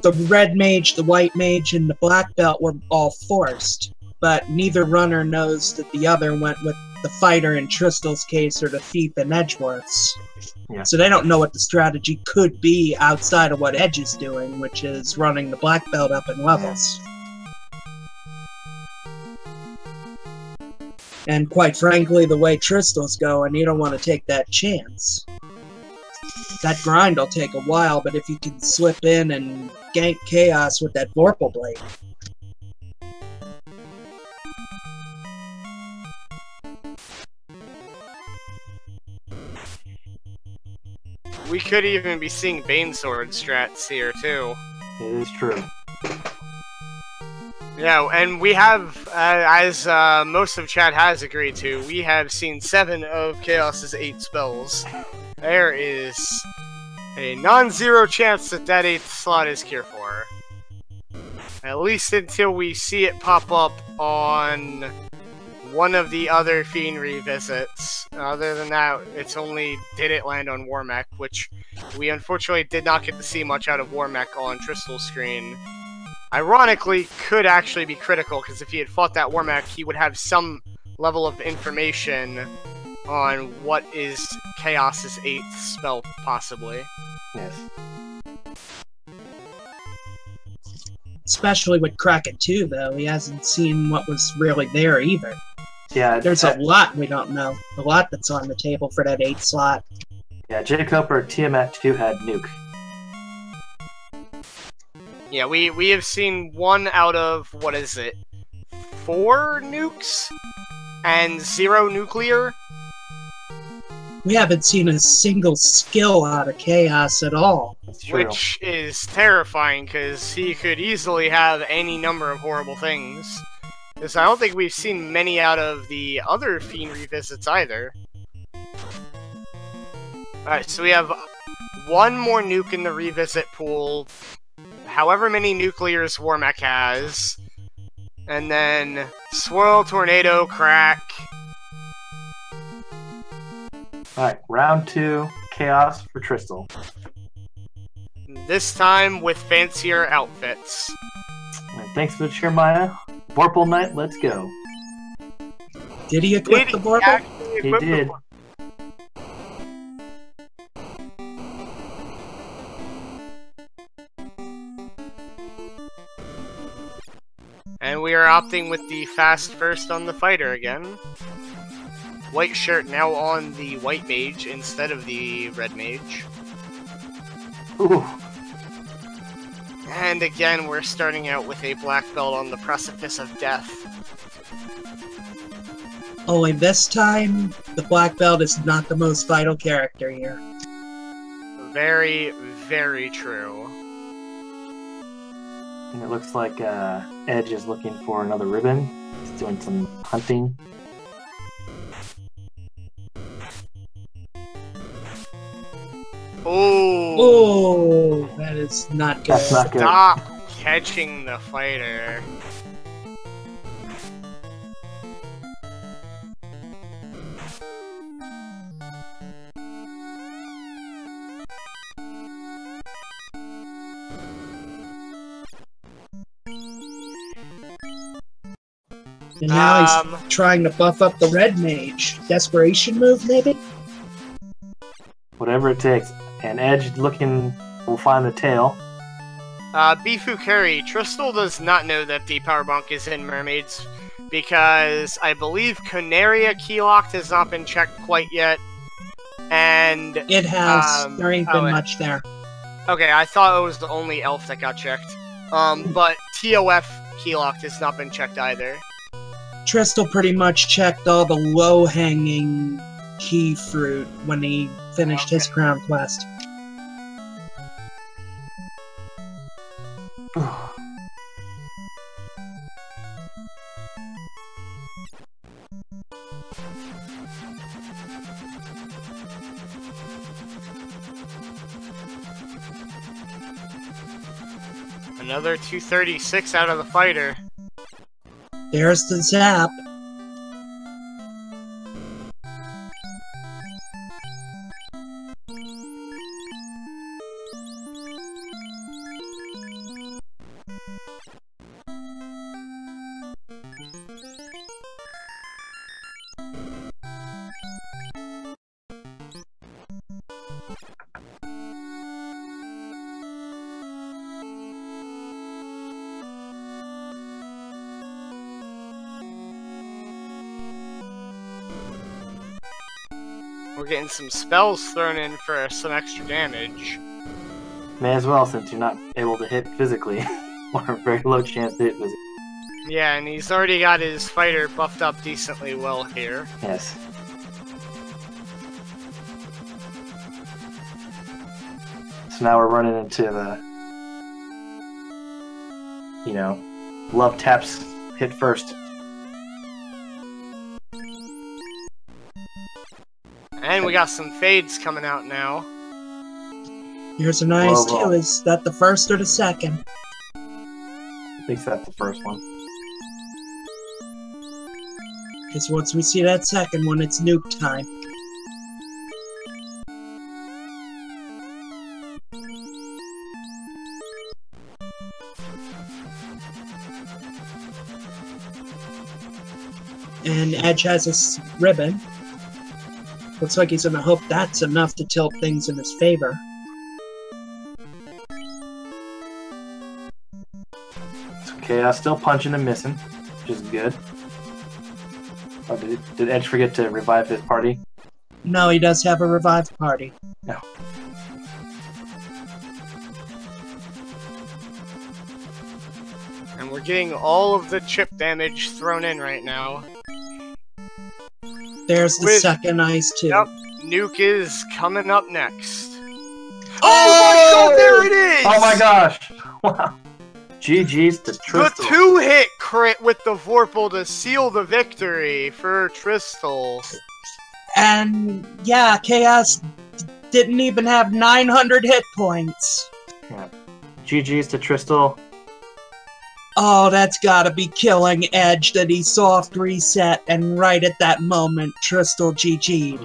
B: The red mage, the white mage, and the black belt were all forced, but neither runner knows that the other went with the fighter in Tristal's case or the thief in Edgeworth's.
C: Yeah.
B: So they don't know what the strategy could be outside of what Edge is doing, which is running the black belt up in levels. And quite frankly, the way Tristal's going, you don't want to take that chance. That grind will take a while, but if you can slip in and gank Chaos with that Vorpal Blade.
A: We could even be seeing Banesword strats here, too.
C: It is true.
A: Yeah, and we have, as most of chat has agreed to, we have seen 7 of Chaos's 8 spells. There is a non-zero chance that that 8th slot is Cure for. At least until we see it pop up on one of the other Fiend revisits. Other than that, it's only did it land on Warmech, which we unfortunately did not get to see much out of Warmech on Tristal's screen. Ironically, could actually be critical, because if he had fought that Warmech, he would have some level of information on what is Chaos's 8th spell, possibly.
C: Yes.
B: Especially with Kraken 2, though. He hasn't seen what was really there either.
C: Yeah,
B: There's a lot we don't know. A lot that's on the table for that 8th slot.
C: Yeah, Jacob or Tiamat 2 had Nuke.
A: Yeah, we have seen 1 out of, what is it, 4 nukes? And 0 nuclear?
B: We haven't seen a single skill out of Chaos at all.
C: That's true.
A: Which is terrifying, because he could easily have any number of horrible things. Because I don't think we've seen many out of the other Fiend revisits either. Alright, so we have 1 more nuke in the revisit pool, however many nuclears Warmech has, and then Swirl, Tornado, Crack.
C: Alright, round 2, Chaos for Tristal.
A: This time with fancier outfits.
C: And thanks for the cheer, Maya. Vorpal Knight, let's go.
B: Did he equip the Vorpal?
C: He did.
A: And we are opting with the fast first on the fighter again. White shirt now on the white mage instead of the red mage.
C: Ooh.
A: And again, we're starting out with a black belt on the precipice of death.
B: Only this time, the black belt is not the most vital character here.
A: Very, very true.
C: And it looks like Edge is looking for another ribbon. He's doing some hunting.
A: Oh,
B: that is not good.
C: That's not good.
A: Stop catching the fighter.
B: And now he's trying to buff up the red mage. Desperation move, maybe?
C: Whatever it takes. And Edge looking will find the tail.
A: Bifu Curry, Tristal does not know that the Power Bonk is in Mermaids because I believe Conaria Keylocked has not been checked quite yet. And
B: It has. There ain't been much there.
A: Okay, I thought it was the only elf that got checked. But TOF Keylocked has not been checked either.
B: Tristal pretty much checked all the low-hanging key fruit when he finished his crown quest.
A: Another 236 out of the fighter.
B: There's the zap.
A: We're getting some spells thrown in for some extra damage.
C: May as well, since you're not able to hit physically, or a very low chance to hit physically.
A: Yeah, and he's already got his fighter buffed up decently well here.
C: Yes. So now we're running into the, you know, love taps hit first.
A: And we got some fades coming out now.
B: Here's a nice too. Is that the first or the second?
C: I think that's the first one.
B: Because once we see that second one, it's nuke time. And Edge has a ribbon. Looks like he's gonna hope that's enough to tilt things in his favor.
C: It's okay, I'm still punching and missing, which is good. Oh, did Edge forget to revive his party?
B: No, he does have a revived party.
C: No.
A: And we're getting all of the chip damage thrown in right now.
B: There's the second ice too.
A: Yep, nuke is coming up next. Oh my god, there it is!
C: Oh my gosh! Wow. GG's to Tristal.
A: The two-hit crit with the Vorpal to seal the victory for Tristal.
B: And yeah, Chaos didn't even have 900 hit points.
C: Yeah. GG's to Tristal.
B: Oh, that's gotta be killing Edge that he soft reset, and right at that moment, Tristal GG'd.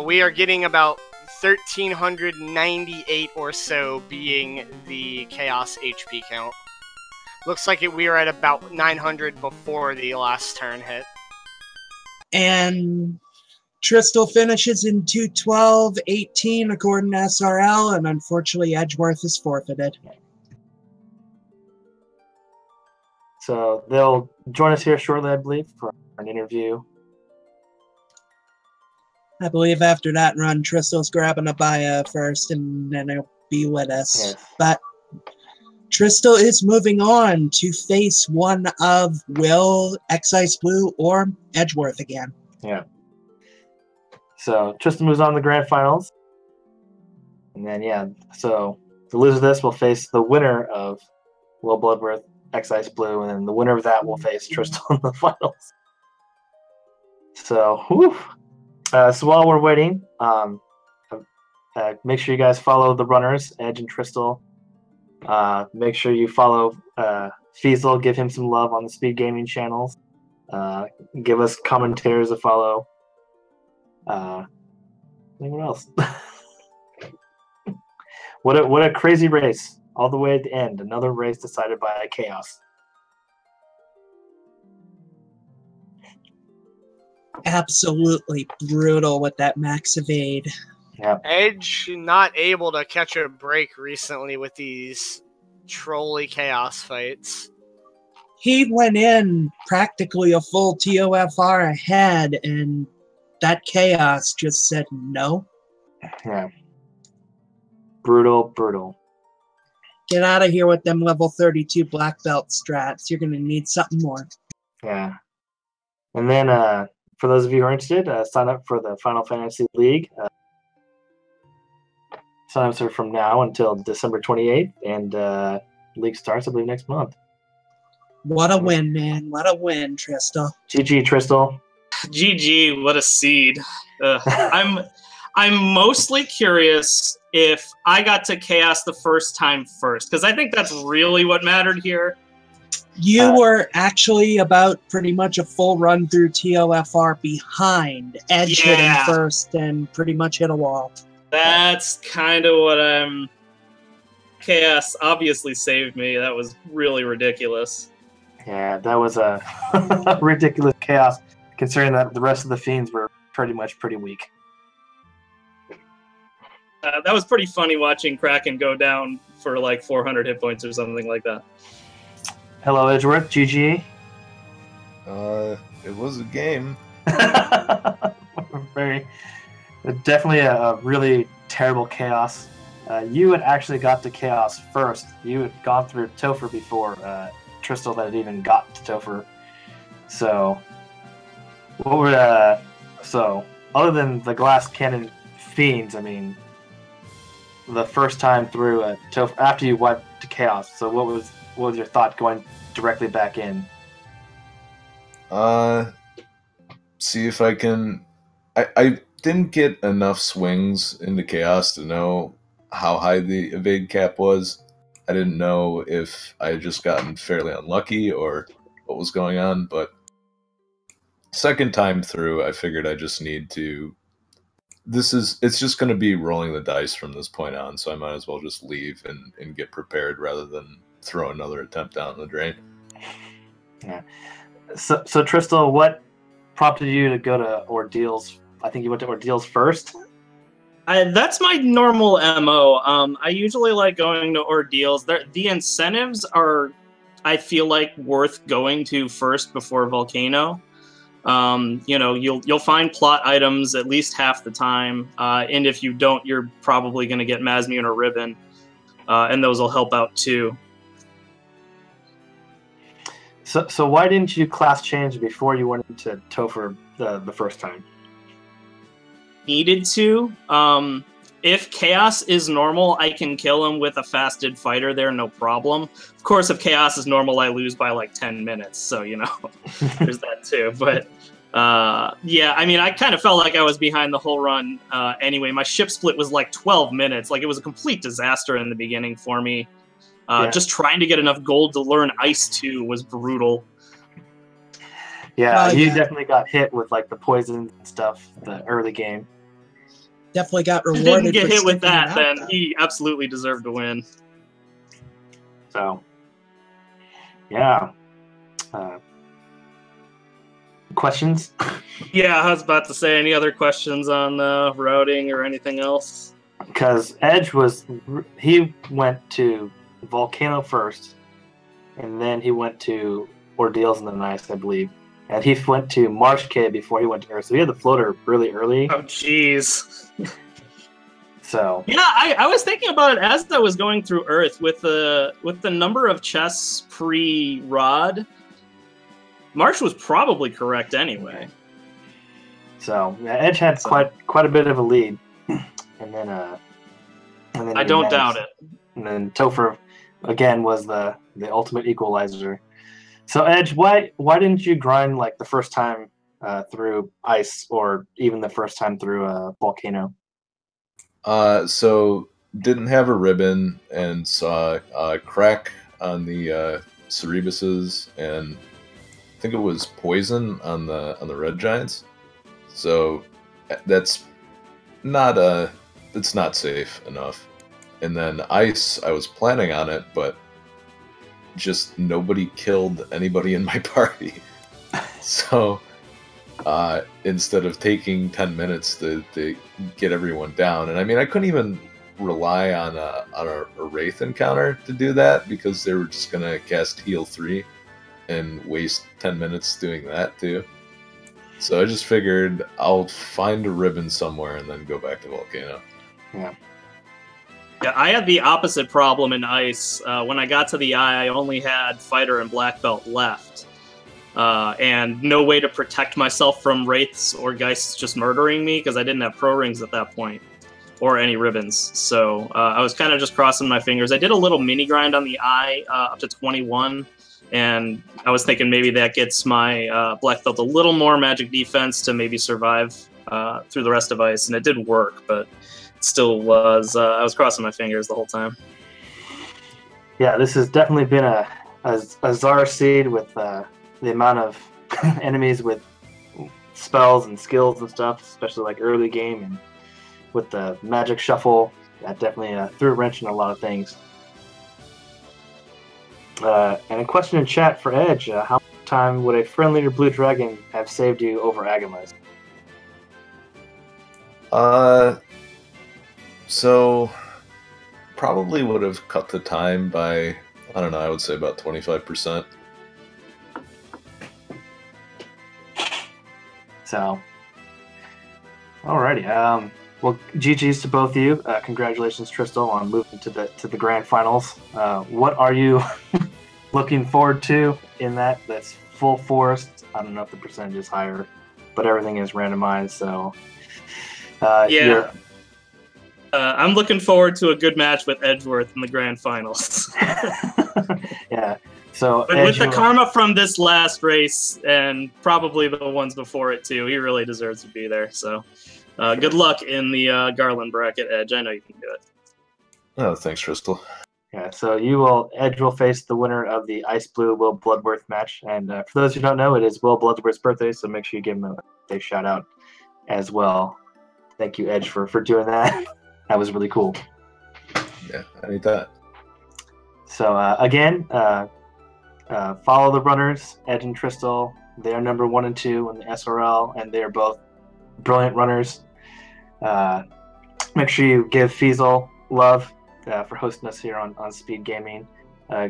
A: We are getting about 1,398 or so being the Chaos HP count. Looks like we are at about 900 before the last turn hit.
B: And Tristal finishes in 212-18 according to SRL, and unfortunately Edgeworth is forfeited.
C: So they'll join us here shortly, I believe, for an interview.
B: I believe after that run, Tristal's grabbing a Baya first, and then he'll be with us.
C: Yes.
B: But Tristal is moving on to face one of Will, X-Ice Blue, or Edgeworth again.
C: Yeah. So Tristal moves on to the grand finals. And then, yeah, so the loser of this will face the winner of Will Bloodworth, X-Ice Blue, and then the winner of that will face Tristal in the finals. So, whew. So while we're waiting, make sure you guys follow the runners, Edge and Tristal. Make sure you follow Feasel, give him some love on the Speed Gaming channels. Give us commentaries to follow. What else? What a crazy race. All the way at the end. Another race decided by Chaos.
B: Absolutely brutal with that max evade.
C: Yeah.
A: Edge not able to catch a break recently with these trolley chaos fights.
B: He went in practically a full TOFR ahead, and that chaos just said no.
C: Yeah. Brutal, brutal.
B: Get out of here with them level 32 black belt strats. You're going to need something more.
C: Yeah. And then, for those of you who are interested, sign up for the Final Fantasy League. Sign-ups are from now until December 28th, and league starts, I believe, next month.
B: What a win, man. What a win, Tristal.
C: GG, Tristal.
D: GG, what a seed. I'm mostly curious if I got to Chaos the first time first, because I think that's really what mattered here.
B: You were actually about pretty much a full run through TOFR behind. Edge hit him first and pretty much hit a wall.
D: That's kind of what I'm... Chaos obviously saved me. That was really ridiculous.
C: Yeah, that was a ridiculous chaos, considering that the rest of the fiends were pretty weak.
D: That was pretty funny watching Kraken go down for like 400 hit points or something like that.
C: Hello, Edgeworth. GG.
E: It was a game.
C: Definitely a really terrible chaos. You had actually got to chaos first. You had gone through Topher before Tristal had even got to Topher. So, what were other than the glass cannon fiends? I mean, the first time through Topher after you wiped to chaos. So, what was your thought going directly back in?
E: See if I can. I didn't get enough swings into chaos to know how high the evade cap was. I didn't know if I had just gotten fairly unlucky or what was going on, but second time through, I figured I just need to... It's just going to be rolling the dice from this point on, so I might as well just leave and get prepared rather than throw another attempt down the drain.
C: Yeah. So Tristal, what prompted you to go to Ordeals? I think you went to Ordeals first?
D: That's my normal MO. I usually like going to Ordeals. The incentives are, I feel like, worth going to first before Volcano. You know, you'll find plot items at least half the time, and if you don't, you're probably going to get Masmune or Ribbon, and those will help out too.
C: So why didn't you class change before you went into Topher the first time?
D: Needed to. If Chaos is normal, I can kill him with a fasted fighter there, no problem. Of course, if Chaos is normal, I lose by like 10 minutes, so, you know, there's that too. But, yeah, I mean, I kind of felt like I was behind the whole run anyway. My ship split was like 12 minutes. Like, it was a complete disaster in the beginning for me. Just trying to get enough gold to learn Ice 2 was brutal.
C: Yeah, you definitely got hit with like the poison and stuff the early game.
B: Definitely got rewarded.
D: Didn't get
B: for
D: hit with that,
B: out,
D: then
B: though.
D: he absolutely deserved to win.
C: So, yeah. Questions?
D: Yeah, I was about to say, any other questions on routing or anything else?
C: Because Edge he went to Volcano first, and then he went to Ordeals and the Ice, I believe. And he went to Marsh Cave before he went to Earth. So he had the floater really early.
D: Oh, jeez.
C: So
D: yeah, I was thinking about it as I was going through Earth with the number of chests pre-Rod. Marsh was probably correct anyway.
C: So yeah, Edge had quite a bit of a lead, and then
D: I don't doubt it.
C: And then Topher again was the ultimate equalizer. So Edge, why didn't you grind like the first time through Ice, or even the first time through Volcano?
E: So didn't have a ribbon and saw a crack on the Cerebuses, and I think it was poison on the red giants. So that's not safe enough. And then Ice, I was planning on it, but just nobody killed anybody in my party. So instead of taking 10 minutes to get everyone down, and I mean, I couldn't even rely on a Wraith encounter to do that because they were just gonna cast Heal 3 and waste 10 minutes doing that too. So I just figured I'll find a ribbon somewhere and then go back to Volcano.
C: Yeah.
D: Yeah, I had the opposite problem in Ice. When I got to the Eye, I only had Fighter and Black Belt left. And no way to protect myself from Wraiths or Geists just murdering me because I didn't have Pro Rings at that point. Or any ribbons. So I was kind of just crossing my fingers. I did a little mini grind on the Eye up to 21. And I was thinking maybe that gets my Black Belt a little more magic defense to maybe survive through the rest of Ice. And it did work, but still was I was crossing my fingers the whole time.
C: Yeah, this has definitely been a Zara seed with the amount of enemies with spells and skills and stuff, especially like early game and with the magic shuffle. That definitely threw a wrench in a lot of things. And a question in chat for Edge: how much time would a friendlier blue dragon have saved you over Agamotto?
E: So probably would have cut the time by, I don't know, I would say about 25%.
C: So, alrighty. Well, GG's to both of you. Congratulations, Tristal, on moving to the grand finals. What are you looking forward to in that? That's full forest. I don't know if the percentage is higher, but everything is randomized. So,
D: yeah. I'm looking forward to a good match with Edgeworth in the grand finals.
C: Yeah. So,
D: but with the karma from this last race and probably the ones before it too, he really deserves to be there. So, good luck in the Garland bracket, Edge. I know you can do it.
E: Oh, thanks, Tristal.
C: Yeah. So Edge will face the winner of the Ice Blue Will Bloodworth match, and for those who don't know, it is Will Bloodworth's birthday, so make sure you give him a birthday shout out as well. Thank you, Edge, for doing that. That was really cool.
E: Yeah, I need that.
C: So again, follow the runners, Edge and Tristal. They are number 1 and 2 in the SRL, and they are both brilliant runners. Make sure you give Feasel love for hosting us here on Speed Gaming.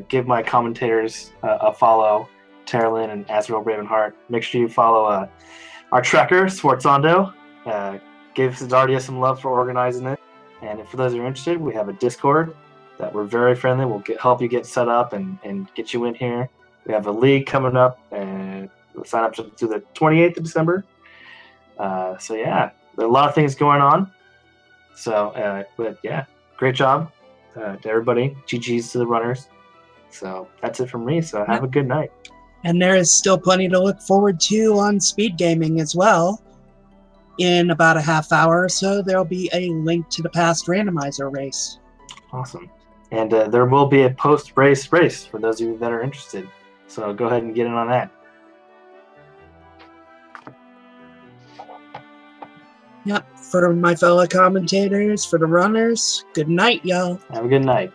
C: Give my commentators a follow, Terralyn and Azrael Ravenheart. Make sure you follow our tracker, Swartzando. Give Zardia some love for organizing it. And for those who are interested, we have a Discord that we're very friendly. We'll help you get set up and get you in here. We have a league coming up, and we'll sign up to the 28th of December. So yeah, there are a lot of things going on. So, but yeah, great job to everybody. GG's to the runners. So that's it from me. So have a good night.
B: And there is still plenty to look forward to on Speed Gaming as well. In about a half hour or so, there'll be a link to the past randomizer race.
C: Awesome. And there will be a post-race for those of you that are interested. So go ahead and get in on that.
B: Yep, for my fellow commentators, for the runners, good night, y'all.
C: Have a good night.